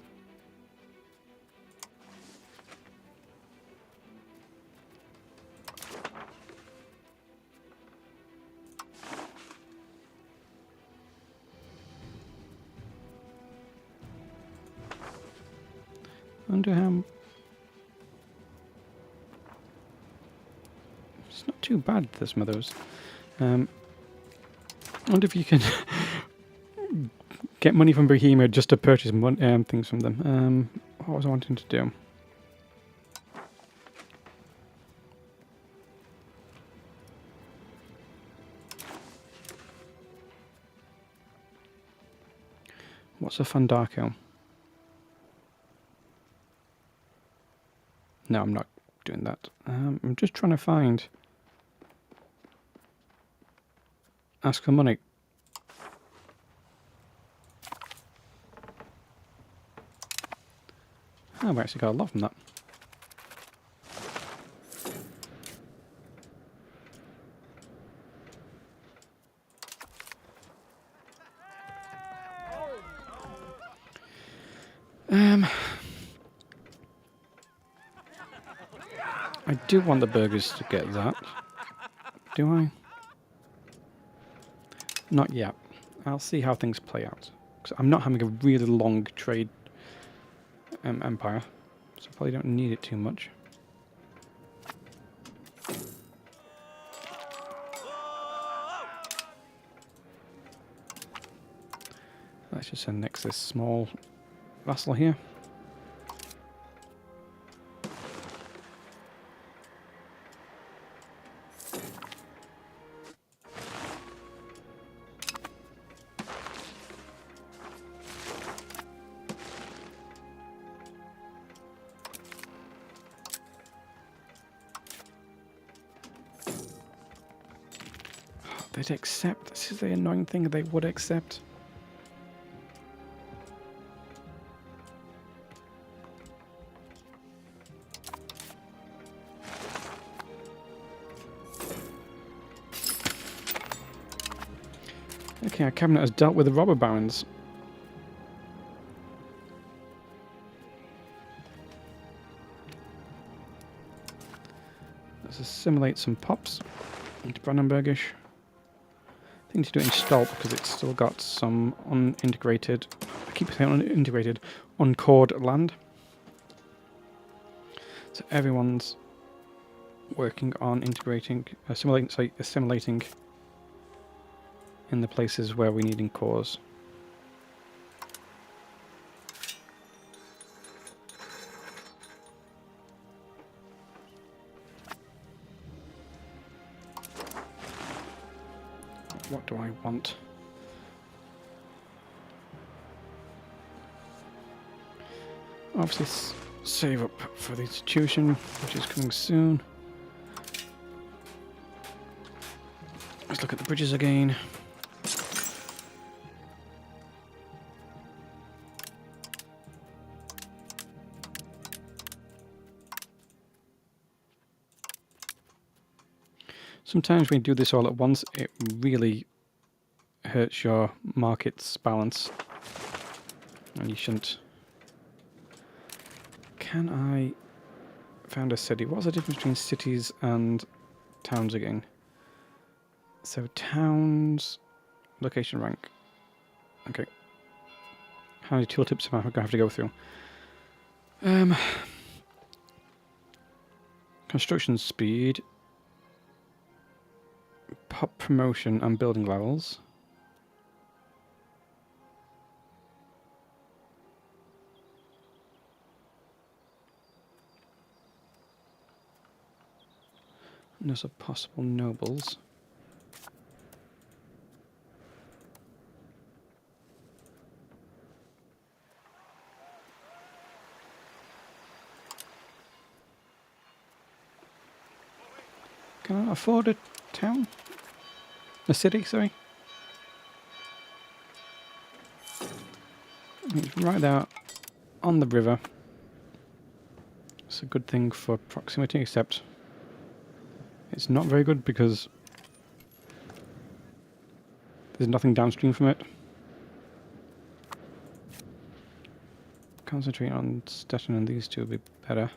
Wonder how... It's not too bad, this Mothers. I wonder if you can get money from Bohemia just to purchase things from them. What was I wanting to do? What's a Fandaco? No, I'm not doing that. I'm just trying to find... Ask for money. Oh, I've actually got a lot from that. I do want the burgers to get that. Do I? Not yet. I'll see how things play out. 'Cause I'm not having a really long trade empire, so I probably don't need it too much. Let's just annex this small vassal here. They'd accept. This is the annoying thing, they would accept. Okay, our cabinet has dealt with the robber barons. Let's assimilate some pops into Brandenburgish. I need to do it in Stolt because it's still got some unintegrated, I keep saying unintegrated, uncored land. So everyone's working on integrating, assimilating in the places where we need in cores. What do I want? Obviously save up for the institution, which is coming soon. Let's look at the bridges again. Sometimes when you do this all at once, it really hurts your market's balance, and you shouldn't. Can I found a city? What's the difference between cities and towns again? So towns, location rank. Okay. How many tooltips am I going to have to go through? Construction speed, pop promotion and building levels. And there's a possible nobles. Can I afford a town? A city, sorry. It's right there on the river. It's a good thing for proximity, except it's not very good because there's nothing downstream from it. Concentrate on Stettin and these two would be better.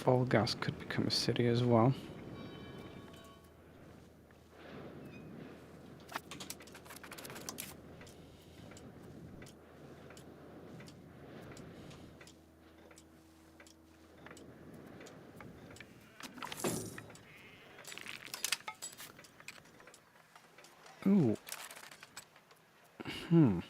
Volgas could become a city as well. Ooh. Hmm.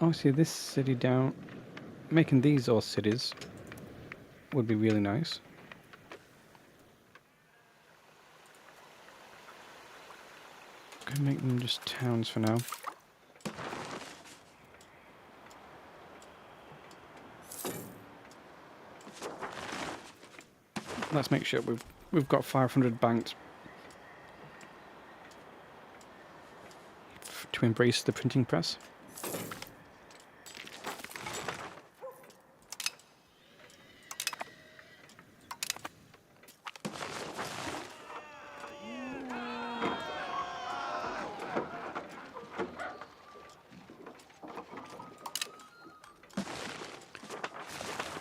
Obviously, this city down, making these all cities would be really nice. Gonna make them just towns for now. Let's make sure we've got 500 banked to embrace the printing press.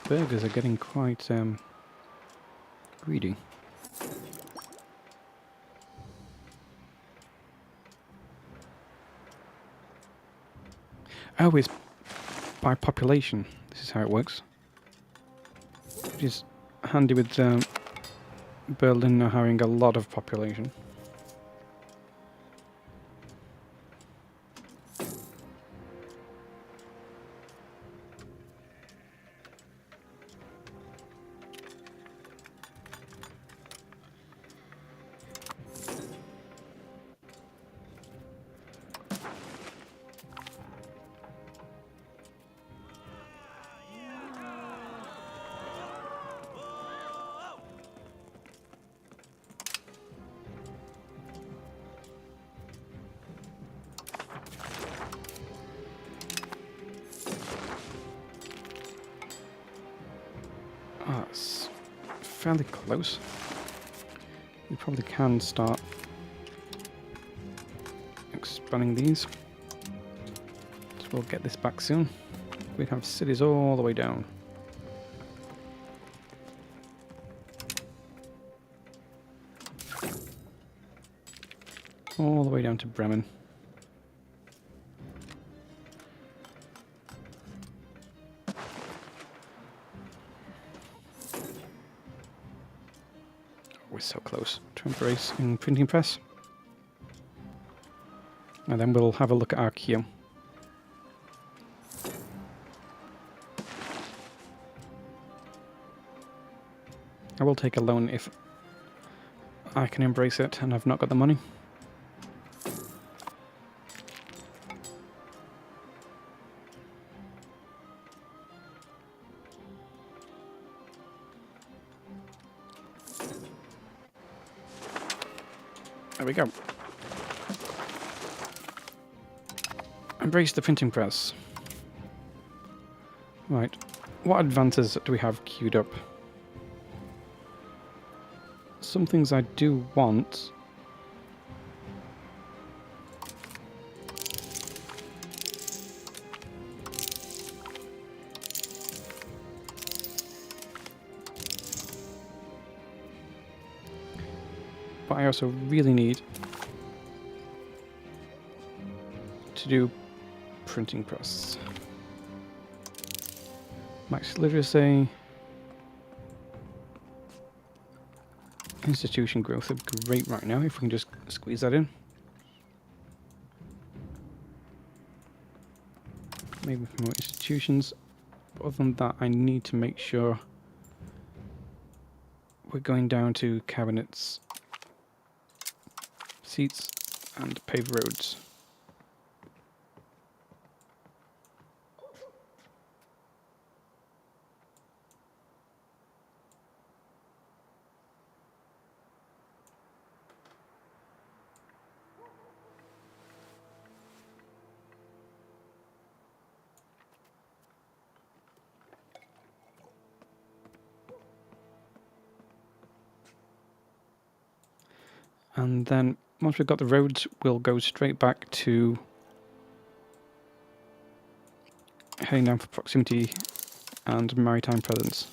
Burgers are getting quite greedy. Oh, it's by population. This is how it works. Which is handy with Berlin now having a lot of population. Ah, it's fairly close. We probably can start expanding these. So we'll get this back soon. We have cities all the way down. All the way down to Bremen. We're so close to embracing printing press. And then we'll have a look at our queue. I will take a loan if I can embrace it and I've not got the money. There we go. Embrace the printing press. Right. What advances do we have queued up? Some things I do want. But I also really need to do printing press. Max literacy. Institution growth are great right now, if we can just squeeze that in. Maybe more institutions. But other than that, I need to make sure we're going down to cabinets, seats, and paved roads. And then once we've got the roads, we'll go straight back to heading down for proximity and maritime presence.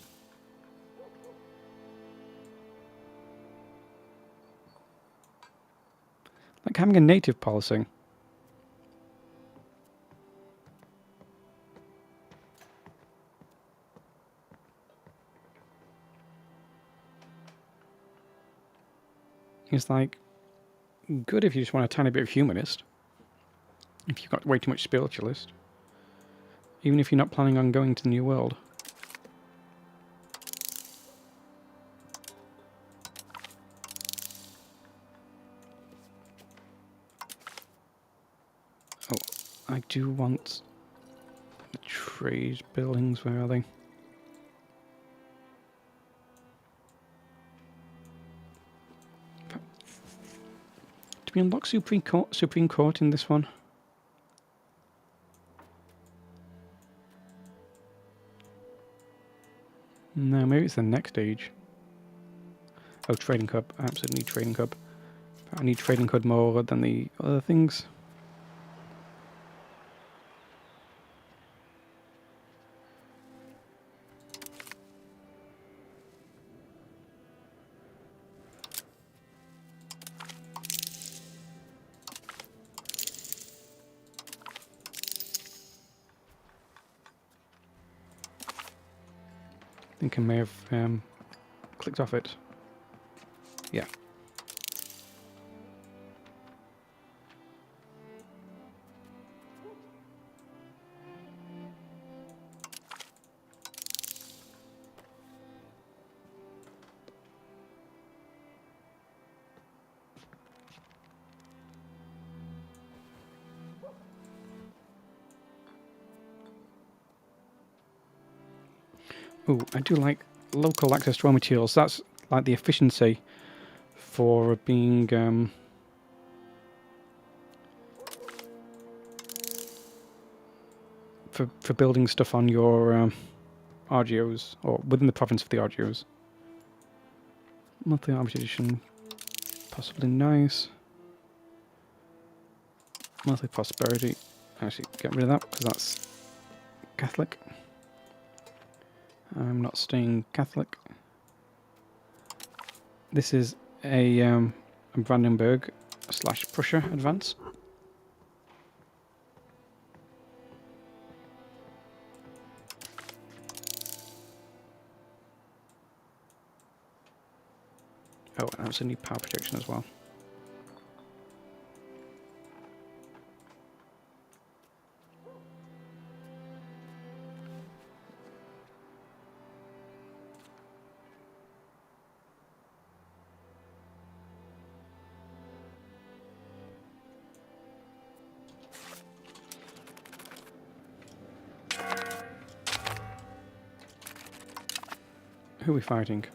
Like having a native policy. It's like good if you just want a tiny bit of humanist. If you've got way too much spiritualist. Even if you're not planning on going to the New World. Oh, I do want the trade buildings. Where are they? Do we unlock Supreme Court in this one? No, maybe it's the next stage. Oh, Trading Hub. I absolutely need Trading Hub. I need Trading Hub more than the other things. I think I may have clicked off it. Yeah. Ooh, I do like local access to raw materials. That's like the efficiency for being for building stuff on your RGOs or within the province of the RGOs. Monthly arbitration, possibly nice. Monthly prosperity. Actually, get rid of that because that's Catholic. I'm not staying Catholic. This is a Brandenburg / Prussia advance. Oh, and that's a new power projection as well. Who are we fighting?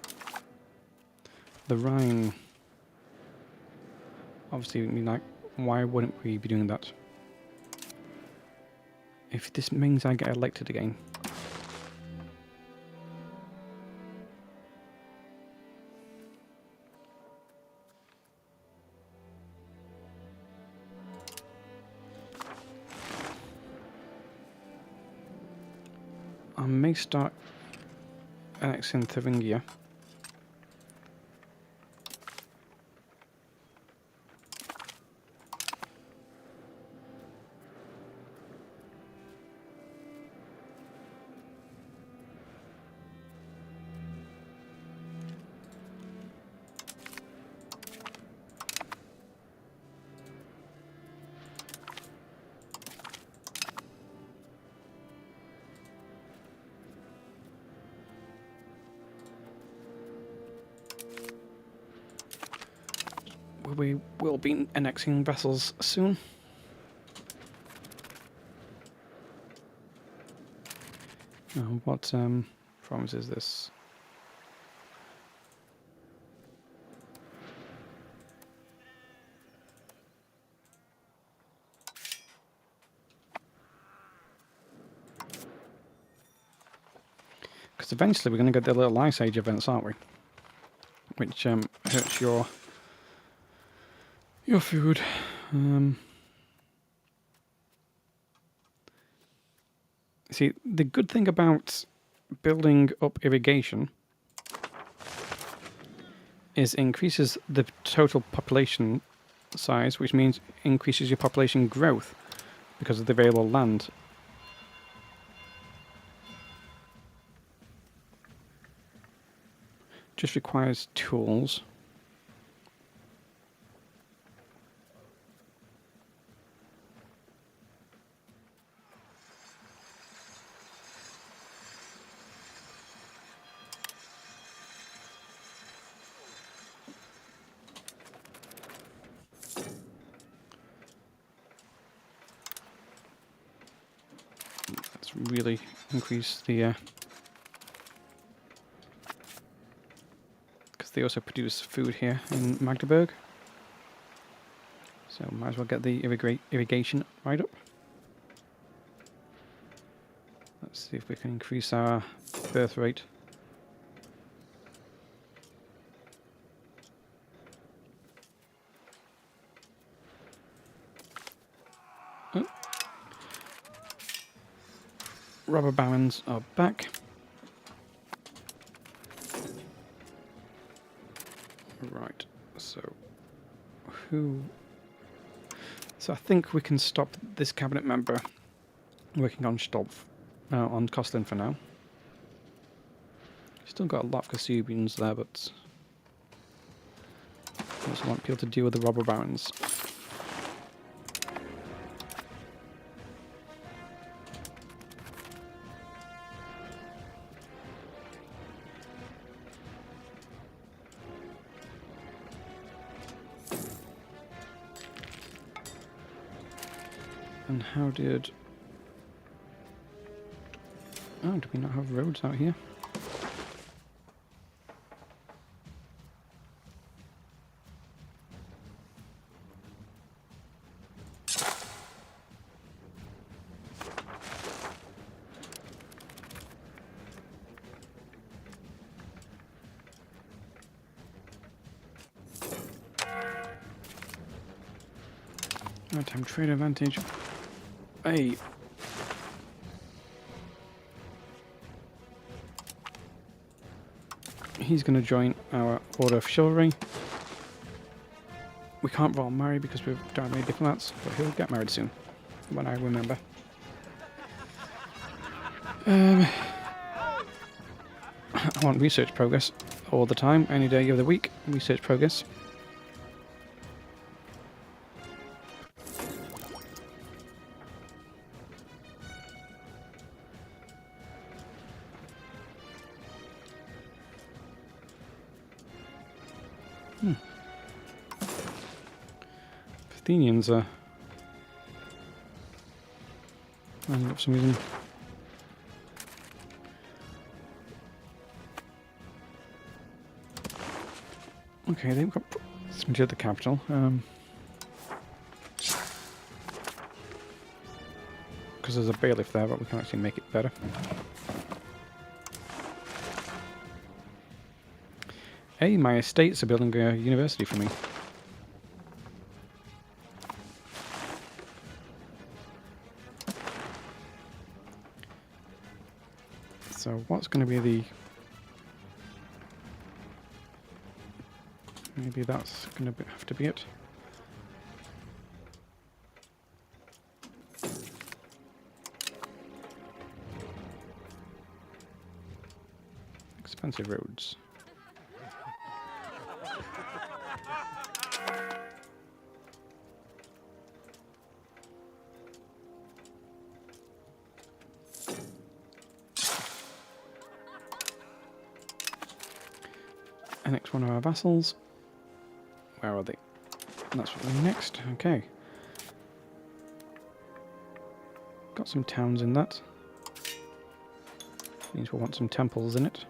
The Rhine. Obviously, I mean, like, why wouldn't we be doing that? If this means I get elected again. I may start annexing Thuringia. We will be annexing vessels soon. What province is this? Because eventually we're going to get the little Ice Age events, aren't we? Which hurts your food. See, the good thing about building up irrigation is it increases the total population size, which means increases your population growth because of the available land. Just requires tools. Let's really increase the because they also produce food here in Magdeburg. So might as well get the irrigation right up. Let's see if we can increase our birth rate. Oh. Robber barons are back. Right, so who... So I think we can stop this cabinet member working on on Kostlin for now. Still got a lot of Kasubians there, but I also want people to deal with the robber barons. And how did... Oh, do we not have roads out here? Maritime trade advantage. Hey. He's going to join our Order of Chivalry. We can't roll marry because we don't have any diplomats, but he'll get married soon, when I remember. I want research progress all the time, any day of the week. Research progress. Athenians are lining up for some reason. Okay, they've got somebody at the capital. Because there's a bailiff there, but we can actually make it better. Hey, my estates are building a university for me. So what's going to be the... Maybe that's going to have to be it. Expensive roads. Annex one of our vassals. Where are they? That's what we're next. Okay. Got some towns in that. Means we'll want some temples in it.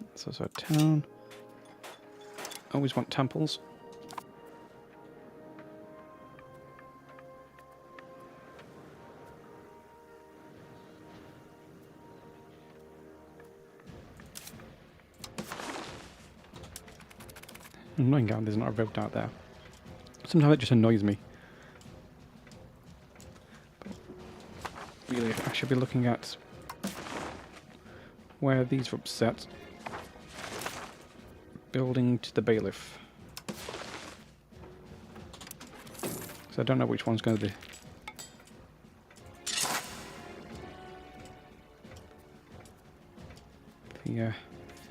That's also a town. Always want temples. Annoying God, there's not a road out there. Sometimes it just annoys me. But really, I should be looking at where these are upset. building to the bailiff. So I don't know which one's going to be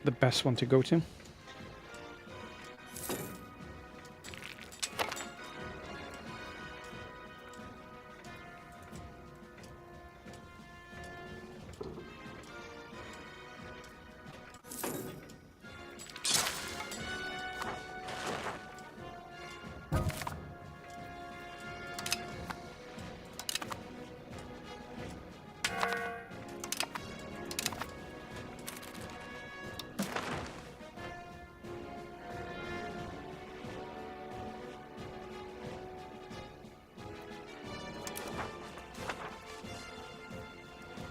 the best one to go to.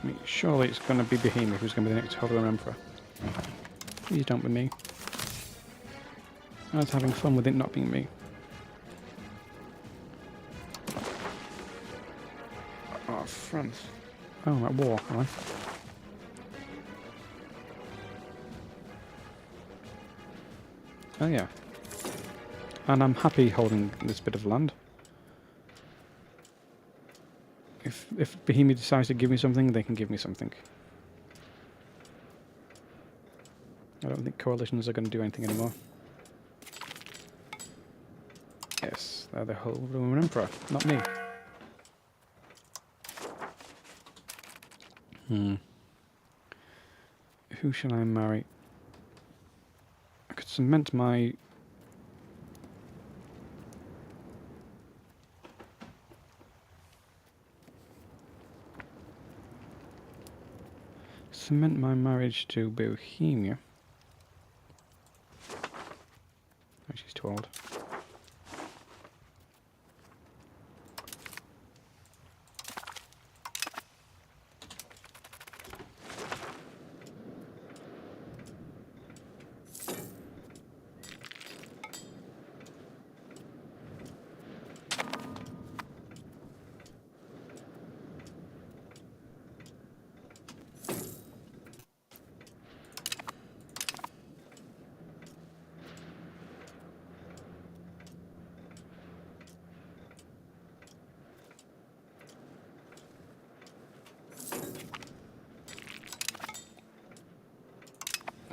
I mean, surely it's going to be Bohemia who's going to be the next Holy Roman Emperor. Please don't be me. I was having fun with it not being me. Oh, France. Oh, I'm at war, am I? Oh, yeah. And I'm happy holding this bit of land. If Bohemia decides to give me something, they can give me something. I don't think coalitions are going to do anything anymore. Yes, they're the whole Roman Emperor, not me. Who shall I marry? I could cement my... Cement my marriage to Bohemia. Oh, she's too old.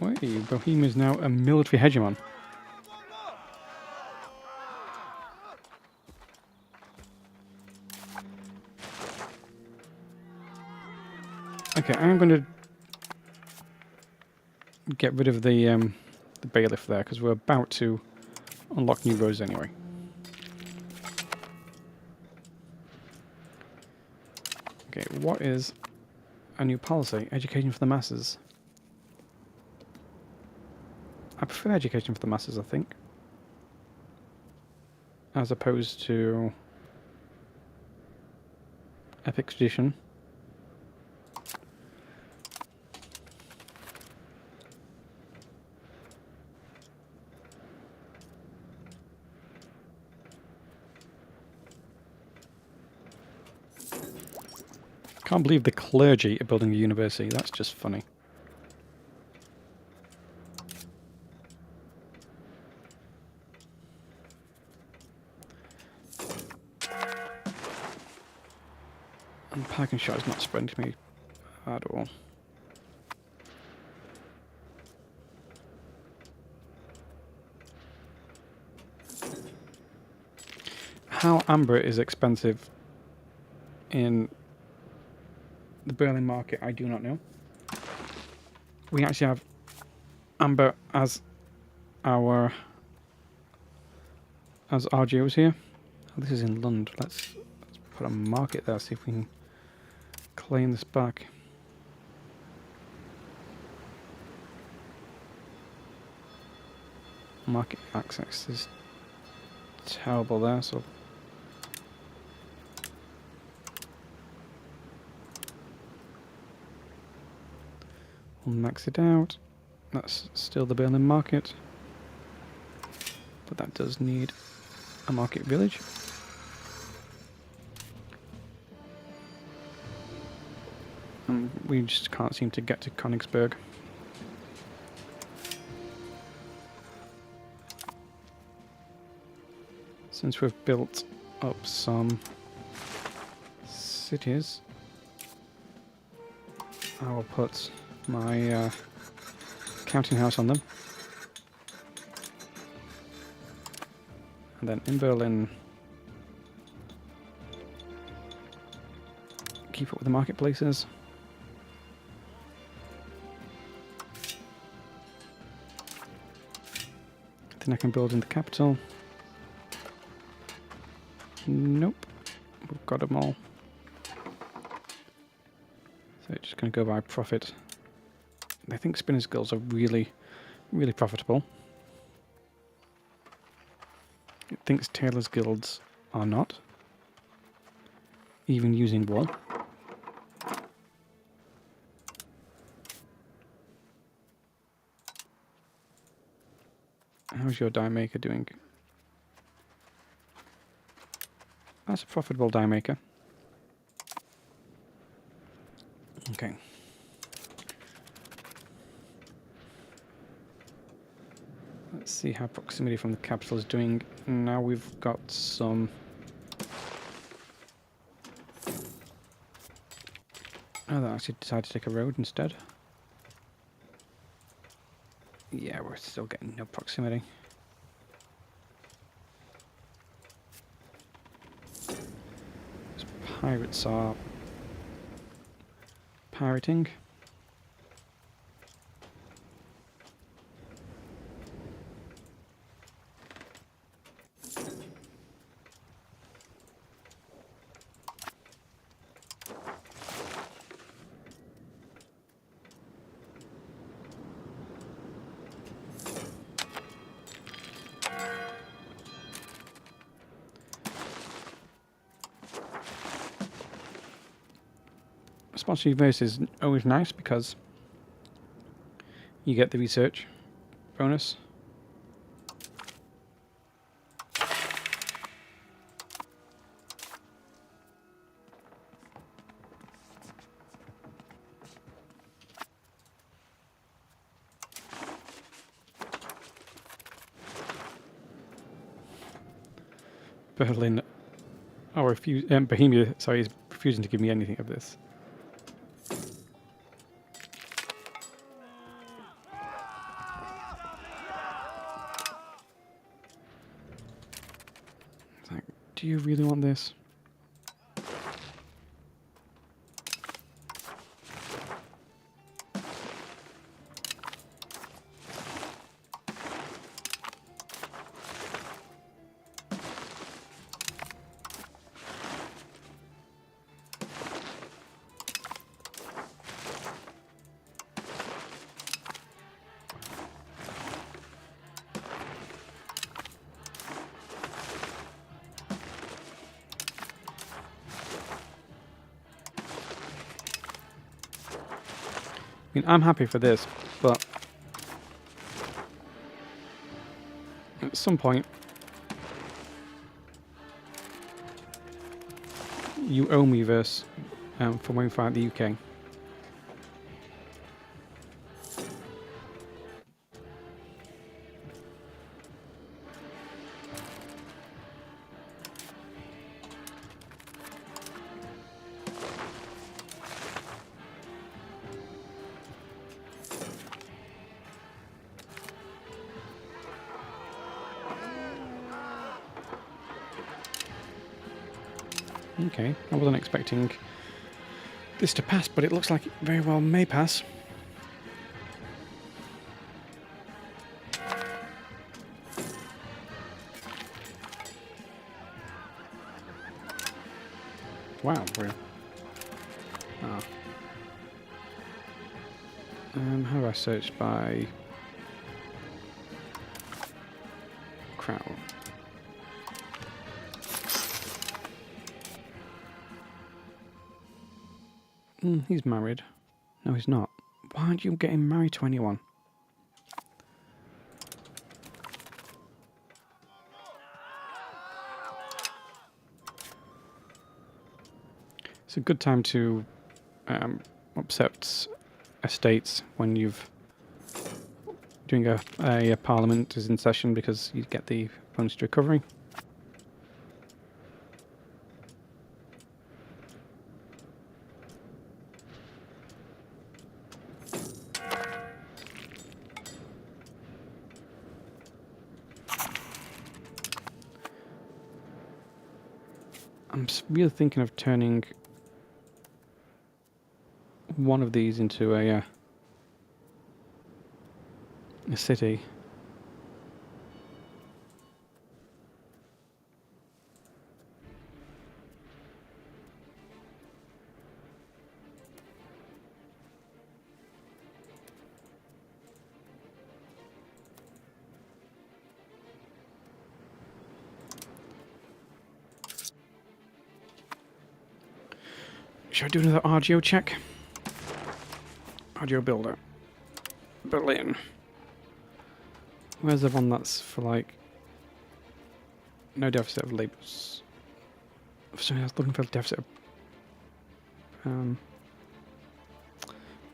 Wait, Bohemia is now a military hegemon. Okay, I'm going to get rid of the bailiff there because we're about to unlock new roads anyway. Okay, what is a new policy? Education for the masses. I prefer education for the masses, I think, as opposed to epic tradition. Can't believe the clergy are building a university. That's just funny. And parking shot is not spreading to me at all. How amber is expensive in the Berlin market, I do not know. We actually have amber as our geos here. Oh, this is in Lund. Let's put a market there, see if we can claim this back. Market access is terrible there, so we'll max it out. That's still the Berlin market, but that does need a market village. And we just can't seem to get to Königsberg. Since we've built up some cities, I will put my counting house on them. And then in Berlin, keep up with the marketplaces. Then I can build in the capital. Nope, we've got them all. So it's just going to go by profit. I think Spinners Guilds are really, really profitable. It thinks Tailors Guilds are not, even using wool. How's your die maker doing? That's a profitable die maker. Okay. Let's see how proximity from the capital is doing. Now we've got some... Oh, they actually decided to take a road instead. Yeah, we're still getting no proximity. Those pirates are pirating. Sponsor Universe is always nice because you get the research bonus. Berlin, Bohemia, sorry, is refusing to give me anything of this. It's like, do you really want this? I mean, I'm happy for this, but at some point, you owe me this for when we fight the UK. Okay, I wasn't expecting this to pass, but it looks like it very well may pass. Wow, we're... Ah. How do I search by... crown? He's married. No, he's not. Why aren't you getting married to anyone? It's a good time to upset estates when you've doing a parliament is in session because you get the bonus to recovery. I'm really thinking of turning one of these into a city. Should I do another RGO check? RGO builder. Berlin. Where's the one that's for like no deficit of labours? Sorry, I was looking for a deficit of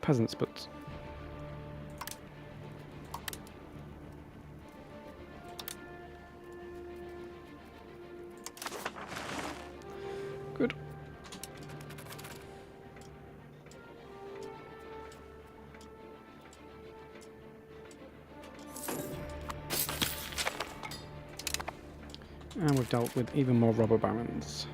peasants, but good. And we've dealt with even more robber barons.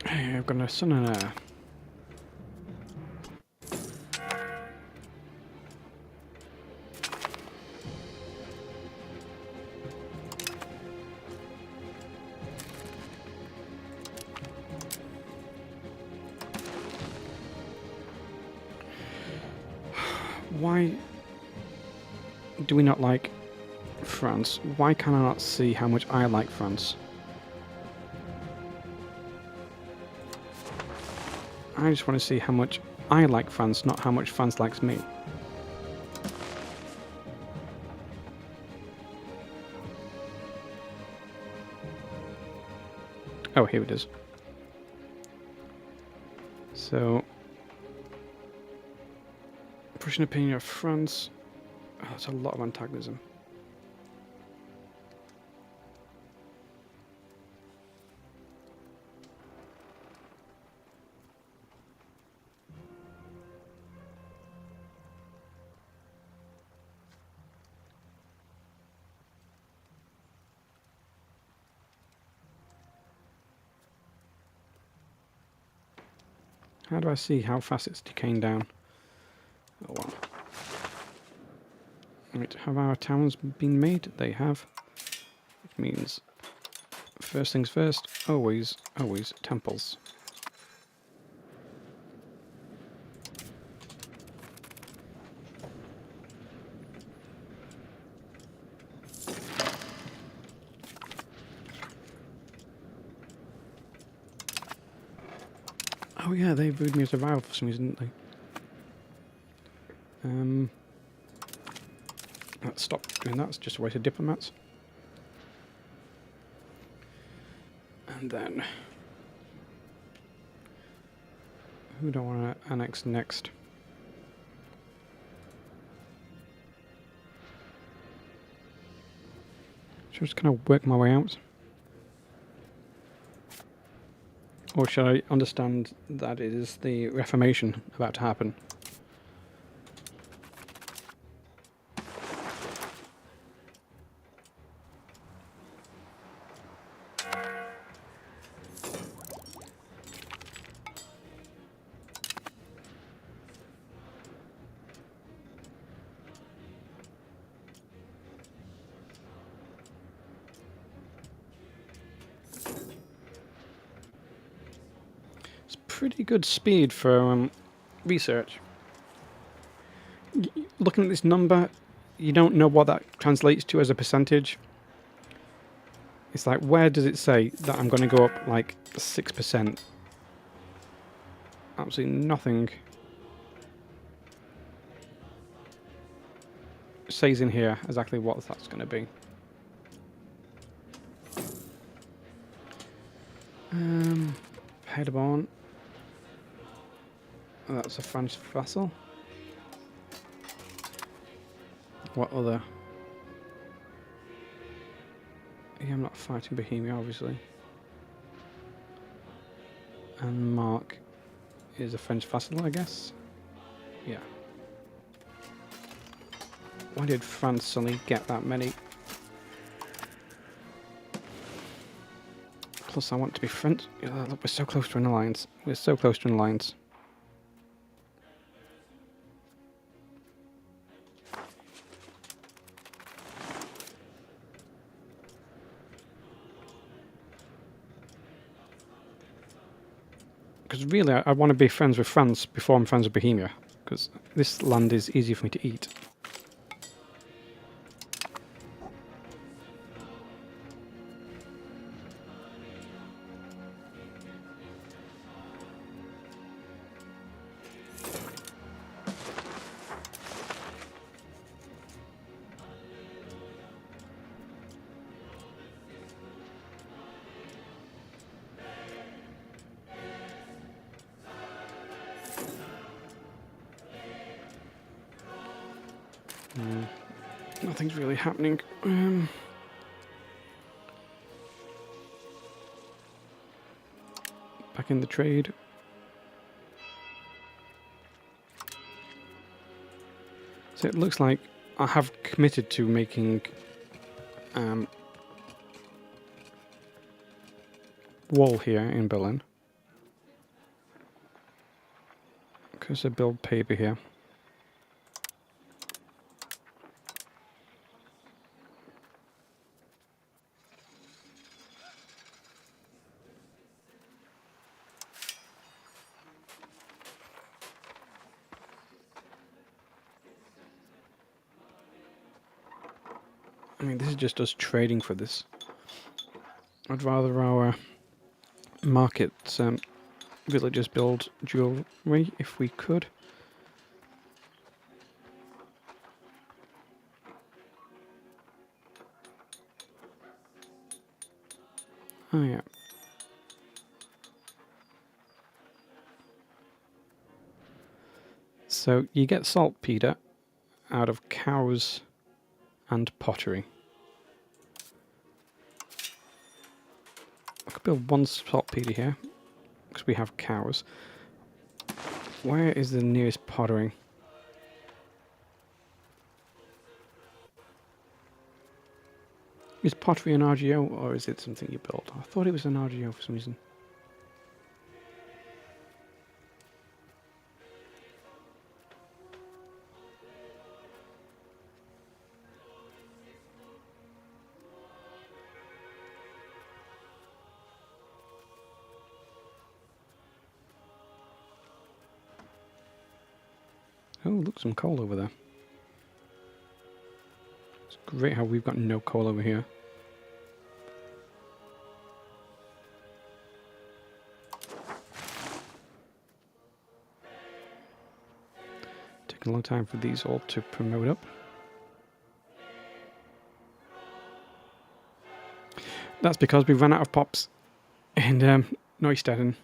Hey, I've got a son and heir. Why do we not like France? Why can I not see how much I like France? I just want to see how much I like France, not how much France likes me. Oh, here it is. So, Prussian opinion of France. Oh, that's a lot of antagonism. How do I see how fast it's decaying down? Oh well. Right, have our towns been made? They have. Which means, first things first, always temples. Oh yeah, they booed me as a rival for some reason, didn't they? Let's stop doing that, it's just a waste of diplomats. And then... who do I want to annex next? Should I just kind of work my way out? Or should I understand that it is the Reformation about to happen? Pretty good speed for research. Looking at this number, you don't know what that translates to as a percentage. It's like, where does it say that I'm going to go up like 6%? Absolutely nothing says in here exactly what that's going to be. Paderborn. Oh, that's a French vassal. What other? Yeah, I'm not fighting Bohemia, obviously. And Mark is a French vassal, I guess. Yeah. Why did France suddenly get that many? Plus, I want to be French. Look, we're so close to an alliance. We're so close to an alliance. Because really, I want to be friends with France before I'm friends with Bohemia. Because this land is easy for me to eat. Nothing's really happening. Back in the trade. So it looks like I have committed to making wall here in Berlin. Because I build paper here. I mean, this is just us trading for this. I'd rather our market villagers build jewelry if we could. Oh yeah. So you get saltpeter out of cows and pottery. I could build one saltpeter here because we have cows. Where is the nearest pottery? Is pottery an RGO or is it something you built? I thought it was an RGO for some reason. Oh, look, some coal over there. It's great how we've got no coal over here. Taking a long time for these all to promote up. That's because we've run out of pops in Neustadt. At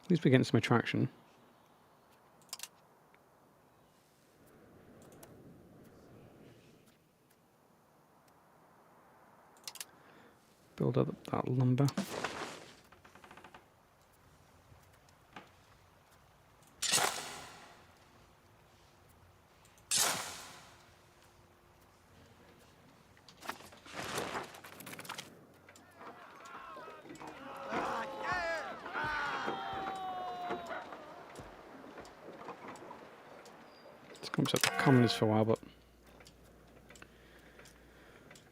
least we're getting some attraction. Build up that lumber. It's going to upset the communists for a while, but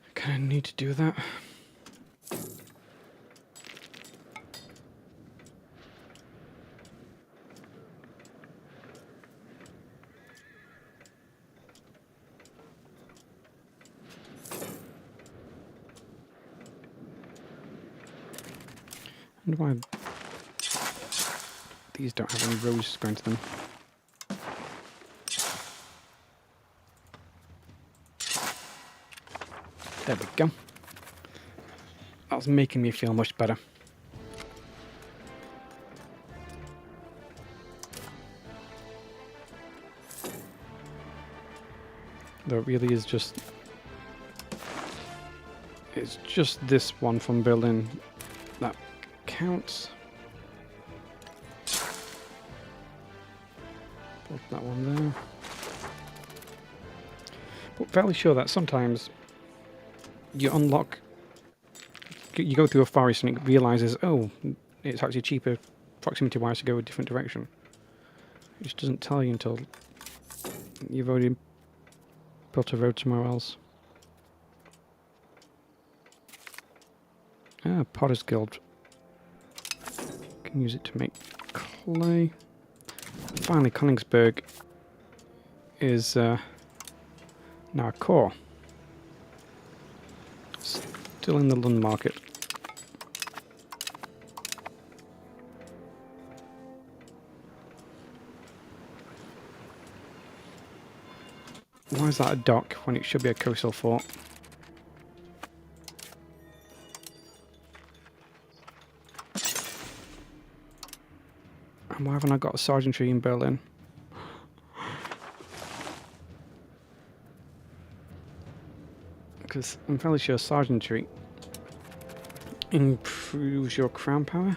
I kind of need to do that. I wonder why these don't have any roads going to them. There we go. That's making me feel much better. Though it really is just... It's just this one from Berlin that counts. Put that one there. But fairly sure that sometimes you unlock... You go through a forest and it realizes, oh, it's actually cheaper proximity-wise to go a different direction. It just doesn't tell you until you've already built a road somewhere else. Ah, Potter's Guild. Can use it to make clay. Finally, Königsberg is now a core. Still in the Lund market. Why is that a dock when it should be a coastal fort? And why haven't I got a sergeantry in Berlin? Because I'm fairly sure sergeantry improves your crown power.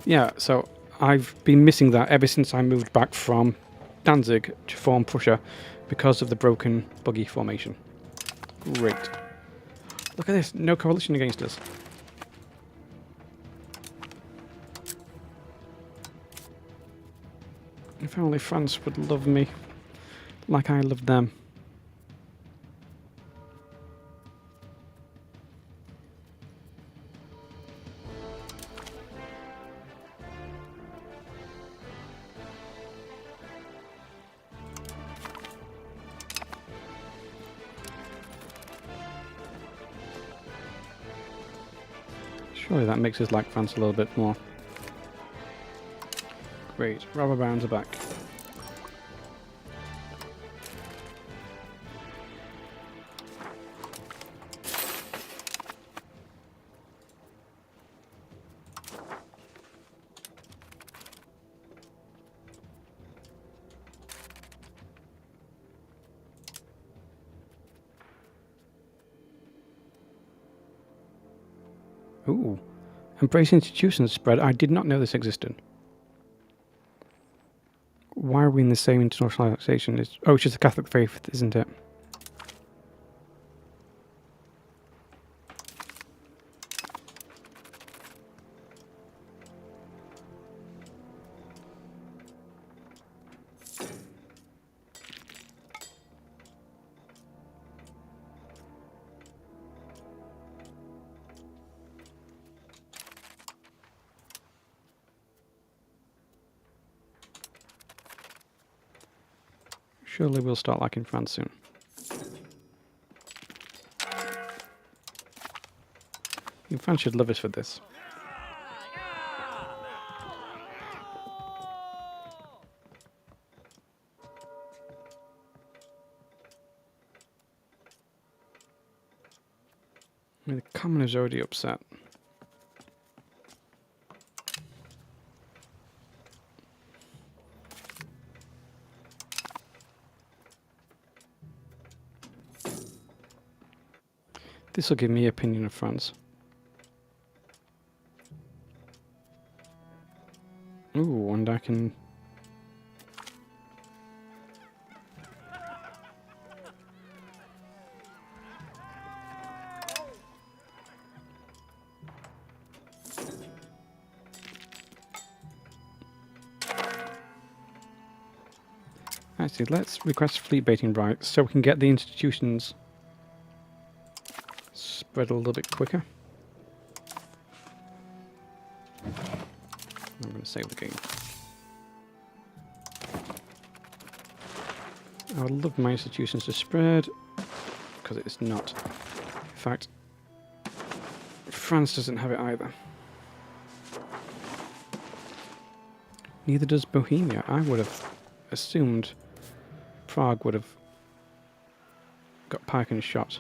Yeah, so I've been missing that ever since I moved back from Danzig to form Prussia because of the broken buggy formation. Great. Look at this, no coalition against us. If only France would love me like I love them. Surely that makes us like France a little bit more. Great, robber barons are back. Ooh, embrace institutions spread. I did not know this existed. Why are we in the same internationalization? Oh, it's just the Catholic faith, isn't it? Surely we'll start liking France soon. France should love us for this. I mean, the commoner's already upset. This will give me opinion of France. Ooh, and I can... Actually, let's request fleet baiting rights so we can get the institutions spread a little bit quicker. I'm going to save the game. I would love my institutions to spread, because it's not. In fact, France doesn't have it either. Neither does Bohemia. I would have assumed Prague would have got pike and shot.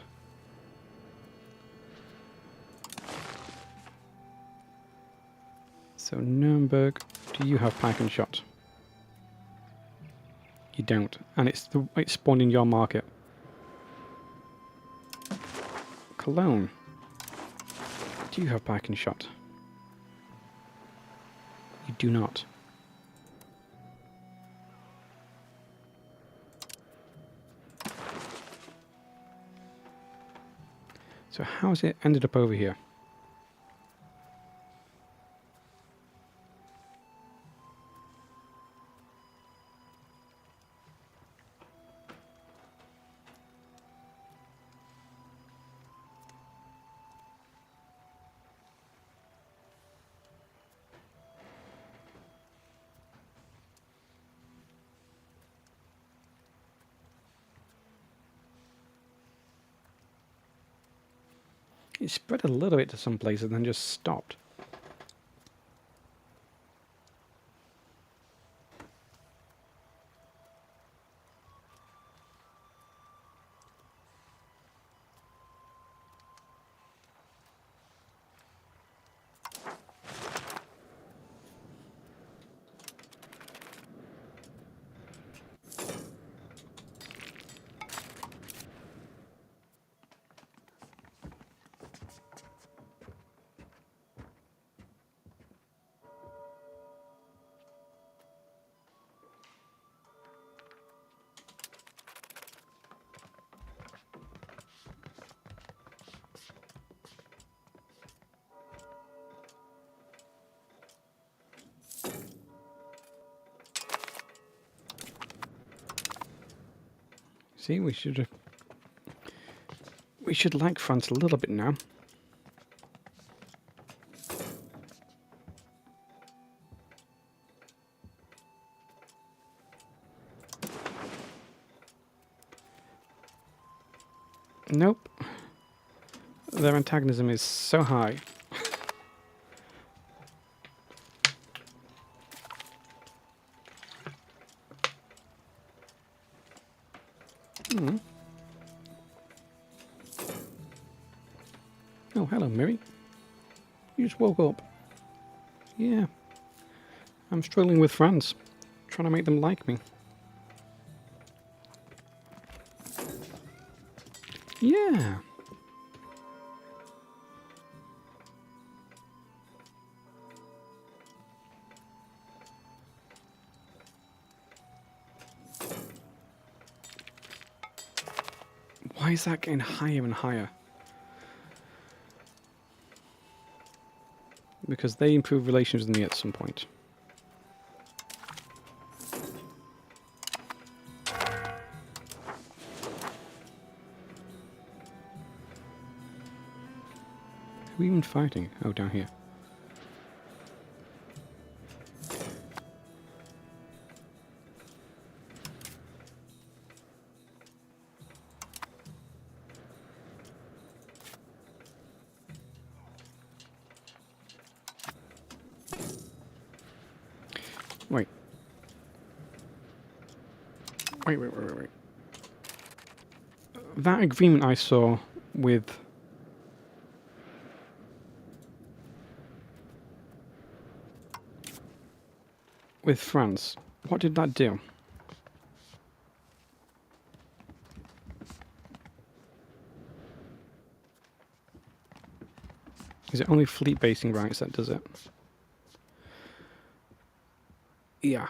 So Nuremberg, do you have pike and shot? You don't, and it's spawned in your market. Cologne, do you have pike and shot? You do not. So how's it ended up over here? It spread a little bit to some places and then just stopped. See, we should like France a little bit now. Nope. Their antagonism is so high. Hmm. Oh, hello, Miri. You just woke up. Yeah. I'm struggling with France. Trying to make them like me. Yeah. Why is that getting higher and higher? Because they improve relations with me at some point. Who are we even fighting? Oh, down here. Wait. Wait. That agreement I saw with France, what did that do? Is it only fleet basing rights that does it? Yeah.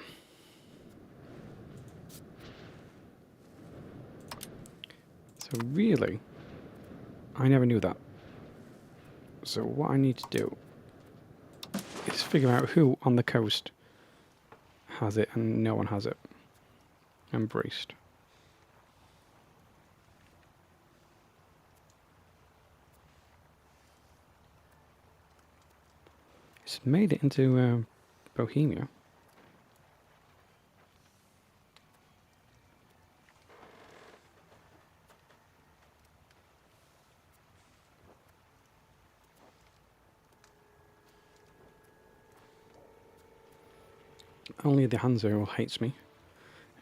So really, I never knew that. So what I need to do is figure out who on the coast has it and no one has it. Embraced. It's made it into Bohemia. Only the Hanzo hates me.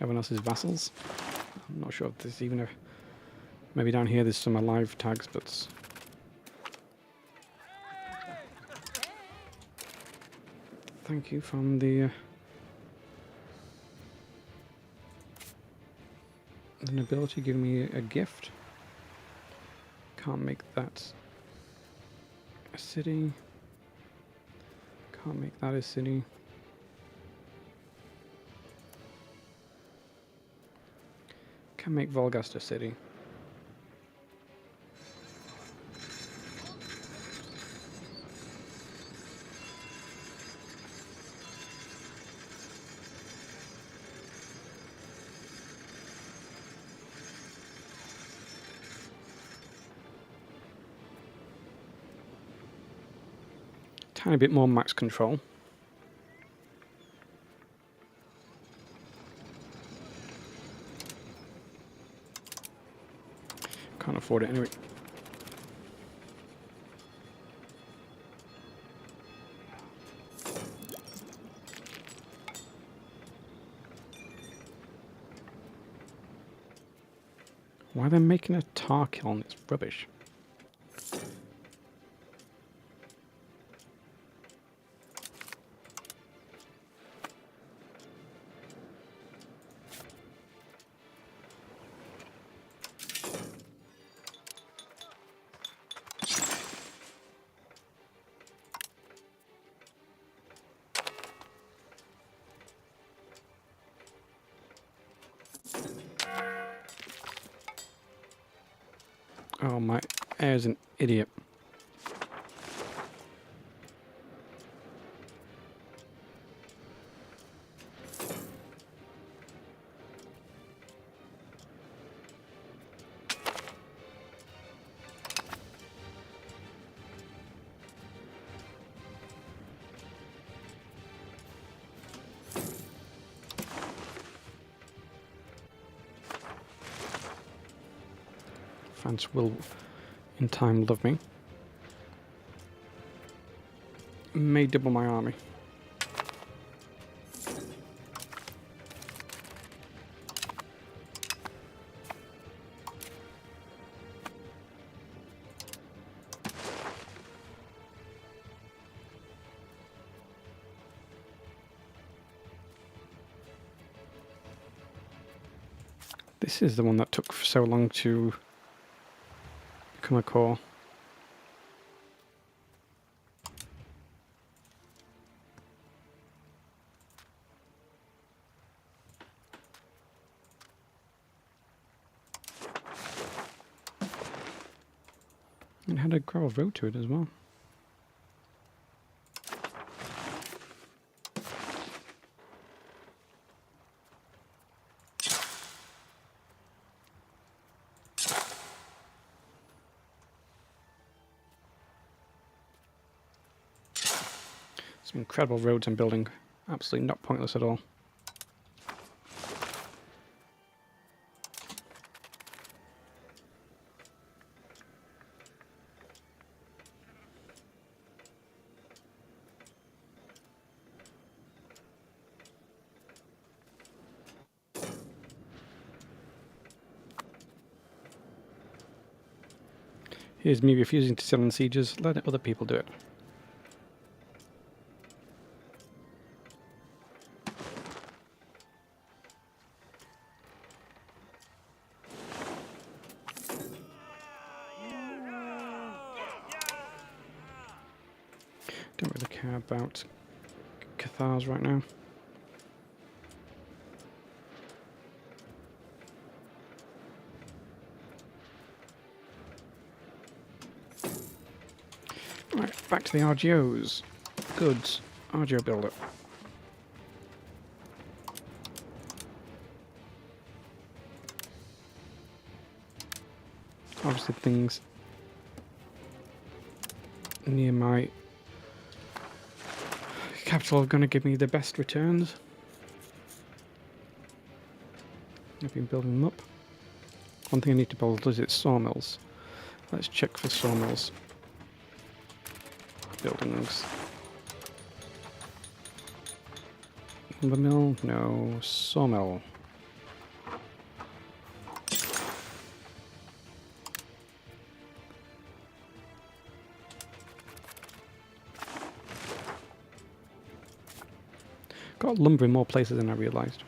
everyone else's vassals. I'm not sure if there's even a... Maybe down here there's some alive tags, but... Thank you from the nobility giving me a gift. Can't make that a city. Can't make that a city. Can make Volgast a city. Tiny bit more max control. Can't afford it anyway. Why are they making a tar kiln? It's rubbish. Oh, my heir's an idiot. France will, in time, love me. May double my army. This is the one that took so long to become a core. It had a gravel road to it as well. Some incredible roads I'm building. Absolutely not pointless at all. Here's me refusing to sit on sieges. Let other people do it. Don't really care about Cathars right now. Right, back to the RGOs. Goods. RGO builder. Obviously things near my capital are going to give me the best returns. I've been building them up. One thing I need to build is its sawmills. Let's check for sawmills. Buildings. Lumber mill? No. Sawmill. got lumber in more places than I realised.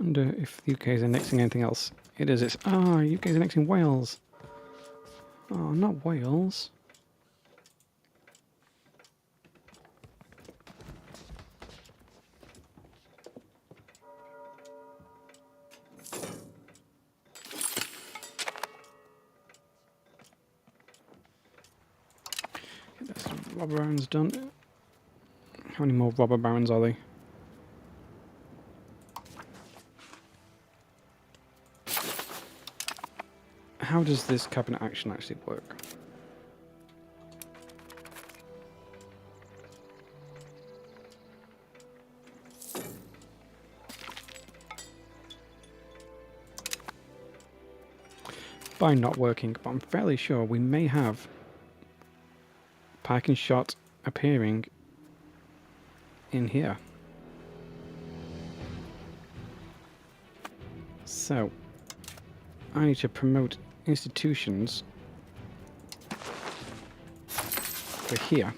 I wonder if the UK is annexing anything else. It is. It's UK is annexing Wales. Oh, not Wales. Get this robber barons done. How many more robber barons are they? How does this cabinet action actually work? By not working, but I'm fairly sure we may have pike and shot appearing in here. So, I need to promote institutions for here.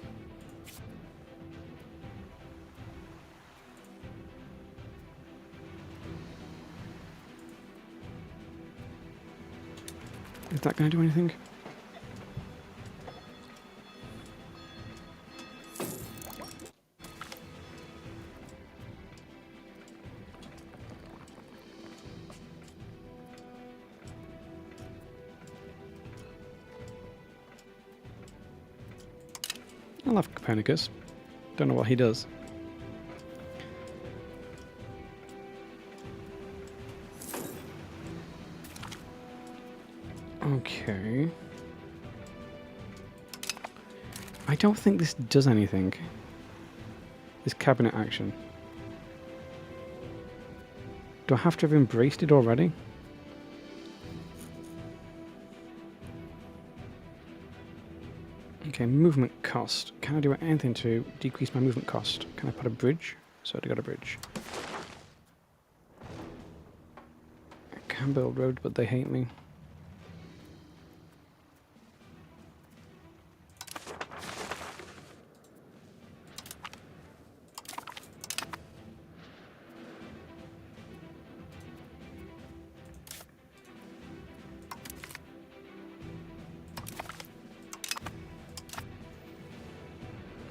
Is that going to do anything? I love Copernicus. Don't know what he does. Okay. I don't think this does anything. This cabinet action. Do I have to have embraced it already? Okay, movement cost. Can I do anything to decrease my movement cost? Can I put a bridge? So I got a bridge. I can build roads, but they hate me.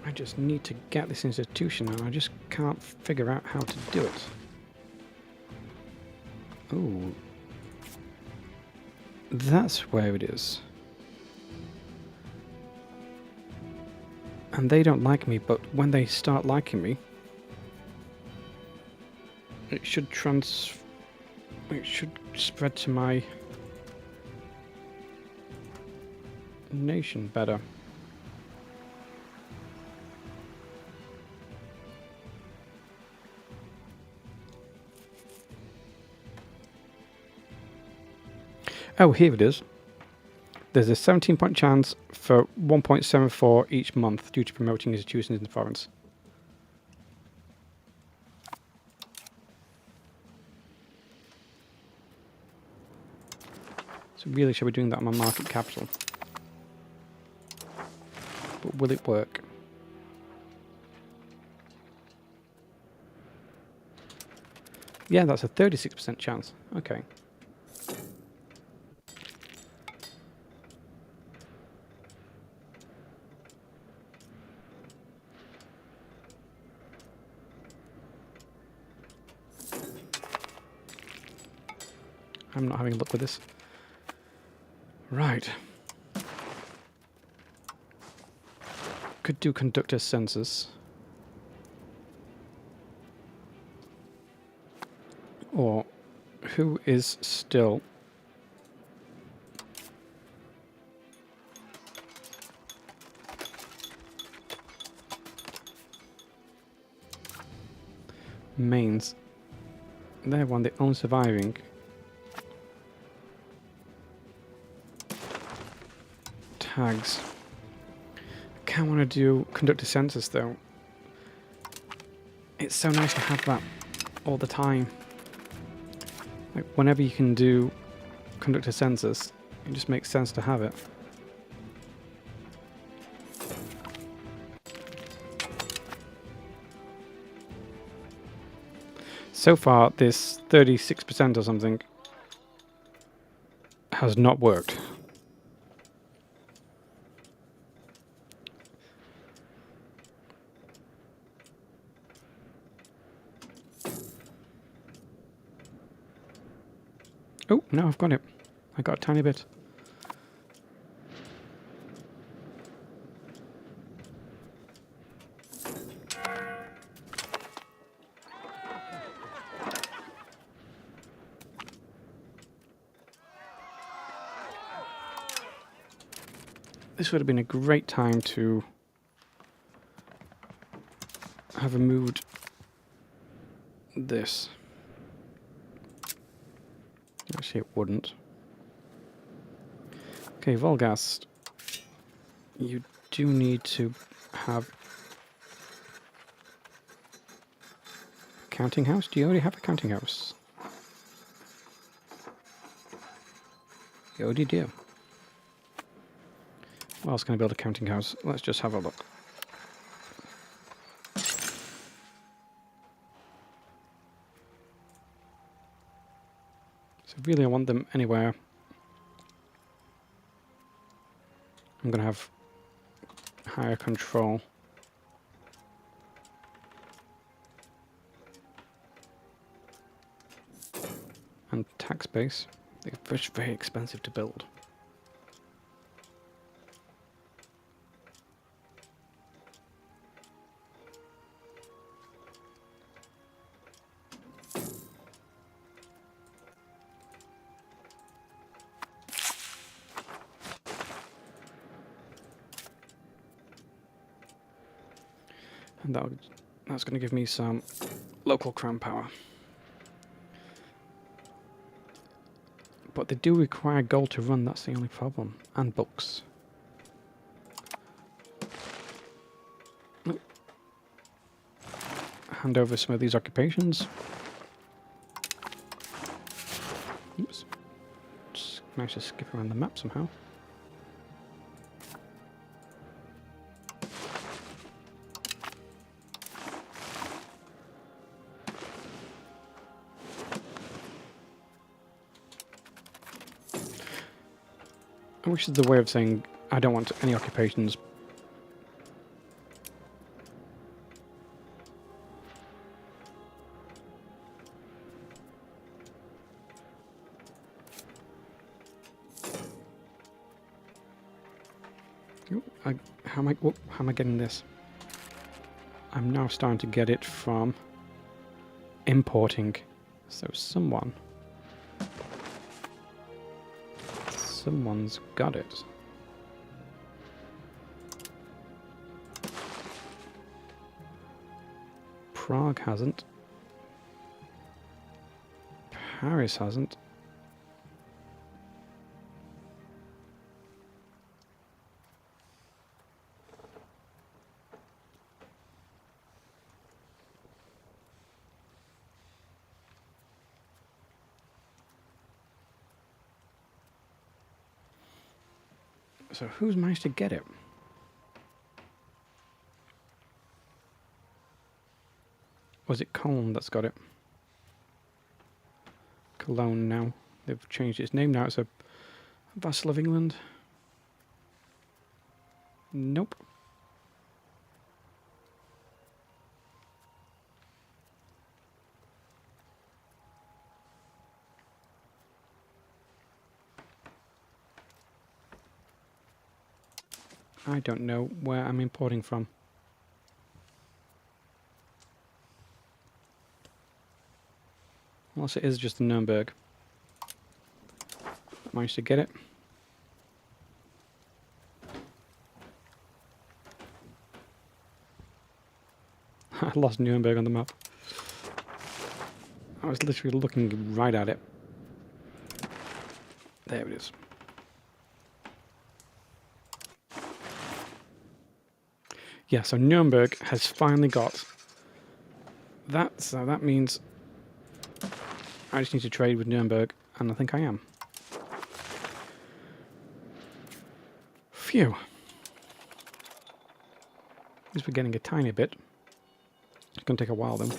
I just need to get this institution and I just can't figure out how to do it. Ooh. That's where it is. And they don't like me, but when they start liking me, it should spread to my nation better. Oh, here it is. There's a 17-point chance for 1.74 each month due to promoting institutions in the province. So really should be doing that on my market capital. But will it work? Yeah, that's a 36% chance. Okay. I'm not having a look with this. Right. Could do conductor census. Or who is still mains. They're one, the only surviving. Tags. I kind of want to do conductor census though. It's so nice to have that all the time. Like whenever you can do conductor census, it just makes sense to have it. So far, this 36% or something has not worked. Oh, no, I've got it. I got a tiny bit. This would have been a great time to have removed this. Actually, it wouldn't. Okay, Volgast. You do need to have a counting house. Do you already have a counting house? You already do. Well, I was going to build a counting house. Let's just have a look. So really I want them anywhere. I'm going to have higher control. And tax base. They're very expensive to build. And that's going to give me some local crown power. But they do require gold to run, that's the only problem. And books. Hand over some of these occupations. Oops. Just managed to skip around the map somehow. Which is the way of saying I don't want any occupations. Ooh, how am I getting this? I'm now starting to get it from importing. So someone's got it. Prague hasn't. Paris hasn't. So who's managed to get it? Was it Cologne that's got it? Cologne now. They've changed its name now. It's a vassal of England. Nope. I don't know where I'm importing from. Unless it is just Nuremberg. Managed to get it. I lost Nuremberg on the map. I was literally looking right at it. There it is. Yeah, so Nuremberg has finally got that, so that means I just need to trade with Nuremberg, and I think I am. Phew. At least we're getting a tiny bit. It's going to take a while, though.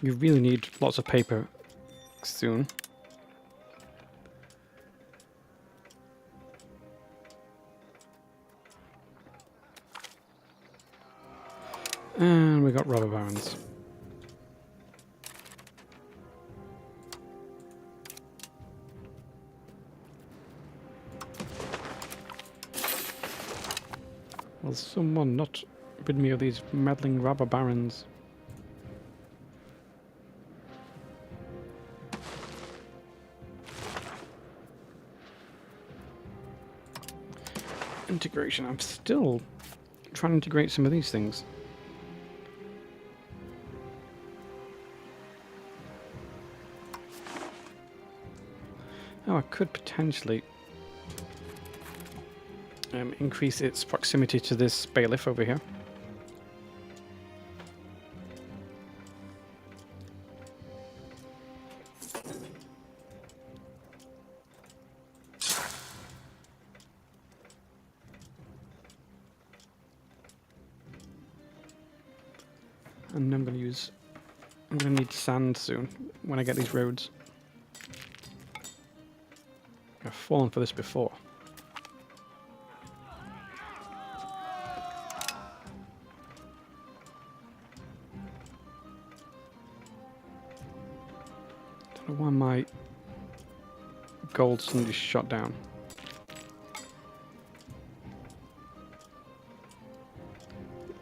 You really need lots of paper soon. And we got robber barons. Will someone not rid me of these meddling robber barons? Integration. I'm still trying to integrate some of these things. Oh, I could potentially increase its proximity to this bailiff over here. And I'm going to need sand soon when I get these roads. I've fallen for this before. Don't know why my gold suddenly shot down.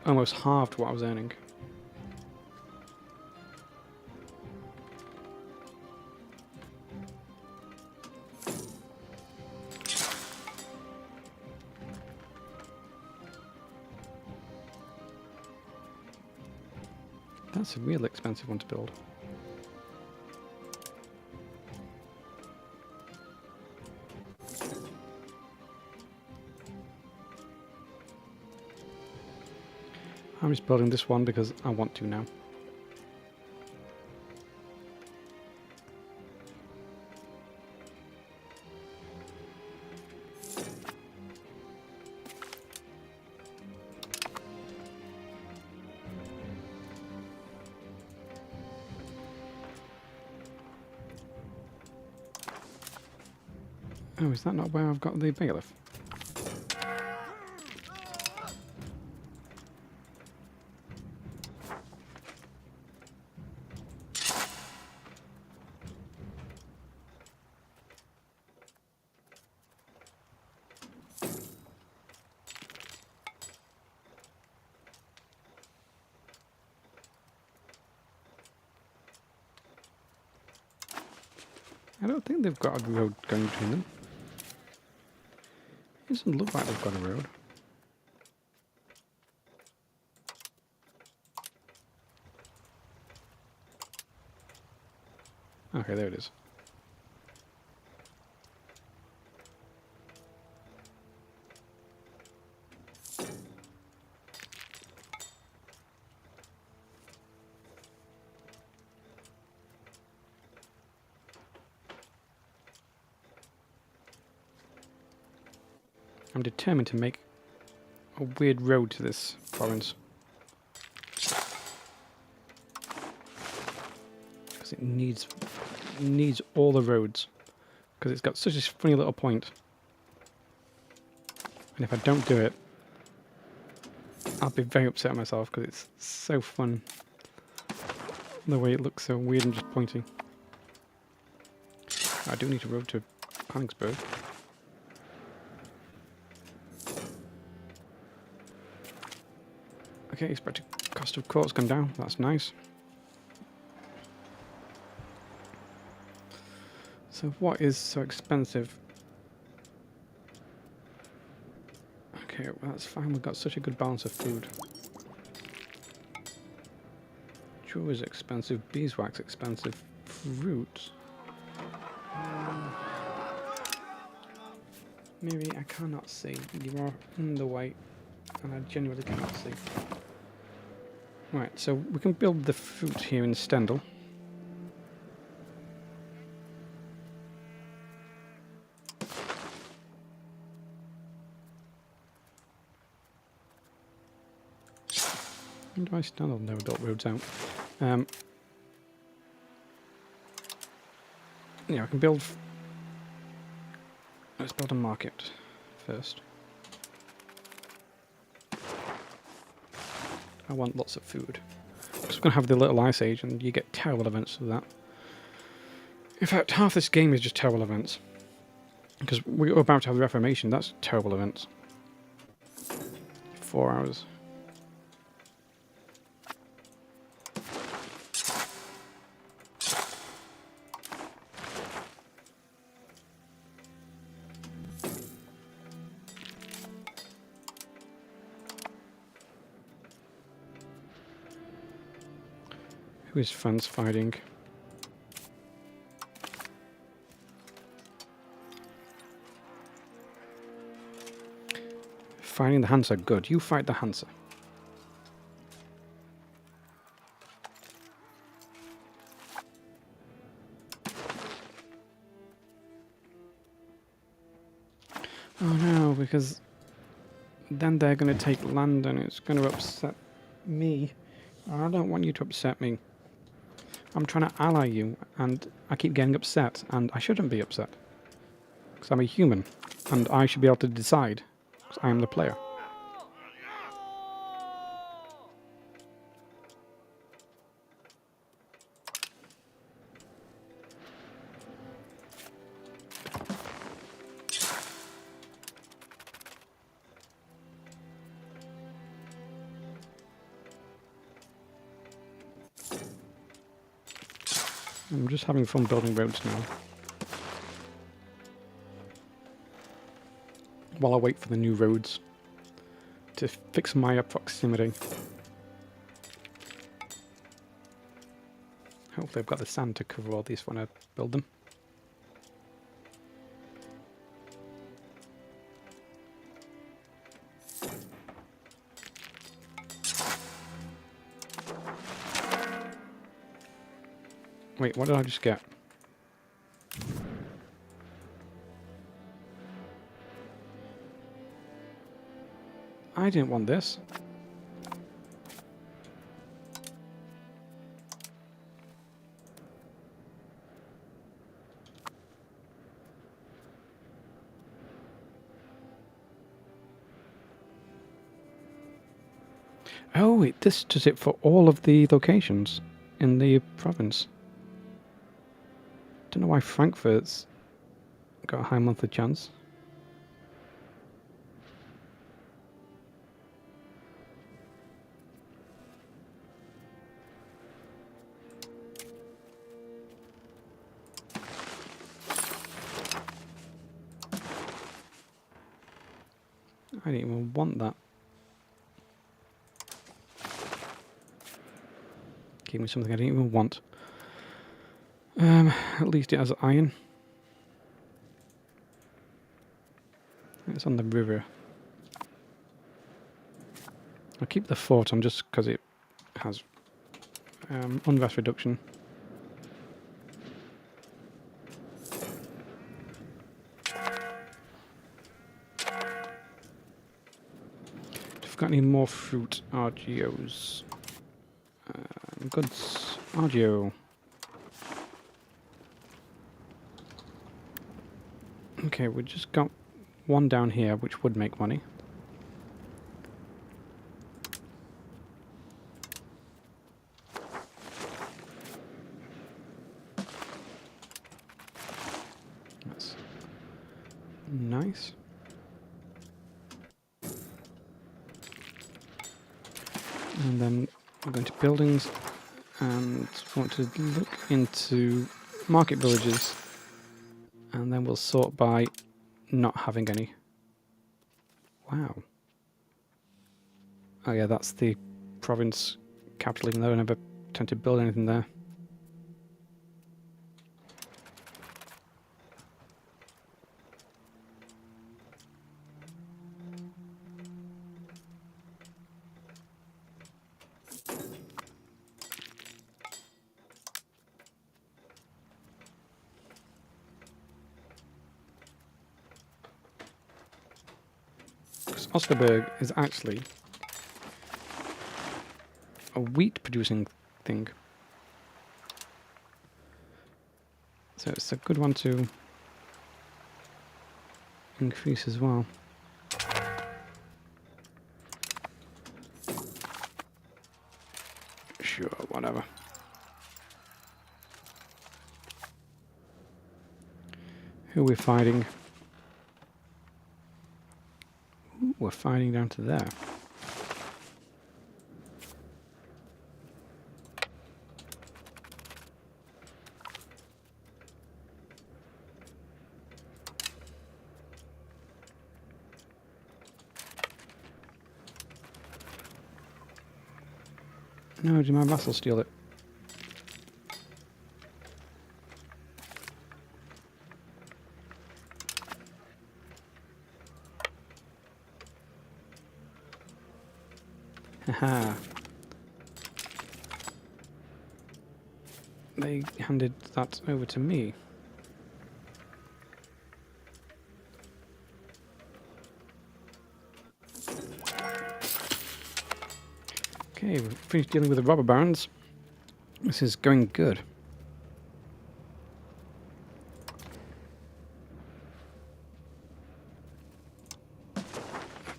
Almost halved what I was earning. That's a real expensive one to build. I'm just building this one because I want to now. Oh, is that not where I've got the bailiff? I don't think they've got a road going between them. It doesn't look like they've got a road. Okay, there it is. I'm determined to make a weird road to this province. because it needs all the roads, because it's got such a funny little point. And if I don't do it, I'll be very upset at myself because it's so fun the way it looks so weird and just pointy. I do need a road to Königsberg. Okay, expected cost of quartz come down. That's nice. So what is so expensive? Okay, well that's fine. We've got such a good balance of food. Jewelry is expensive. Beeswax expensive. Fruit. Maybe I cannot see. You are in the way, and I genuinely cannot see. Right, so we can build the fruit here in Stendal. When do I Stendal? Never built roads out. Yeah, I can build. Let's build a market first. I want lots of food. Because we're going to have the little ice age and you get terrible events of that. In fact, half this game is just terrible events. Because we're about to have the Reformation, that's terrible events. 4 hours. Who is France fighting? Fighting the Hansa. Good. You fight the Hansa. Oh no, because then they're going to take land and it's going to upset me. I don't want you to upset me. I'm trying to ally you, and I keep getting upset, and I shouldn't be upset. Because I'm a human, and I should be able to decide, because I am the player. I'm just having fun building roads now. While I wait for the new roads to fix my proximity. Hopefully I've got the sand to cover all these when I build them. Wait, what did I just get? I didn't want this. Oh, this does it for all of the locations in the province. Don't know why Frankfurt's got a high monthly chance. I didn't even want that. Give me something I didn't even want. At least it has iron. It's on the river. I'll keep the fort on just because it has unrest reduction. If I've got any more fruit, RGOs. Goods, RGO. Okay, we just got one down here, which would make money. That's nice. And then we're going to buildings and want to look into market villages, and then we'll sort by not having any. Wow. Oh yeah, that's the province capital, even though I never tend to build anything there. Osterberg is actually a wheat producing thing. So it's a good one to increase as well. Sure, whatever. Who are we fighting? Ooh, we're fighting down to there. No, did my vassal steal it? Haha. They handed that over to me. Okay, we've finished dealing with the robber barons. This is going good. I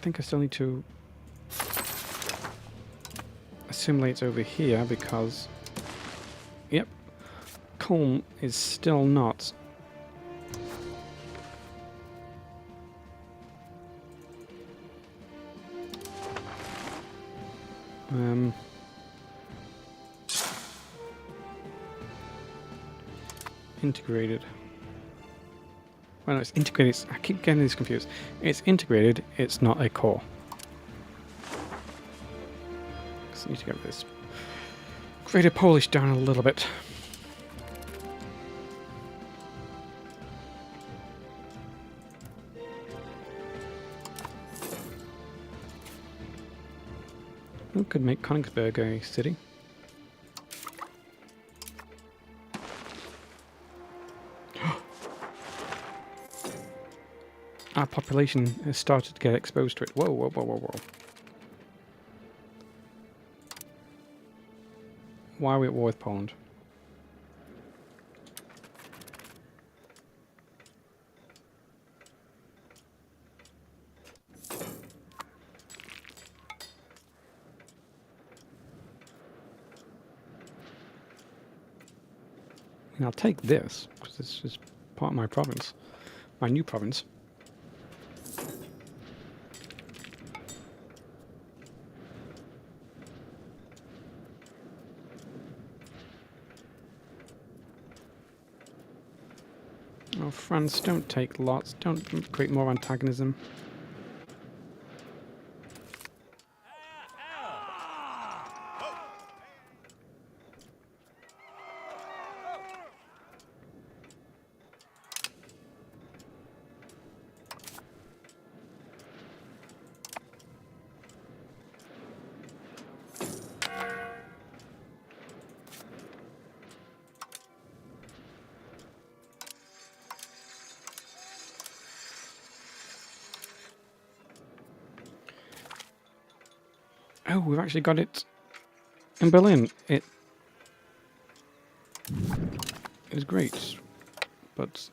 think I still need to assimilate over here because, yep, Culm is still not integrated. Well, no, it's integrated. I keep getting these confused. It's integrated. It's not a core. So I need to get this Greater Polish down a little bit. We could make Königsberg a city. Our population has started to get exposed to it. Whoa, whoa, whoa, whoa, whoa. Why are we at war with Poland? And I'll take this, because this is part of my province. My new province. Oh, France, don't take lots. Don't create more antagonism. Oh, we've actually got it in Berlin. It is great, but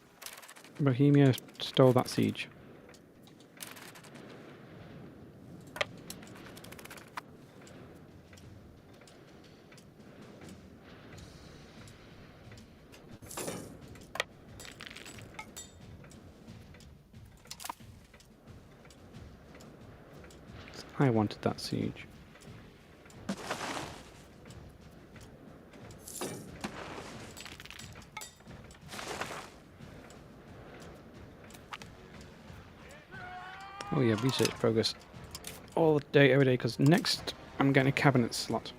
Bohemia stole that siege. I wanted that siege. Oh yeah, research progress all day, every day, because next I'm getting a cabinet slot.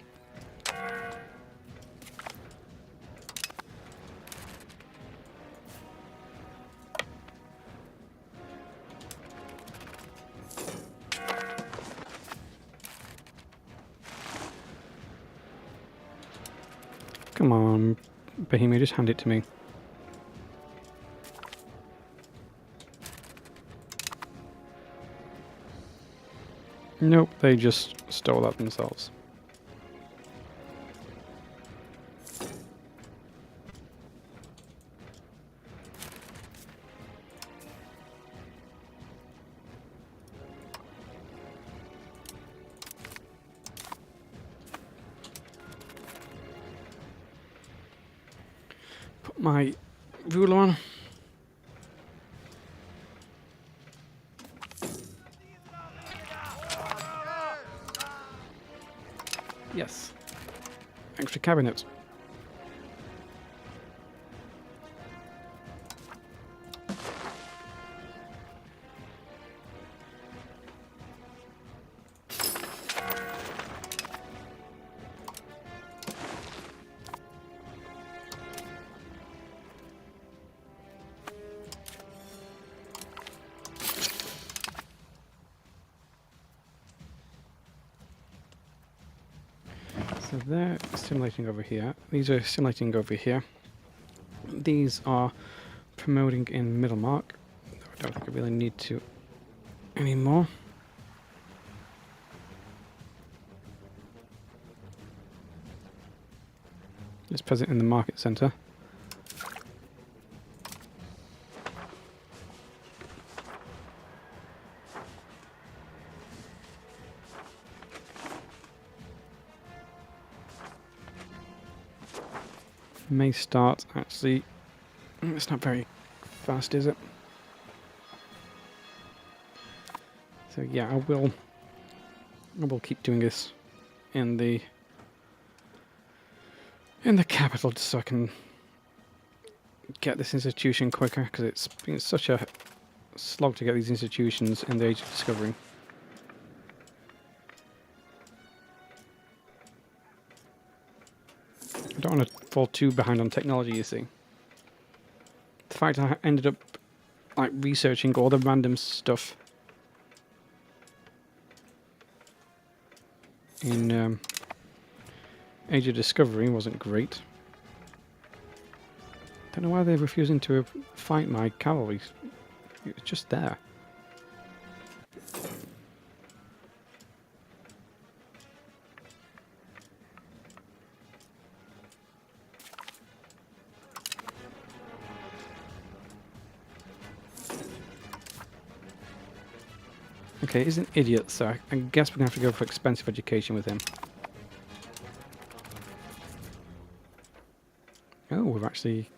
Come on, Bohemia, just hand it to me. Nope, they just stole that themselves. Put my ruler on. Yes. Extra cabinets. So they're simulating over here. These are simulating over here. These are promoting in Middlemark. I don't think I really need to anymore. It's present in the market centre. May start actually. It's not very fast, is it? So yeah, I will keep doing this in the capital just so I can get this institution quicker, because it's been such a slog to get these institutions in the Age of Discovery. I don't want to fall too behind on technology, you see. The fact I ended up like researching all the random stuff in Age of Discovery wasn't great. Don't know why they're refusing to fight my cavalry. It was just there. Okay, he's an idiot, so I guess we're going to have to go for expensive education with him. Oh, we're actually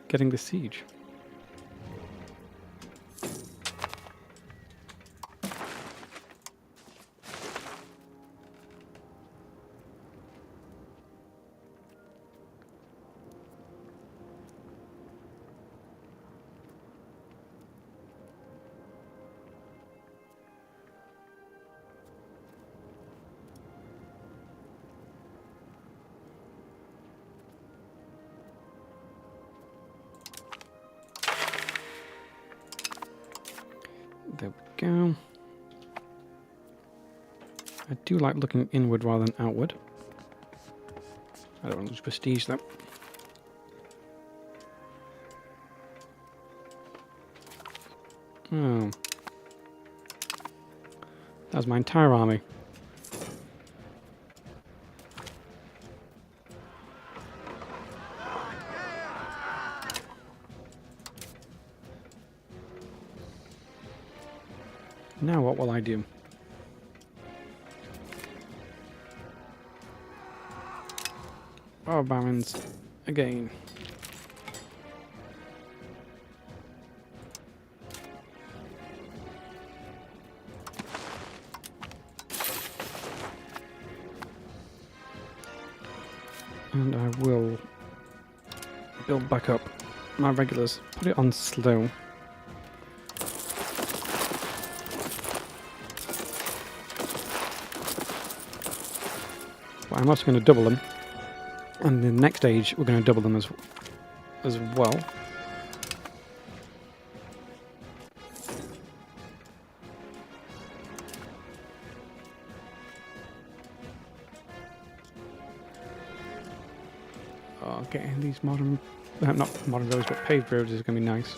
getting the siege. There we go. I do like looking inward rather than outward. I don't want to lose prestige though. Oh. That was my entire army. Now what will I do? Oh, barons. Again. And I will build back up my regulars. Put it on slow. But I'm also going to double them. And the next stage, we're going to double them as well. Okay, these modern, not modern roads, but paved roads is going to be nice.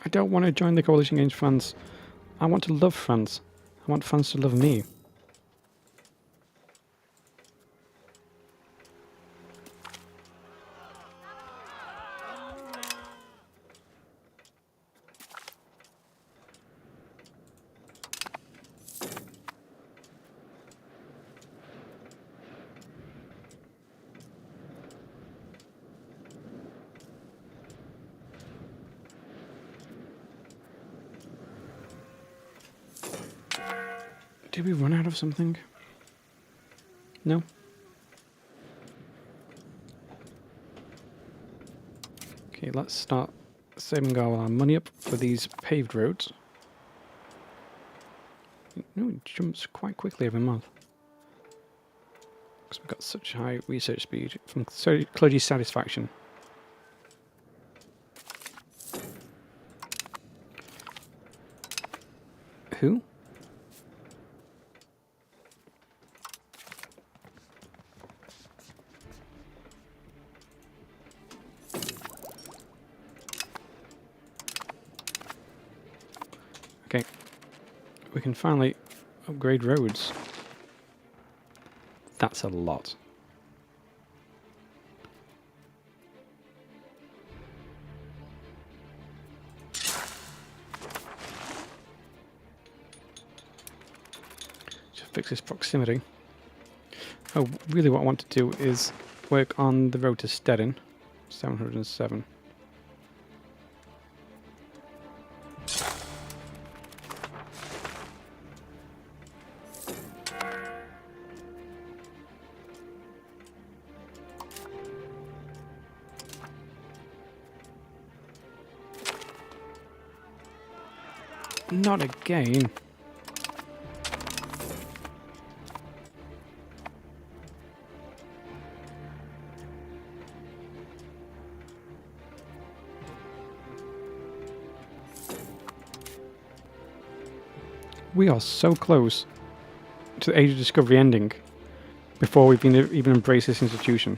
I don't want to join the coalition against France. I want to love France. I want France to love me. Did we run out of something? No? Okay, let's start saving our money up for these paved roads. No, it jumps quite quickly every month. Because we've got such high research speed from clergy satisfaction. Who? Okay, we can finally upgrade roads. That's a lot. Just fix this proximity. Oh, really what I want to do is work on the road to Stettin, 707. Not again. We are so close to the Age of Discovery ending before we've even embraced this institution.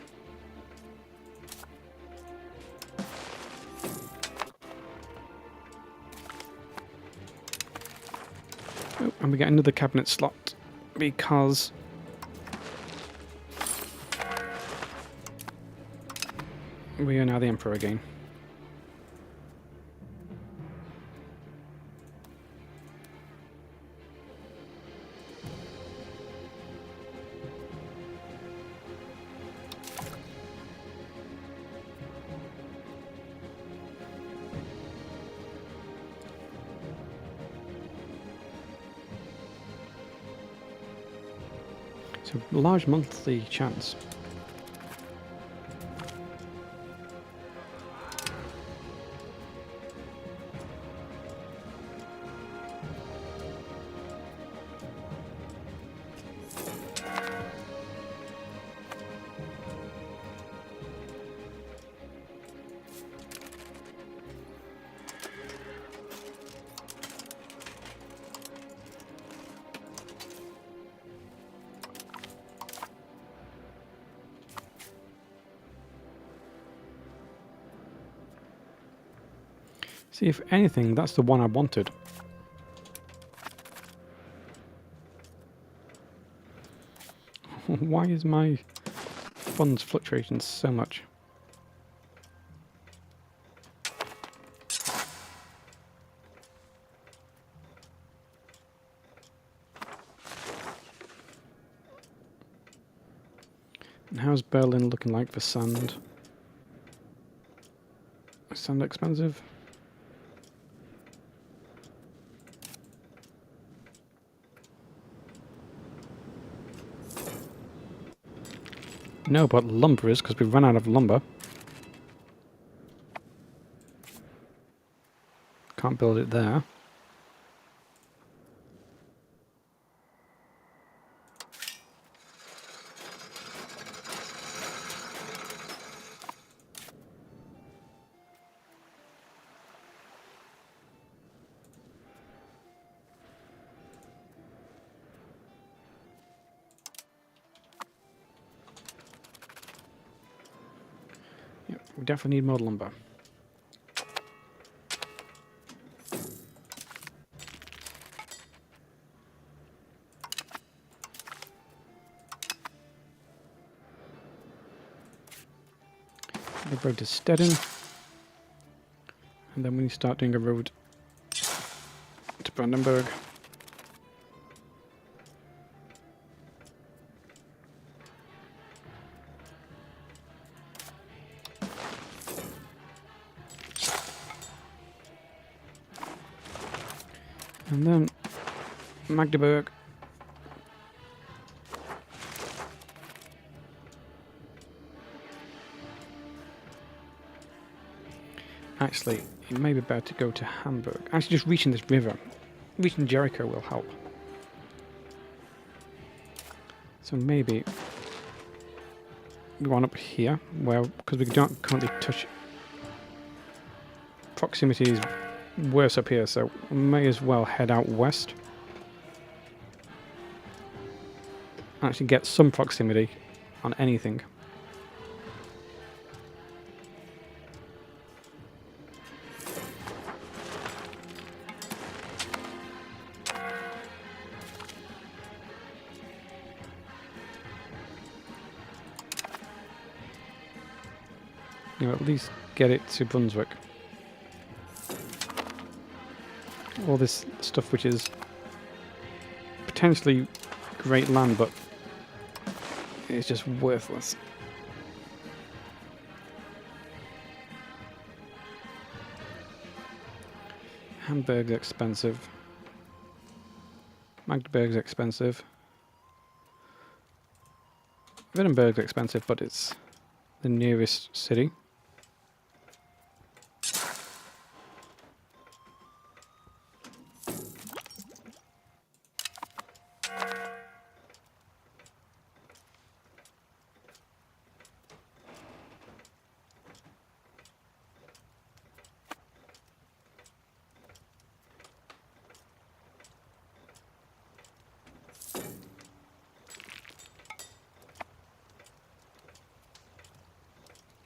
Oh, and we get another cabinet slot because we are now the Emperor again. So, large monthly chance. See, if anything, that's the one I wanted. Why is my funds fluctuating so much? And how's Berlin looking like for sand? Is sand expensive? No, but lumber is, because we've run out of lumber. Can't build it there. Yep, we definitely need more lumber. The road to Stedin. And then we start doing a road to Brandenburg. And then Magdeburg. Actually, it may be better to go to Hamburg. Actually, just reaching this river, reaching Jericho will help. So maybe we want up here, where, because we don't currently touch. Proximity is worse up here, so we may as well head out west. Actually get some proximity on anything. You know, at least get it to Brunswick. All this stuff which is potentially great land, but it's just worthless. Hamburg's expensive. Magdeburg's expensive. Wittenberg's expensive, but it's the nearest city.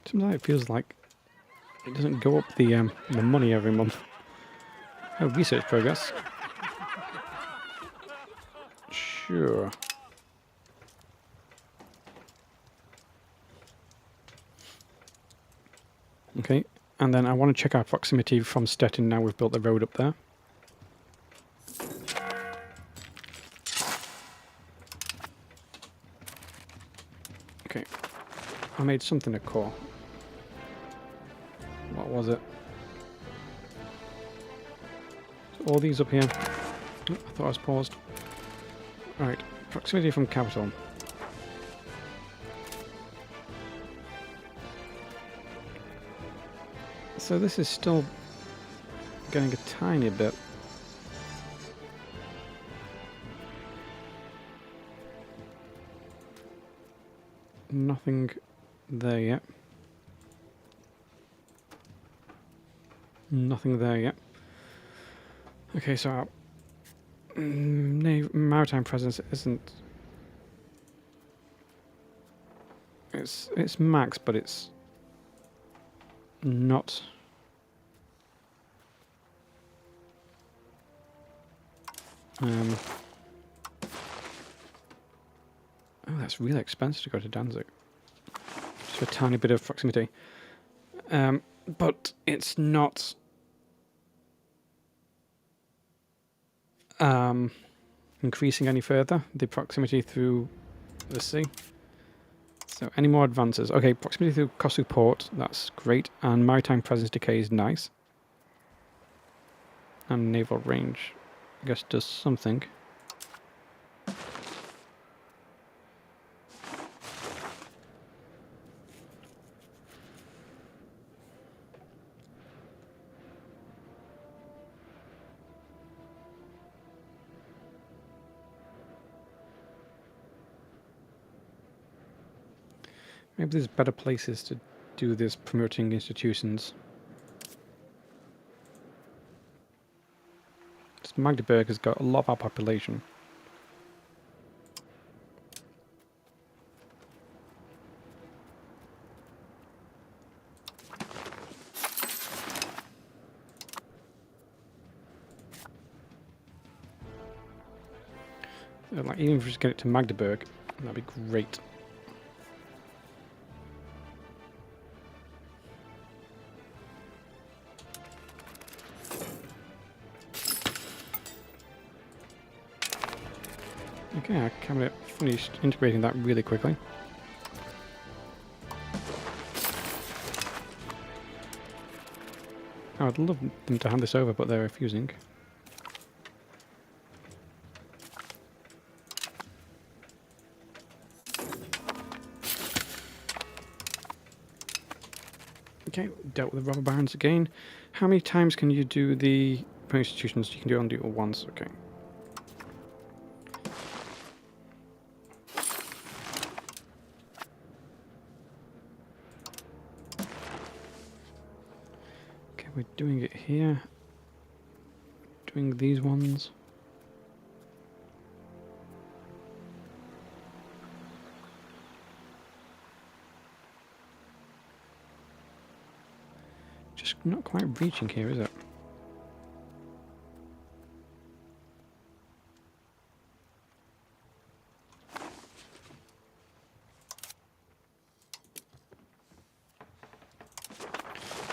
Sometimes it feels like it doesn't go up the money every month. Oh, research progress. Sure. Okay, and then I want to check our proximity from Stettin now we've built the road up there. Okay, I made something a core. What was it? All these up here. Oh, I thought I was paused. Alright, proximity from capital. So this is still getting a tiny bit. Nothing there yet. Nothing there yet. Okay, so our maritime presence isn't. It's max, but it's not Oh, that's really expensive to go to Danzig. Just a tiny bit of proximity. But it's not increasing any further, the proximity through the sea. So any more advances? Okay, proximity through Kosu port, that's great. And maritime presence decay is nice. And naval range, I guess, does something. Maybe there's better places to do this promoting institutions. Because Magdeburg has got a lot of our population. So, like, even if we just get it to Magdeburg, that'd be great. Okay, I kind of finished integrating that really quickly. I would love them to hand this over, but they're refusing. Okay, dealt with the robber barons again. How many times can you do the institutions? You can only do it once, okay. Okay, we're doing it here. Doing these ones. Just not quite reaching here, is it?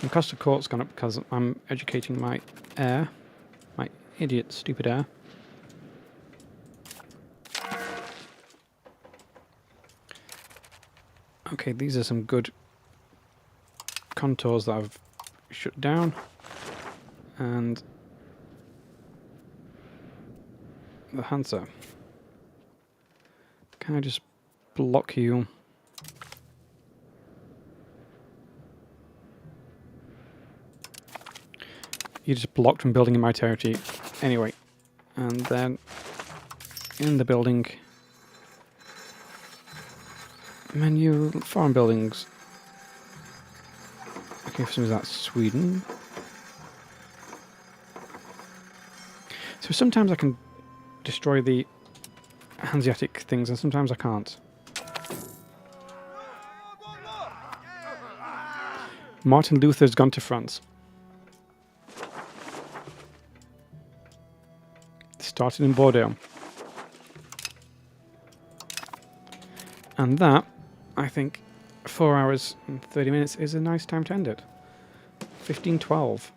The cost of court's gone up because I'm educating my heir. My idiot, stupid heir. Okay, these are some good contours that I've shut down. And the Hansa. Can I just block you? You just blocked from building in my territory. Anyway, and then in the building menu, foreign buildings. Okay, for some reason that's Sweden. So sometimes I can destroy the Hanseatic things, and sometimes I can't. Martin Luther's gone to France. Started in Bordeaux. And that, I think, 4 hours and 30 minutes is a nice time to end it. 15:12.